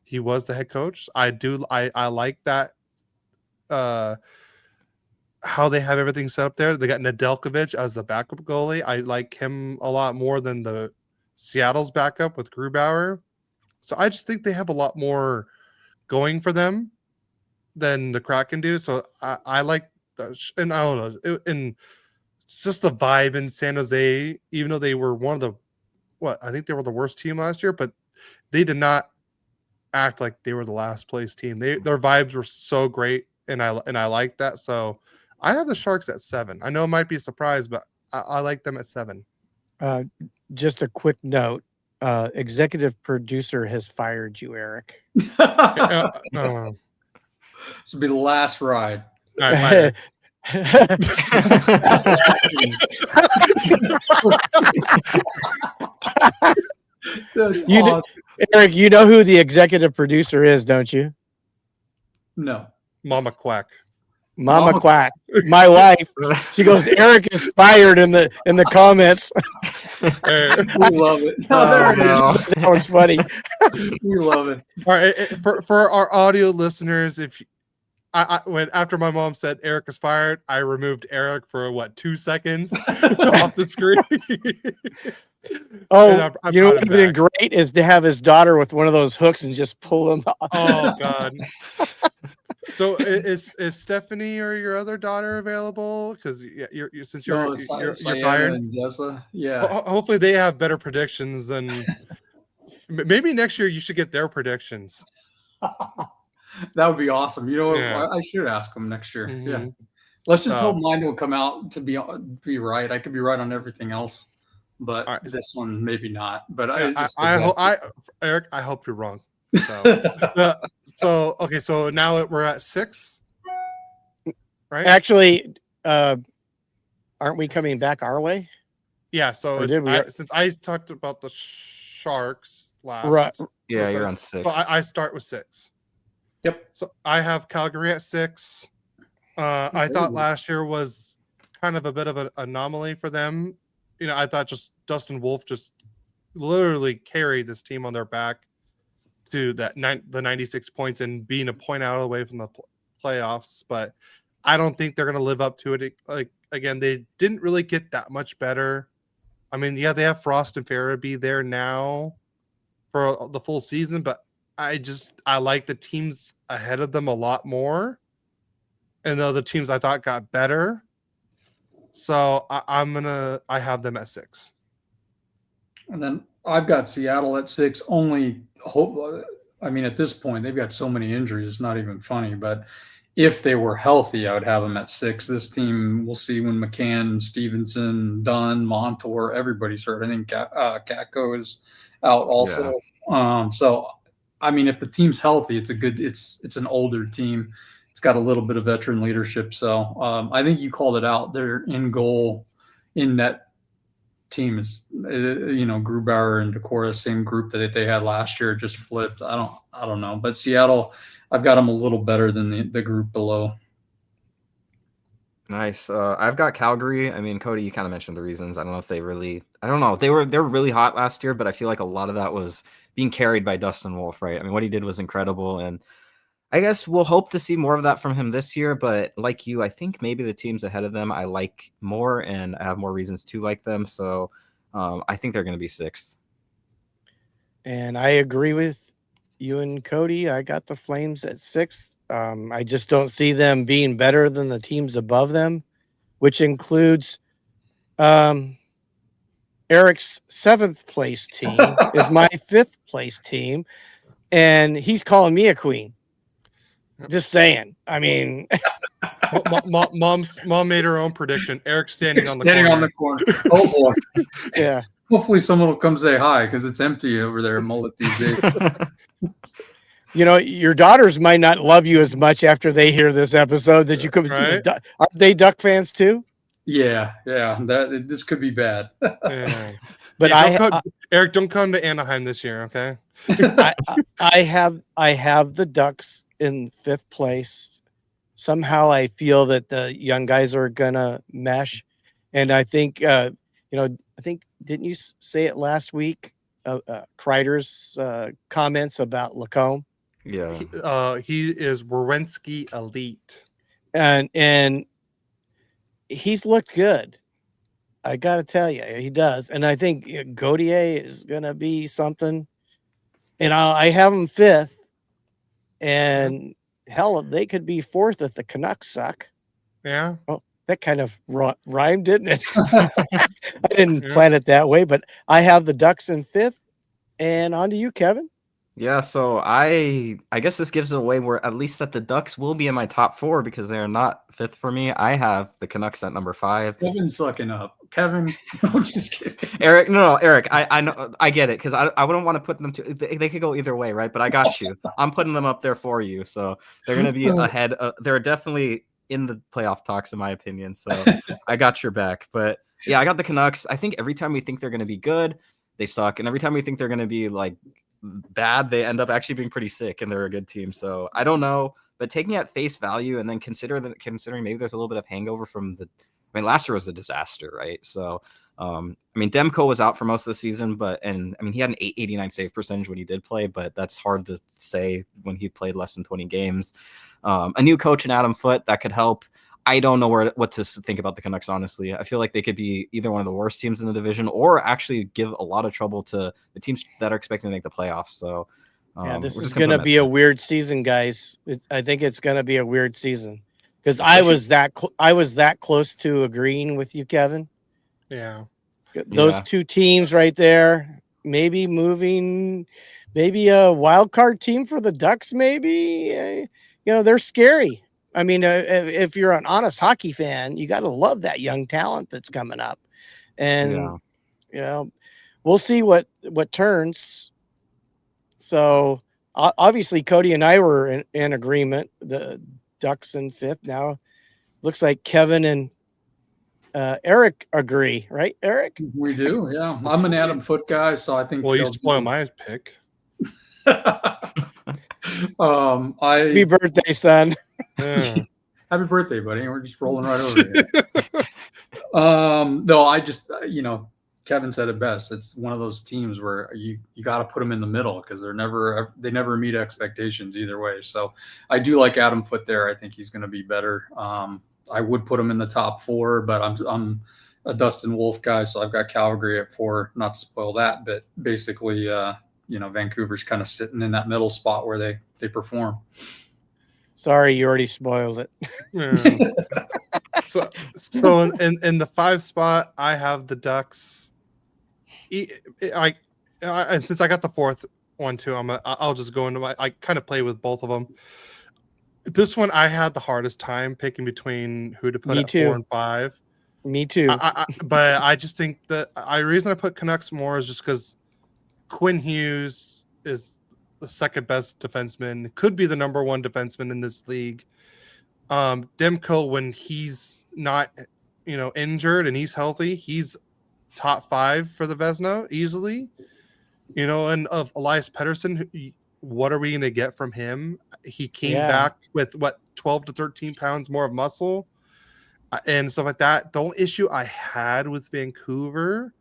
He was the head coach. I like that. How they have everything set up there. They got Nedeljkovic as the backup goalie. I like him a lot more than the Seattle's backup with Grubauer. So I just think they have a lot more going for them than the Kraken do. So I like that. And I don't know. And just the vibe in San Jose, even though they were one of the, I think they were the worst team last year, but they did not act like they were the last place team. Their vibes were so great. And I like that. So I have the Sharks at 7. I know it might be a surprise, but I like them at 7. Just a quick note. Executive producer has fired you, Eric. This will be the last ride. All right, That's You know- awesome. Eric, you know who the executive producer is, don't you? No. Mama Quack. Mama Mama Quack, my wife. She goes, Eric is fired in the comments. We love it. Oh, There it is. no. That was funny. We love it. All right, for our audio listeners, if when after my mom said Eric is fired, I removed Eric for 2 seconds off the screen. Oh, I you know what brought would him have been great is to have his daughter with one of those hooks and just pull him off. Oh God. So is Stephanie or your other daughter available? Because you're since you're Sayana fired. and Jessa. Yeah. Hopefully they have better predictions than. Maybe next year you should get their predictions. That would be awesome. You know what? Yeah. I should ask them next year. Yeah. Mhm. Let's just So- hope mine will come out to be right. I could be right on everything else, but All right. this one maybe not. But Eric, I hope you're wrong. So okay, so now we're at 6, right? Actually, aren't we coming back our way? Yeah. So Or did we- since I talked about the Sharks last, Right. Yeah, So- you're on 6. so I start with 6. Yep. So I have Calgary at 6. I thought last year was kind of a bit of an anomaly for them. You know, I thought just Dustin Wolf just literally carried this team on their back to the 96 points and being a point out away from the playoffs. But I don't think they're going to live up to it. Like again, they didn't really get that much better. I mean, yeah, they have Frost and Farabee there now for the full season, but I like the teams ahead of them a lot more. And the other teams I thought got better. So I have them at 6. And then I've got Seattle at 6. Only hope. I mean, at this point, they've got so many injuries. It's not even funny. But if they were healthy, I would have them at 6. This team, we'll see when McCann, Stevenson, Dunn, Montour, everybody's hurt. I think Kakko is out also. So, I mean, if the team's healthy, it's an older team. It's got a little bit of veteran leadership. So I think you called it out. They're in goal in that team is, Grubauer and Decora, same group that they had last year, just flipped. I don't know. But Seattle, I've got them a little better than the group below. Nice. I've got Calgary. I mean, Cody, you kind of mentioned the reasons. I don't know if they really. I don't know. They were really hot last year, but I feel like a lot of that was being carried by Dustin Wolf, right? I mean, what he did was incredible, and I guess we'll hope to see more of that from him this year. But like you, I think maybe the teams ahead of them I like more, and I have more reasons to like them. So I think they're going to be 6th. And I agree with you and Cody. I got the Flames at 6th. I just don't see them being better than the teams above them, which includes Eric's 7th place team is my 5th place team, and he's calling me a queen. Just saying. I mean, Mom made her own prediction. Eric's standing on the corner. Oh boy. yeah. Hopefully someone will come say hi because it's empty over there at Mullet these days. You know, your daughters might not love you as much after they hear this episode that you could. Right? Are they Duck fans too? Yeah. This could be bad. Yeah. But Eric, don't come to Anaheim this year, okay? I have the Ducks in 5th place. Somehow I feel that the young guys are gonna mesh, and I think didn't you say it last week? Kreider's comments about LaCombe. Yeah. He is Werenski elite, and he's looked good. I got to tell you, he does, and I think Gauthier is gonna be something. And I have him 5th, and hell, they could be 4th if the Canucks suck. Yeah. Well, that kind of rhymed, didn't it? I didn't plan it that way, but I have the Ducks in 5th. And on to you, Kevin. Yeah, so I guess this gives it away where at least that the Ducks will be in my top 4 because they are not 5th for me. I have the Canucks at number 5. Kevin's sucking up. Kevin, I'm just kidding. Eric, no, Eric, I know, I get it because I wouldn't want to put them to. They could go either way, right? But I got you. I'm putting them up there for you, so they're going to be ahead. They're definitely in the playoff talks, in my opinion. So I got your back. But yeah, I got the Canucks. I think every time we think they're going to be good, they suck, and every time we think they're going to be like bad, they end up actually being pretty sick, and they're a good team. So I don't know, but taking it at face value and then considering maybe there's a little bit of hangover from the. I mean, last year was a disaster, right? So, I mean, Demko was out for most of the season, he had an 889 save percentage when he did play, but that's hard to say when he played less than 20 games. A new coach in Adam Foote that could help. I don't know what to think about the Canucks, honestly. I feel like they could be either one of the worst teams in the division or actually give a lot of trouble to the teams that are expecting to make the playoffs. So, this is going to be a weird season, guys. I think it's going to be a weird season because I was that close to agreeing with you, Kevin. Yeah. Those two teams right there, maybe moving, maybe a wild card team for the Ducks, maybe. They're scary. I mean, if you're an honest hockey fan, you got to love that young talent that's coming up. And, we'll see what turns. So, obviously, Cody and I were in agreement. The Ducks in 5th. Now, looks like Kevin and Eric agree, right, Eric? We do, yeah. I'm an Adam Foote guy, so I think. Well, you spoil my pick. Happy birthday, son. Yeah. Happy birthday, buddy. We're just rolling right over here. No, I just, Kevin said it best. It's one of those teams where you got to put them in the middle because they never meet expectations either way. So I do like Adam Foote there. I think he's going to be better. I would put him in the top 4, but I'm a Dustin Wolf guy, so I've got Calgary at 4. Not to spoil that, but basically, Vancouver's kind of sitting in that middle spot where they perform. Sorry, you already spoiled it. Yeah. So in the 5 spot, I have the Ducks. And since I got the 4th one too, I'll just go into I kind of play with both of them. This one I had the hardest time picking between who to put at 4 and 5. Me too. But I just think that the reason I put Canucks more is just because Quinn Hughes is the second best defenseman, could be the number 1 defenseman in this league. Demko, when he's not, injured and he's healthy, he's top 5 for the Vezina easily. And of Elias Pettersson, what are we going to get from him? He came back with 12 to 13 pounds more of muscle. and stuff like that. The only issue I had with Vancouver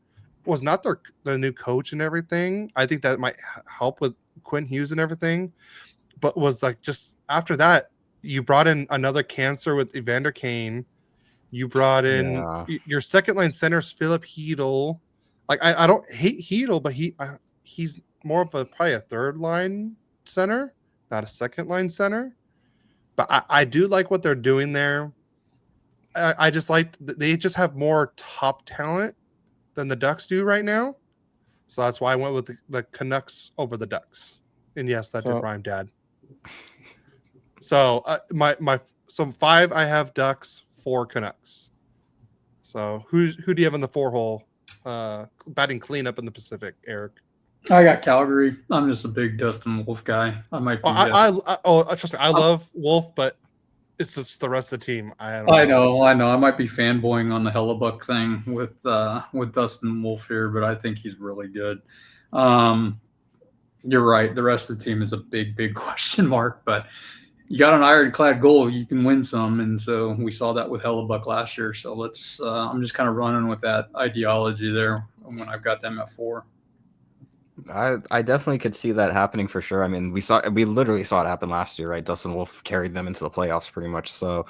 was not the new coach and everything. I think that might help with Quinn Hughes and everything, but was like just after that, you brought in another cancer with Evander Kane. You brought in your second line center's Philip Hedl. Like I don't hate Hedl, but he's more of probably a third line center, not a second line center. But I do like what they're doing there. I just they just have more top talent than the Ducks do right now. So that's why I went with the Canucks over the Ducks. And yes, that did rhyme, Dad. So so 5 I have Ducks, 4 Canucks. So who do you have in the 4 hole batting cleanup in the Pacific, Eric? I got Calgary. I'm just a big Dustin Wolf guy. I might be. Trust me, I love Wolf, but it's just the rest of the team. I know. I might be fanboying on the Hellebuck thing with Dustin Wolf here, but I think he's really good. You're right. The rest of the team is a big question mark, but you got an ironclad goal, you can win some, and so we saw that with Hellebuck last year. So let's. I'm just kind of running with that ideology there when I've got them at 4. I definitely could see that happening for sure. I mean, we literally saw it happen last year, right? Dustin Wolf carried them into the playoffs pretty much. So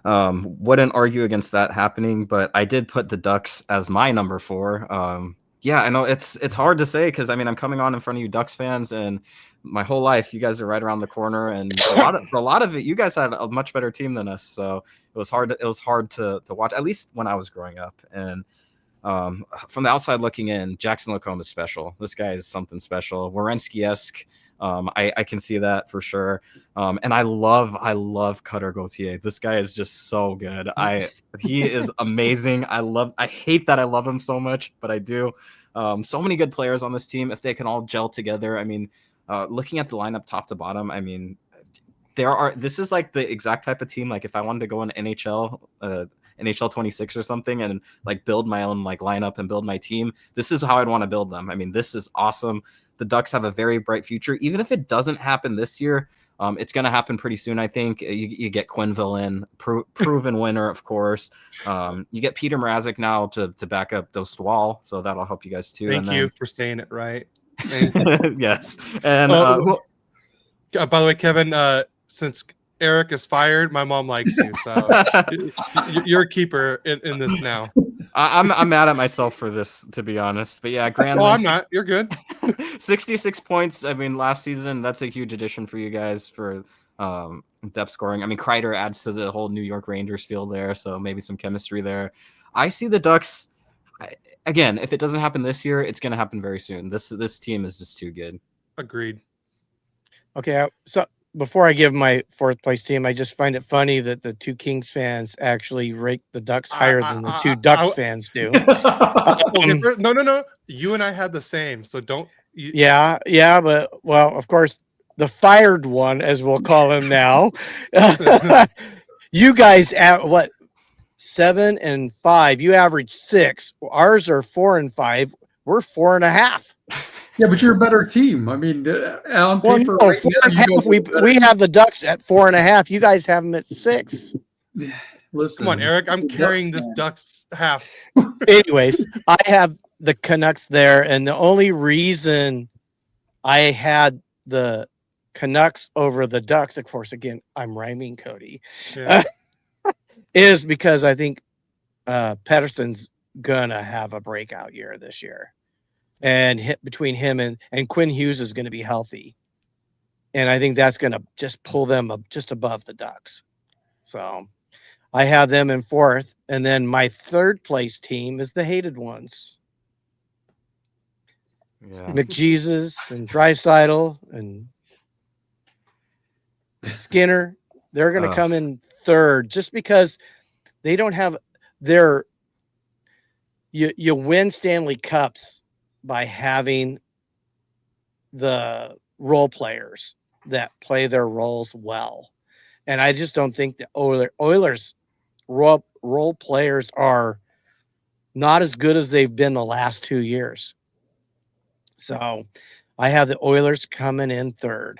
wouldn't argue against that happening, but I did put the Ducks as my number 4. Yeah, I know it's hard to say because I mean I'm coming on in front of you Ducks fans, and my whole life you guys are right around the corner, and for a lot of it you guys had a much better team than us, so it was hard to watch, at least when I was growing up. And from the outside looking in, Jackson LaCombe is special. This guy is something special, Werenski-esque. I can see that for sure. And I love Cutter Gauthier. This guy is just so good. He is amazing. I hate that I love him so much, but I do. So many good players on this team. If they can all gel together, I mean, looking at the lineup top to bottom, I mean, this is like the exact type of team. Like if I wanted to go in NHL 26 or something and like build my own like lineup and build my team, this is how I'd want to build them. I mean, this is awesome. The Ducks have a very bright future. Even if it doesn't happen this year, it's going to happen pretty soon. I think you get Quenneville in, proven winner, of course. You get Peter Mrazek now to back up Dostwal, so that'll help you guys too. Thank you for saying it right. Yes. And by the way, Kevin, since Eric is fired, my mom likes you, so you're a keeper in this now. I'm mad at myself for this, to be honest. But yeah, Grand. I'm not. You're good. 66 points. I mean, last season, that's a huge addition for you guys for depth scoring. I mean, Kreider adds to the whole New York Rangers field there, so maybe some chemistry there. I see the Ducks. Again, if it doesn't happen this year, it's going to happen very soon. This team is just too good. Agreed. Okay, so before I give my 4th place team, I just find it funny that the 2 Kings fans actually rate the Ducks higher than the 2 Ducks fans do. No. You and I had the same, so don't. Yeah, but well, of course, the fired one, as we'll call him now. You guys at what? 7 and 5. You average 6. Ours are 4 and 5. We're 4.5. Yeah, but you're a better team. I mean, on paper, well, no, we have the Ducks at 4.5. You guys have them at 6. Listen, come on, Eric. I'm carrying this Ducks half. Anyways, I have the Canucks there, and the only reason I had the Canucks over the Ducks, of course, again, I'm rhyming, Cody, is because I think Pettersson's gonna have a breakout year this year. And between him and Quinn Hughes is going to be healthy. And I think that's going to just pull them up just above the Ducks. So I have them in 4th. And then my 3rd place team is the hated ones. Yeah. McJesus and Draisaitl and Skinner. They're going to come in 3rd just because they don't have their you win Stanley Cups by having the role players that play their roles well. And I just don't think the Oilers role players are not as good as they've been the last 2 years. So I have the Oilers coming in 3rd.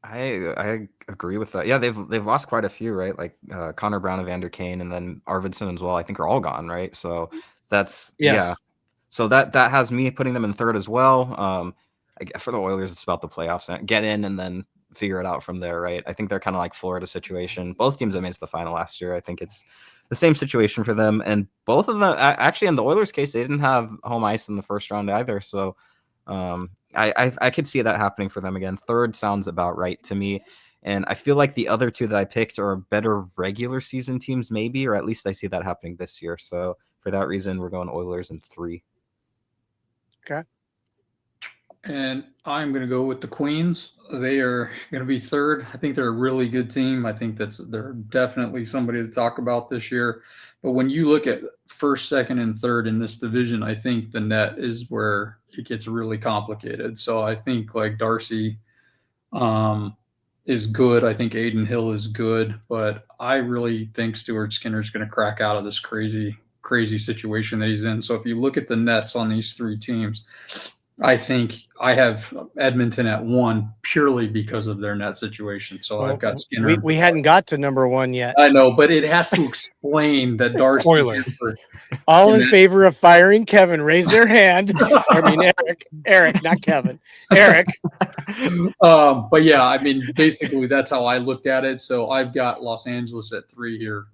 I agree with that. Yeah, they've lost quite a few, right? Like Connor Brown, Evander Kane, and then Arvidsson as well. I think are all gone, right? So that's yeah. Yes. So that has me putting them in third as well. For the Oilers, it's about the playoffs. Get in and then figure it out from there, right? I think they're kind of like Florida situation. Both teams that made it to the final last year, I think it's the same situation for them. And both of them, actually, in the Oilers' case, they didn't have home ice in the first round either. So I could see that happening for them again. Third sounds about right to me. And I feel like the other two that I picked are better regular season teams, maybe, or at least I see that happening this year. So for that reason, we're going Oilers in 3. Okay. And I'm going to go with the Queens. They are going to be third. I think they're a really good team. I think they're definitely somebody to talk about this year. But when you look at first, second, and third in this division, I think the net is where it gets really complicated. So I think like Darcy is good. I think Aiden Hill is good. But I really think Stuart Skinner is going to crack out of this crazy situation that he's in. So if you look at the nets on these 3 teams, I think I have Edmonton at 1 purely because of their net situation. So I've got Skinner. We hadn't got to number 1 yet. I know, but it has to explain that Darcy. Spoiler. All in favor of firing Kevin, raise their hand. I mean, Eric, not Kevin. Eric. But yeah, I mean, basically that's how I looked at it. So I've got Los Angeles at 3 here,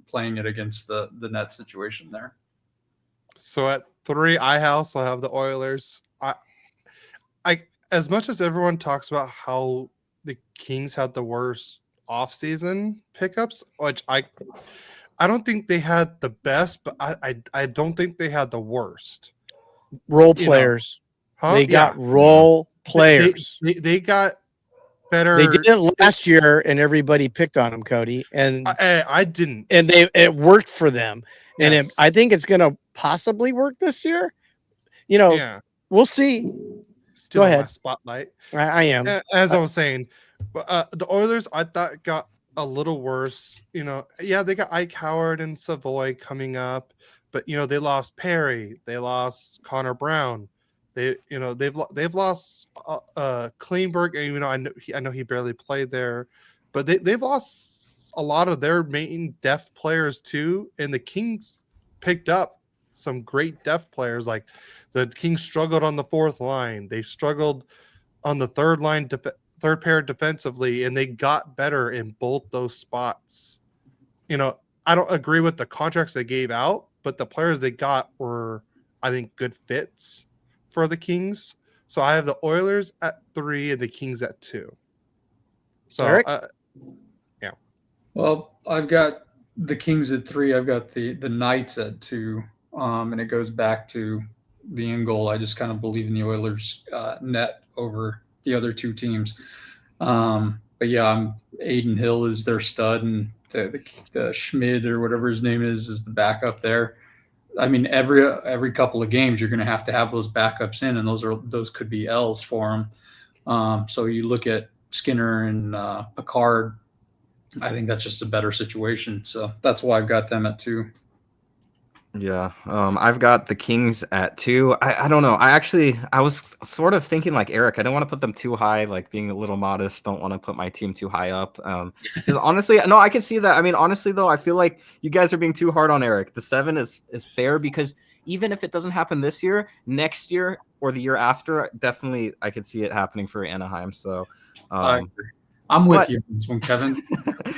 playing it against the net situation there. So at 3, I also have the Oilers. I as much as everyone talks about how the Kings had the worst offseason pickups, which I don't think they had the best, but I don't think they had the worst. Role players. They got role players. They got better. They did it last year, and everybody picked on them, Cody. And I didn't. And it worked for them. And Yes. I think it's going to possibly work this year. You know, we'll see. Still Go ahead. My spotlight. I am. As I was saying, the Oilers, I thought got a little worse. You know, they got Ike Howard and Savoy coming up, but they lost Perry, they lost Connor Brown, they've lost Kleinberg. I know he barely played there, but they've lost a lot of their main depth players too. And the Kings picked up some great depth players. Like the Kings struggled on the 4th line, they struggled on the third line, third pair defensively, and they got better in both those spots. I don't agree with the contracts they gave out, but the players they got were, I think, good fits for the Kings. So I have the Oilers at 3 and the Kings at 2. So Eric? Well, I've got the Kings at 3. I've got the Knights at 2. And it goes back to the end goal. I just kind of believe in the Oilers net over the other 2 teams. But yeah, Aiden Hill is their stud, and the Schmid or whatever his name is the backup there. I mean, every couple of games you're going to have those backups in, and those could be L's for them. So you look at Skinner and Picard. I think that's just a better situation. So that's why I've got them at 2. Yeah. I've got the Kings at 2. I don't know. I was sort of thinking like Eric, I don't want to put them too high, like being a little modest. Don't want to put my team too high up. Because honestly, no, I can see that. I mean, honestly though, I feel like you guys are being too hard on Eric. The 7 is fair, because even if it doesn't happen this year, next year or the year after, definitely I could see it happening for Anaheim. So I agree. I'm with you on this one, Kevin.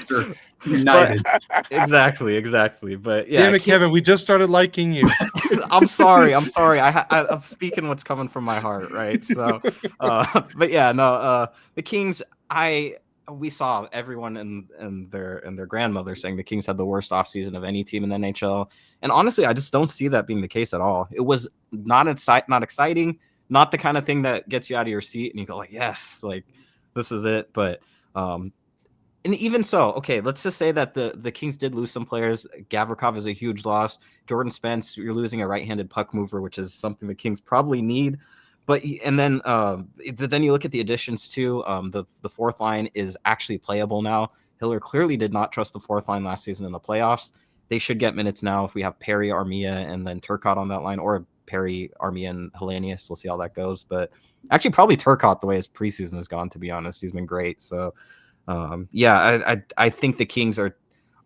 Sure. United. Exactly. But yeah, damn it, Kevin, we just started liking you. I'm sorry. I'm speaking what's coming from my heart, right? So, but yeah, no. The Kings. We saw everyone and their grandmother saying the Kings had the worst offseason of any team in the NHL, and honestly, I just don't see that being the case at all. It was not exciting, not the kind of thing that gets you out of your seat and you go like, yes, like this is it. But and even so, okay, let's just say that the Kings did lose some players. Gavrikov is a huge loss. Jordan Spence, you're losing a right-handed puck mover, which is something the Kings probably need. But and then you look at the additions too. The 4th line is actually playable now. Hiller clearly did not trust the 4th line last season in the playoffs. They should get minutes now if we have Perry, Armia, and then Turcotte on that line, or Perry, Armia, Hellenius. We'll see how that goes. But actually, probably Turcotte, the way his preseason has gone, to be honest. He's been great. So, I think the Kings are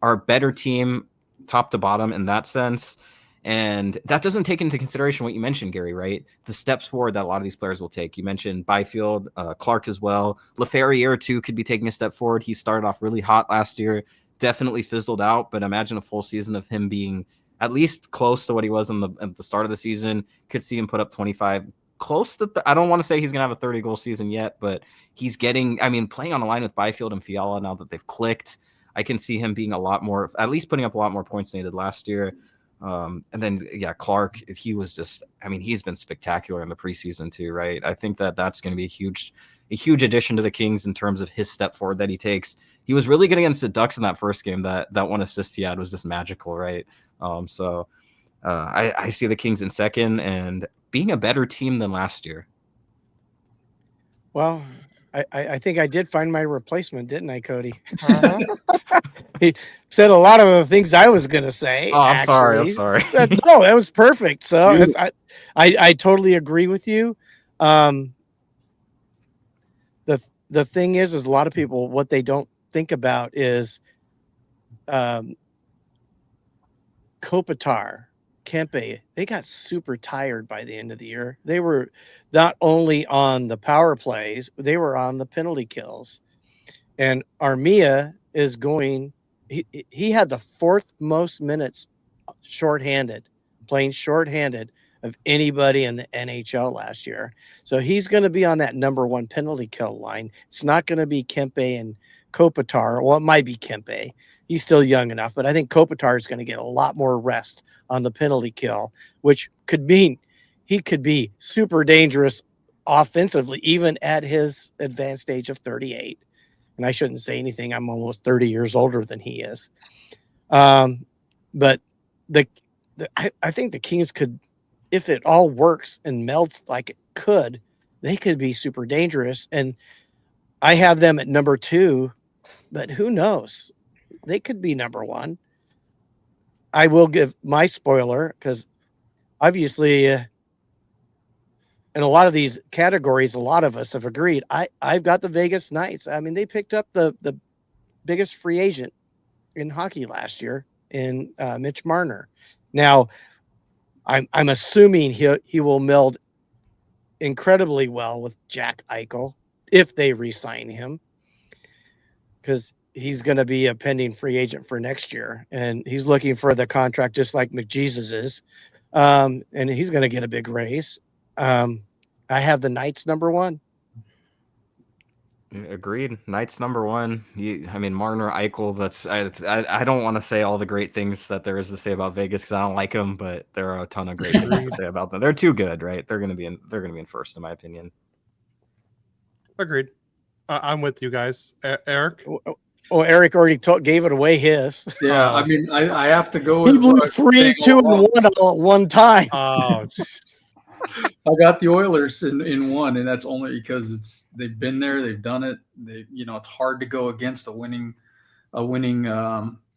a better team top to bottom in that sense. And that doesn't take into consideration what you mentioned, Gary, right? The steps forward that a lot of these players will take. You mentioned Byfield, Clark as well. LaFerriere, too, could be taking a step forward. He started off really hot last year, definitely fizzled out, but imagine a full season of him being at least close to what he was at the start of the season. Could see him put up 25, close to, I don't want to say he's going to have a 30-goal season yet, but he's getting, playing on a line with Byfield and Fiala now that they've clicked. I can see him being a lot more, at least putting up a lot more points than he did last year. And then, Clark, he was just, he's been spectacular in the preseason too, right? I think that's going to be a huge addition to the Kings in terms of his step forward that he takes. He was really good against the Ducks in that first game. That one assist he had was just magical, right? I see the Kings in second and being a better team than last year. Well, I think I did find my replacement, didn't I, Cody? Uh-huh. He said a lot of the things I was going to say. Oh, I'm sorry. No, that was perfect. So I totally agree with you. The thing is a lot of people, what they don't think about is Kopitar, Kempe, they got super tired by the end of the year. They were not only on the power plays, they were on the penalty kills. And Armia is going, he had the fourth most minutes playing shorthanded of anybody in the NHL last year. So he's going to be on that number one penalty kill line. It's not going to be Kempe and Kopitar. Well, it might be Kempe. He's still young enough, but I think Kopitar is going to get a lot more rest on the penalty kill, which could mean he could be super dangerous offensively, even at his advanced age of 38. And I shouldn't say anything. I'm almost 30 years older than he is. But I think the Kings could, if it all works and melts like it could, they could be super dangerous. And I have them at number 2, but who knows? They could be number 1. I will give my spoiler because obviously in a lot of these categories, a lot of us have agreed. I've got the Vegas Knights. They picked up the biggest free agent in hockey last year in Mitch Marner. Now, I'm assuming he will meld incredibly well with Jack Eichel if they re-sign him, because he's going to be a pending free agent for next year, and he's looking for the contract just like McJesus is, and he's going to get a big raise. I have the Knights number 1. Agreed. Knights number 1. Marner, Eichel. That's I don't want to say all the great things that there is to say about Vegas because I don't like them, but there are a ton of great things to say about them. They're too good, right? They're gonna be in first, in my opinion. Agreed. I'm with you guys. Eric. Oh, Eric already gave it away. His. Yeah, I have to go. He blew 3, 2, and 1 all at one time. Oh. I got the Oilers in 1, and that's only because they've been there, they've done it. It's hard to go against a winning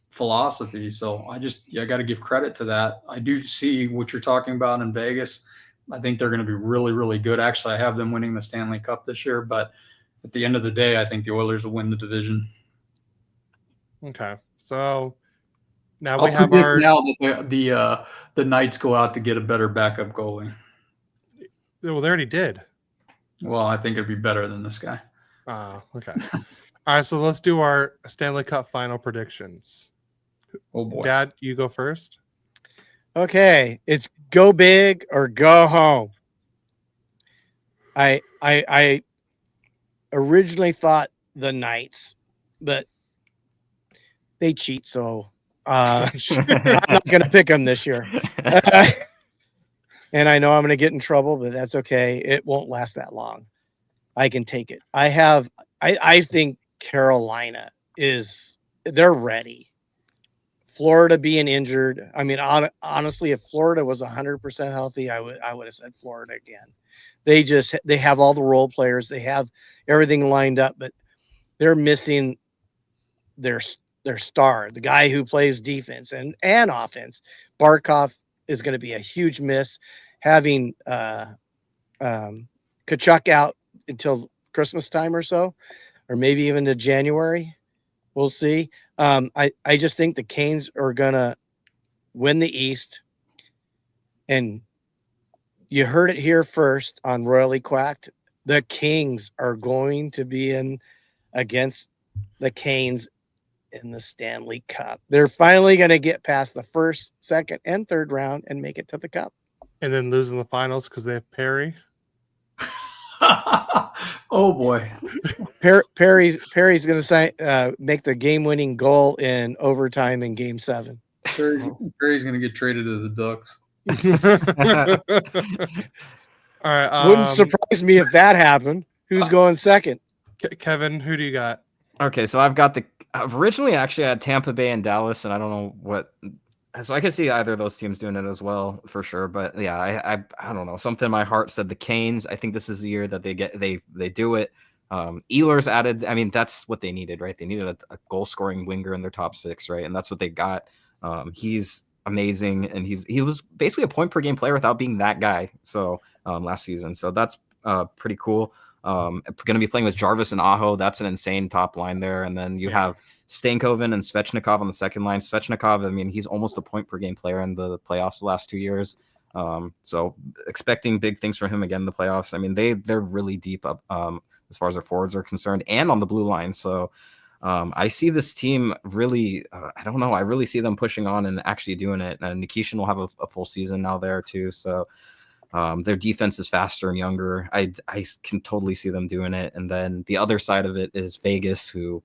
philosophy. So I got to give credit to that. I do see what you're talking about in Vegas. I think they're going to be really, really good. Actually, I have them winning the Stanley Cup this year, but at the end of the day, I think the Oilers will win the division. Okay, so now I'll we have predict our now that the Knights go out to get a better backup goalie. Well, they already did. Well, I think it'd be better than this guy. Okay. All right, so let's do our Stanley Cup final predictions. Oh boy, Dad, you go first. Okay, it's go big or go home. I originally thought the Knights, but they cheat, so I'm not going to pick them this year. And I know I'm going to get in trouble, but that's okay. It won't last that long. I can take it. I think Carolina they're ready. Florida being injured. Honestly, if Florida was 100% healthy, I would have said Florida again. They have all the role players. They have everything lined up, but they're missing their star, the guy who plays defense and offense. Barkov is going to be a huge miss. having Kachuk out until Christmas time or so, or maybe even to January. We'll see. I just think the Canes are gonna win the East, and you heard it here first on Royally Quacked. The Kings are going to be in against the Canes in the Stanley Cup. They're finally going to get past the first, second, and third round and make it to the Cup. And then losing the finals because they have Perry. Oh boy. Perry's going to make the game-winning goal in overtime in Game 7. Perry's going to get traded to the Ducks. All right. Wouldn't surprise me if that happened. Who's going second? Kevin, who do you got? Okay, so I've originally actually had Tampa Bay and Dallas, and I don't know what. So I could see either of those teams doing it as well for sure. But yeah, I don't know. Something in my heart said the Canes. I think this is the year that they do it. Ehlers added. I mean, that's what they needed, right? They needed a goal scoring winger in their top six, right? And that's what they got. He's amazing, and he was basically a point per game player without being that guy. So last season, so that's pretty cool. Going to be playing with Jarvis and Aho. That's an insane top line there. And then you have Stankoven and Svechnikov on the second line. Svechnikov, I mean, he's almost a point per game player in the playoffs the last 2 years. So expecting big things from him again in the playoffs. I mean, they're really deep up as far as their forwards are concerned and on the blue line. So I see this team really, I don't know. I really see them pushing on and actually doing it. And Nikishin will have a full season now there too. So their defense is faster and younger. I can totally see them doing it. And then the other side of it is Vegas, who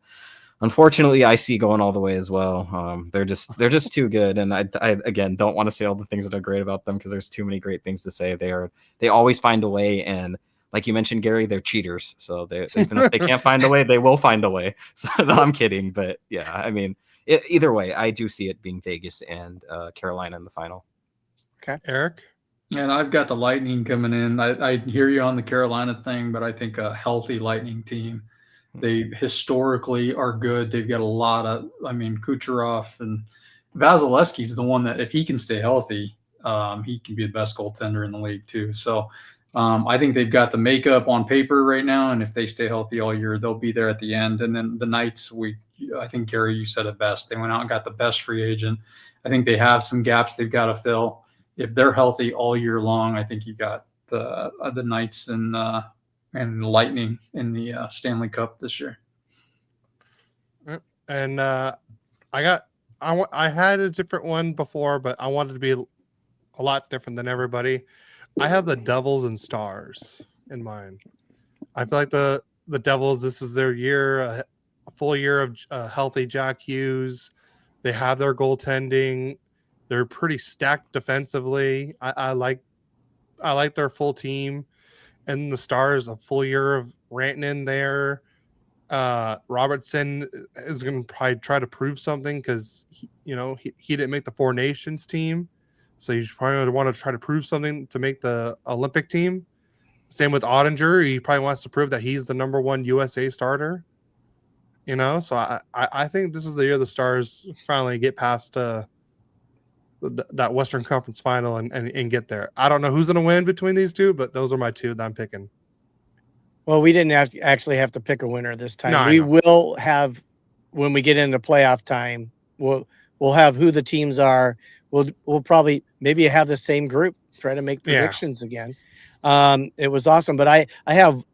unfortunately I see going all the way as well. They're just too good. And I again don't want to say all the things that are great about them because there's too many great things to say. They always find a way. And like you mentioned, Gary, they're cheaters. So even if they can't find a way, they will find a way. So no, I'm kidding. But yeah, I mean, either way, I do see it being Vegas and Carolina in the final. Okay, Eric. And I've got the Lightning coming in. I hear you on the Carolina thing, but I think a healthy Lightning team. They historically are good. They've got a lot of, Kucherov and Vasilevsky's the one that if he can stay healthy, he can be the best goaltender in the league too. So I think they've got the makeup on paper right now, and if they stay healthy all year, they'll be there at the end. And then the Knights, I think, Gary, you said it best. They went out and got the best free agent. I think they have some gaps they've got to fill. If they're healthy all year long, I think you got the Knights and Lightning in the Stanley Cup this year. And I had a different one before, but I wanted to be a lot different than everybody. I have the Devils and Stars in mind. I feel like the Devils, this is their year, a full year of healthy Jack Hughes. They have their goaltending. They're pretty stacked defensively. I like their full team, and the Stars, a full year of Rantanen there. Robertson is going to probably try to prove something because he didn't make the Four Nations team, so you probably want to try to prove something to make the Olympic team. Same with Ottinger. He probably wants to prove that he's the number one USA starter. So I think this is the year the Stars finally get past that Western Conference final and get there. I don't know who's going to win between these two, but those are my two that I'm picking. Well, we didn't actually have to pick a winner this time. No, we will have, when we get into playoff time, we'll have who the teams are. We'll probably maybe have the same group, try to make predictions again. It was awesome, but I have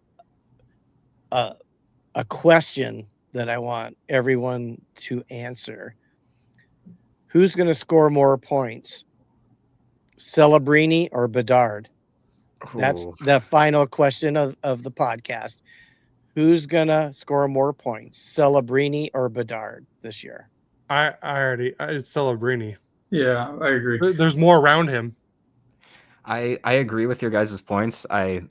a question that I want everyone to answer. Who's going to score more points, Celebrini or Bedard? That's the final question of the podcast. Who's going to score more points, Celebrini or Bedard this year? It's Celebrini. Yeah, I agree. There's more around him. I agree with your guys' points. I'm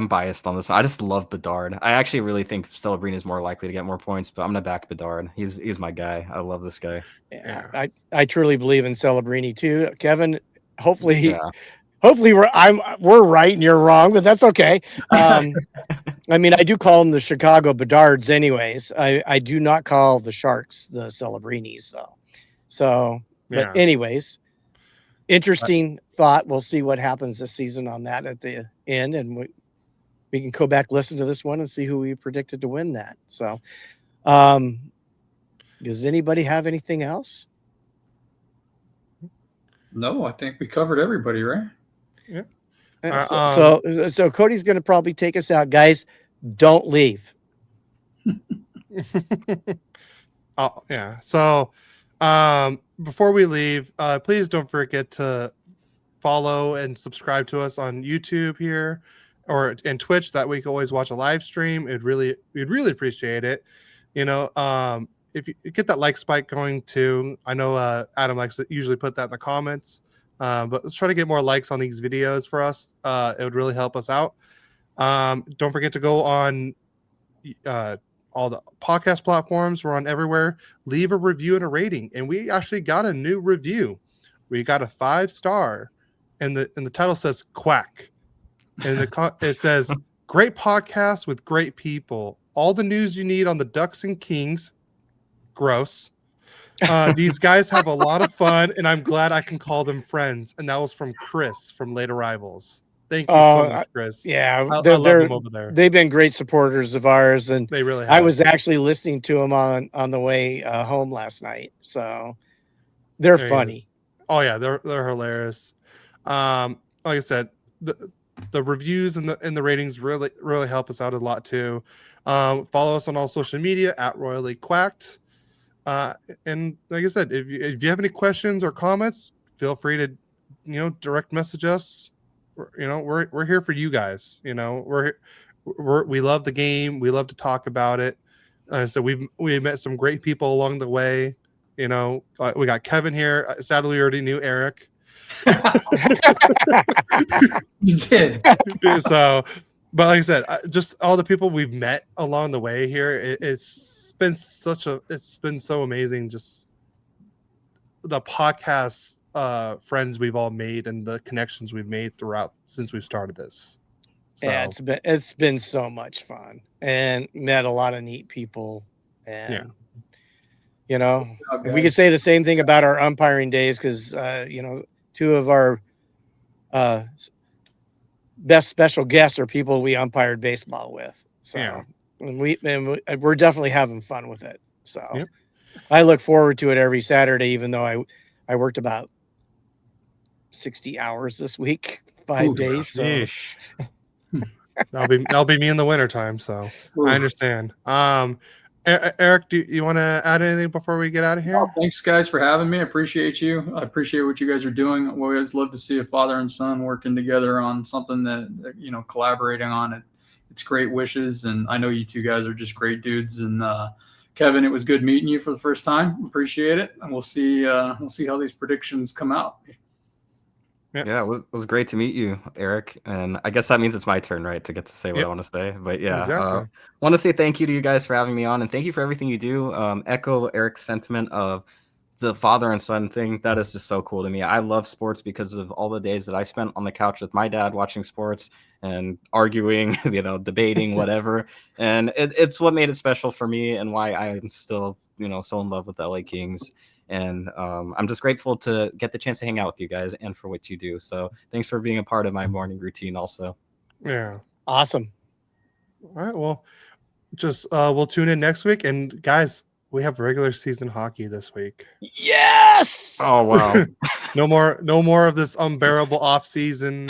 biased on this. I just love Bedard. I actually really think Celebrini is more likely to get more points, but I'm gonna back Bedard. He's my guy. I love this guy. Yeah. I truly believe in Celebrini too, Kevin. Hopefully we're right and you're wrong, but that's okay. I do call them the Chicago Bedards, anyways. I do not call the Sharks the Celebrinis, though. So, but anyways. interesting thought. We'll see what happens this season on that at the end, and we can go back, listen to this one, and see who we predicted to win that. So, does anybody have anything else? No, I think we covered everybody, right? Yeah. So Cody's going to probably take us out, guys. Don't leave. Oh yeah. So before we leave, please don't forget to follow and subscribe to us on YouTube here or in Twitch. That way you can always watch a live stream. We'd really appreciate it. You know, if you get that like spike going too. I know Adam likes to usually put that in the comments. But let's try to get more likes on these videos for us. It would really help us out. Don't forget to go on all the podcast platforms. We're on everywhere. Leave a review and a rating. And we actually got a new review. We got a 5-star, and the title says "Quack," and it says "Great podcast with great people. All the news you need on the Ducks and Kings." Gross. These guys have a lot of fun, and I'm glad I can call them friends. And that was from Chris from Late Arrivals. Thank you so much, Chris. Yeah, I love them over there. They've been great supporters of ours, and They really have. I was actually listening to them on the way home last night. So they're funny. Oh yeah, they're hilarious. Like I said, the reviews and the ratings really help us out a lot too. Follow us on all social media at Royally Quacked. And like I said, if you have any questions or comments, feel free to direct message us. We're here for you guys. We love the game. We love to talk about it. So we met some great people along the way. We got Kevin here. Sadly, we already knew Eric. You did. So, but like I said, just all the people we've met along the way here, it's been so amazing. Just the podcast friends we've all made and the connections we've made throughout since we've started this. So, yeah, it's been so much fun and met a lot of neat people. And if we could say the same thing about our umpiring days, because two of our best special guests are people we umpired baseball with. So yeah. and we're definitely having fun with it. So yep. I look forward to it every Saturday, even though I worked about 60 hours this week, 5 days. So that'll be me in the wintertime. So I understand. Eric, do you want to add anything before we get out of here? Oh, thanks, guys, for having me. I appreciate you. I appreciate what you guys are doing. We always love to see a father and son working together on something that collaborating on it. It's great wishes, and I know you two guys are just great dudes. And Kevin, it was good meeting you for the first time. Appreciate it, and we'll see how these predictions come out. Yeah, it was great to meet you, Eric. And I guess that means it's my turn, right, to get to say what I want to say. But yeah, exactly. Want to say thank you to you guys for having me on, and thank you for everything you do. Echo Eric's sentiment of the father and son thing. That is just so cool to me. I love sports because of all the days that I spent on the couch with my dad watching sports and arguing, debating, whatever. And it's what made it special for me and why I'm still, so in love with the LA Kings. And I'm just grateful to get the chance to hang out with you guys and for what you do. So thanks for being a part of my morning routine also. Yeah. Awesome. All right. Well, just we'll tune in next week. And guys, we have regular season hockey this week. Yes. Oh, wow. No more of this unbearable off season,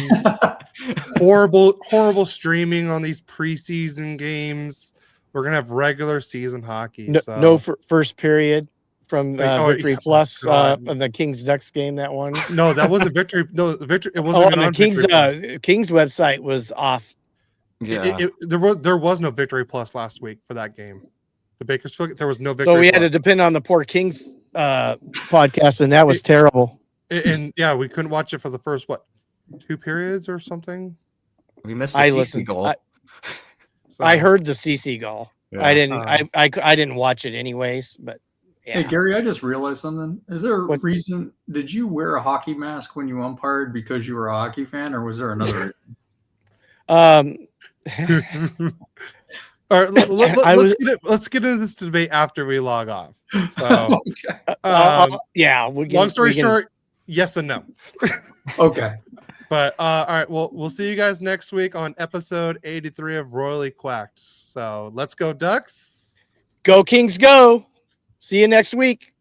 horrible streaming on these preseason games. We're going to have regular season hockey. No first period. From Victory Plus from the Kings Ducks game, that one. No, that wasn't Victory. No, Victory. It wasn't. The Kings website was off. Yeah, there was no Victory Plus last week for that game. The Bakersfield, there was no Victory. So we had to depend on the poor Kings podcast, and that was terrible. And yeah, we couldn't watch it for the first 2 periods or something. We missed the CC goal. I heard the CC goal. Yeah. I didn't watch it anyways, but. Yeah. Hey, Gary, I just realized something. Is there a reason? Did you wear a hockey mask when you umpired because you were a hockey fan, or was there another reason? All right, let's get into this debate after we log off. So, yeah. Long story short, Yes and no. Okay. But all right, well, we'll see you guys next week on episode 83 of Royally Quacked. So let's go Ducks. Go Kings, go. See you next week.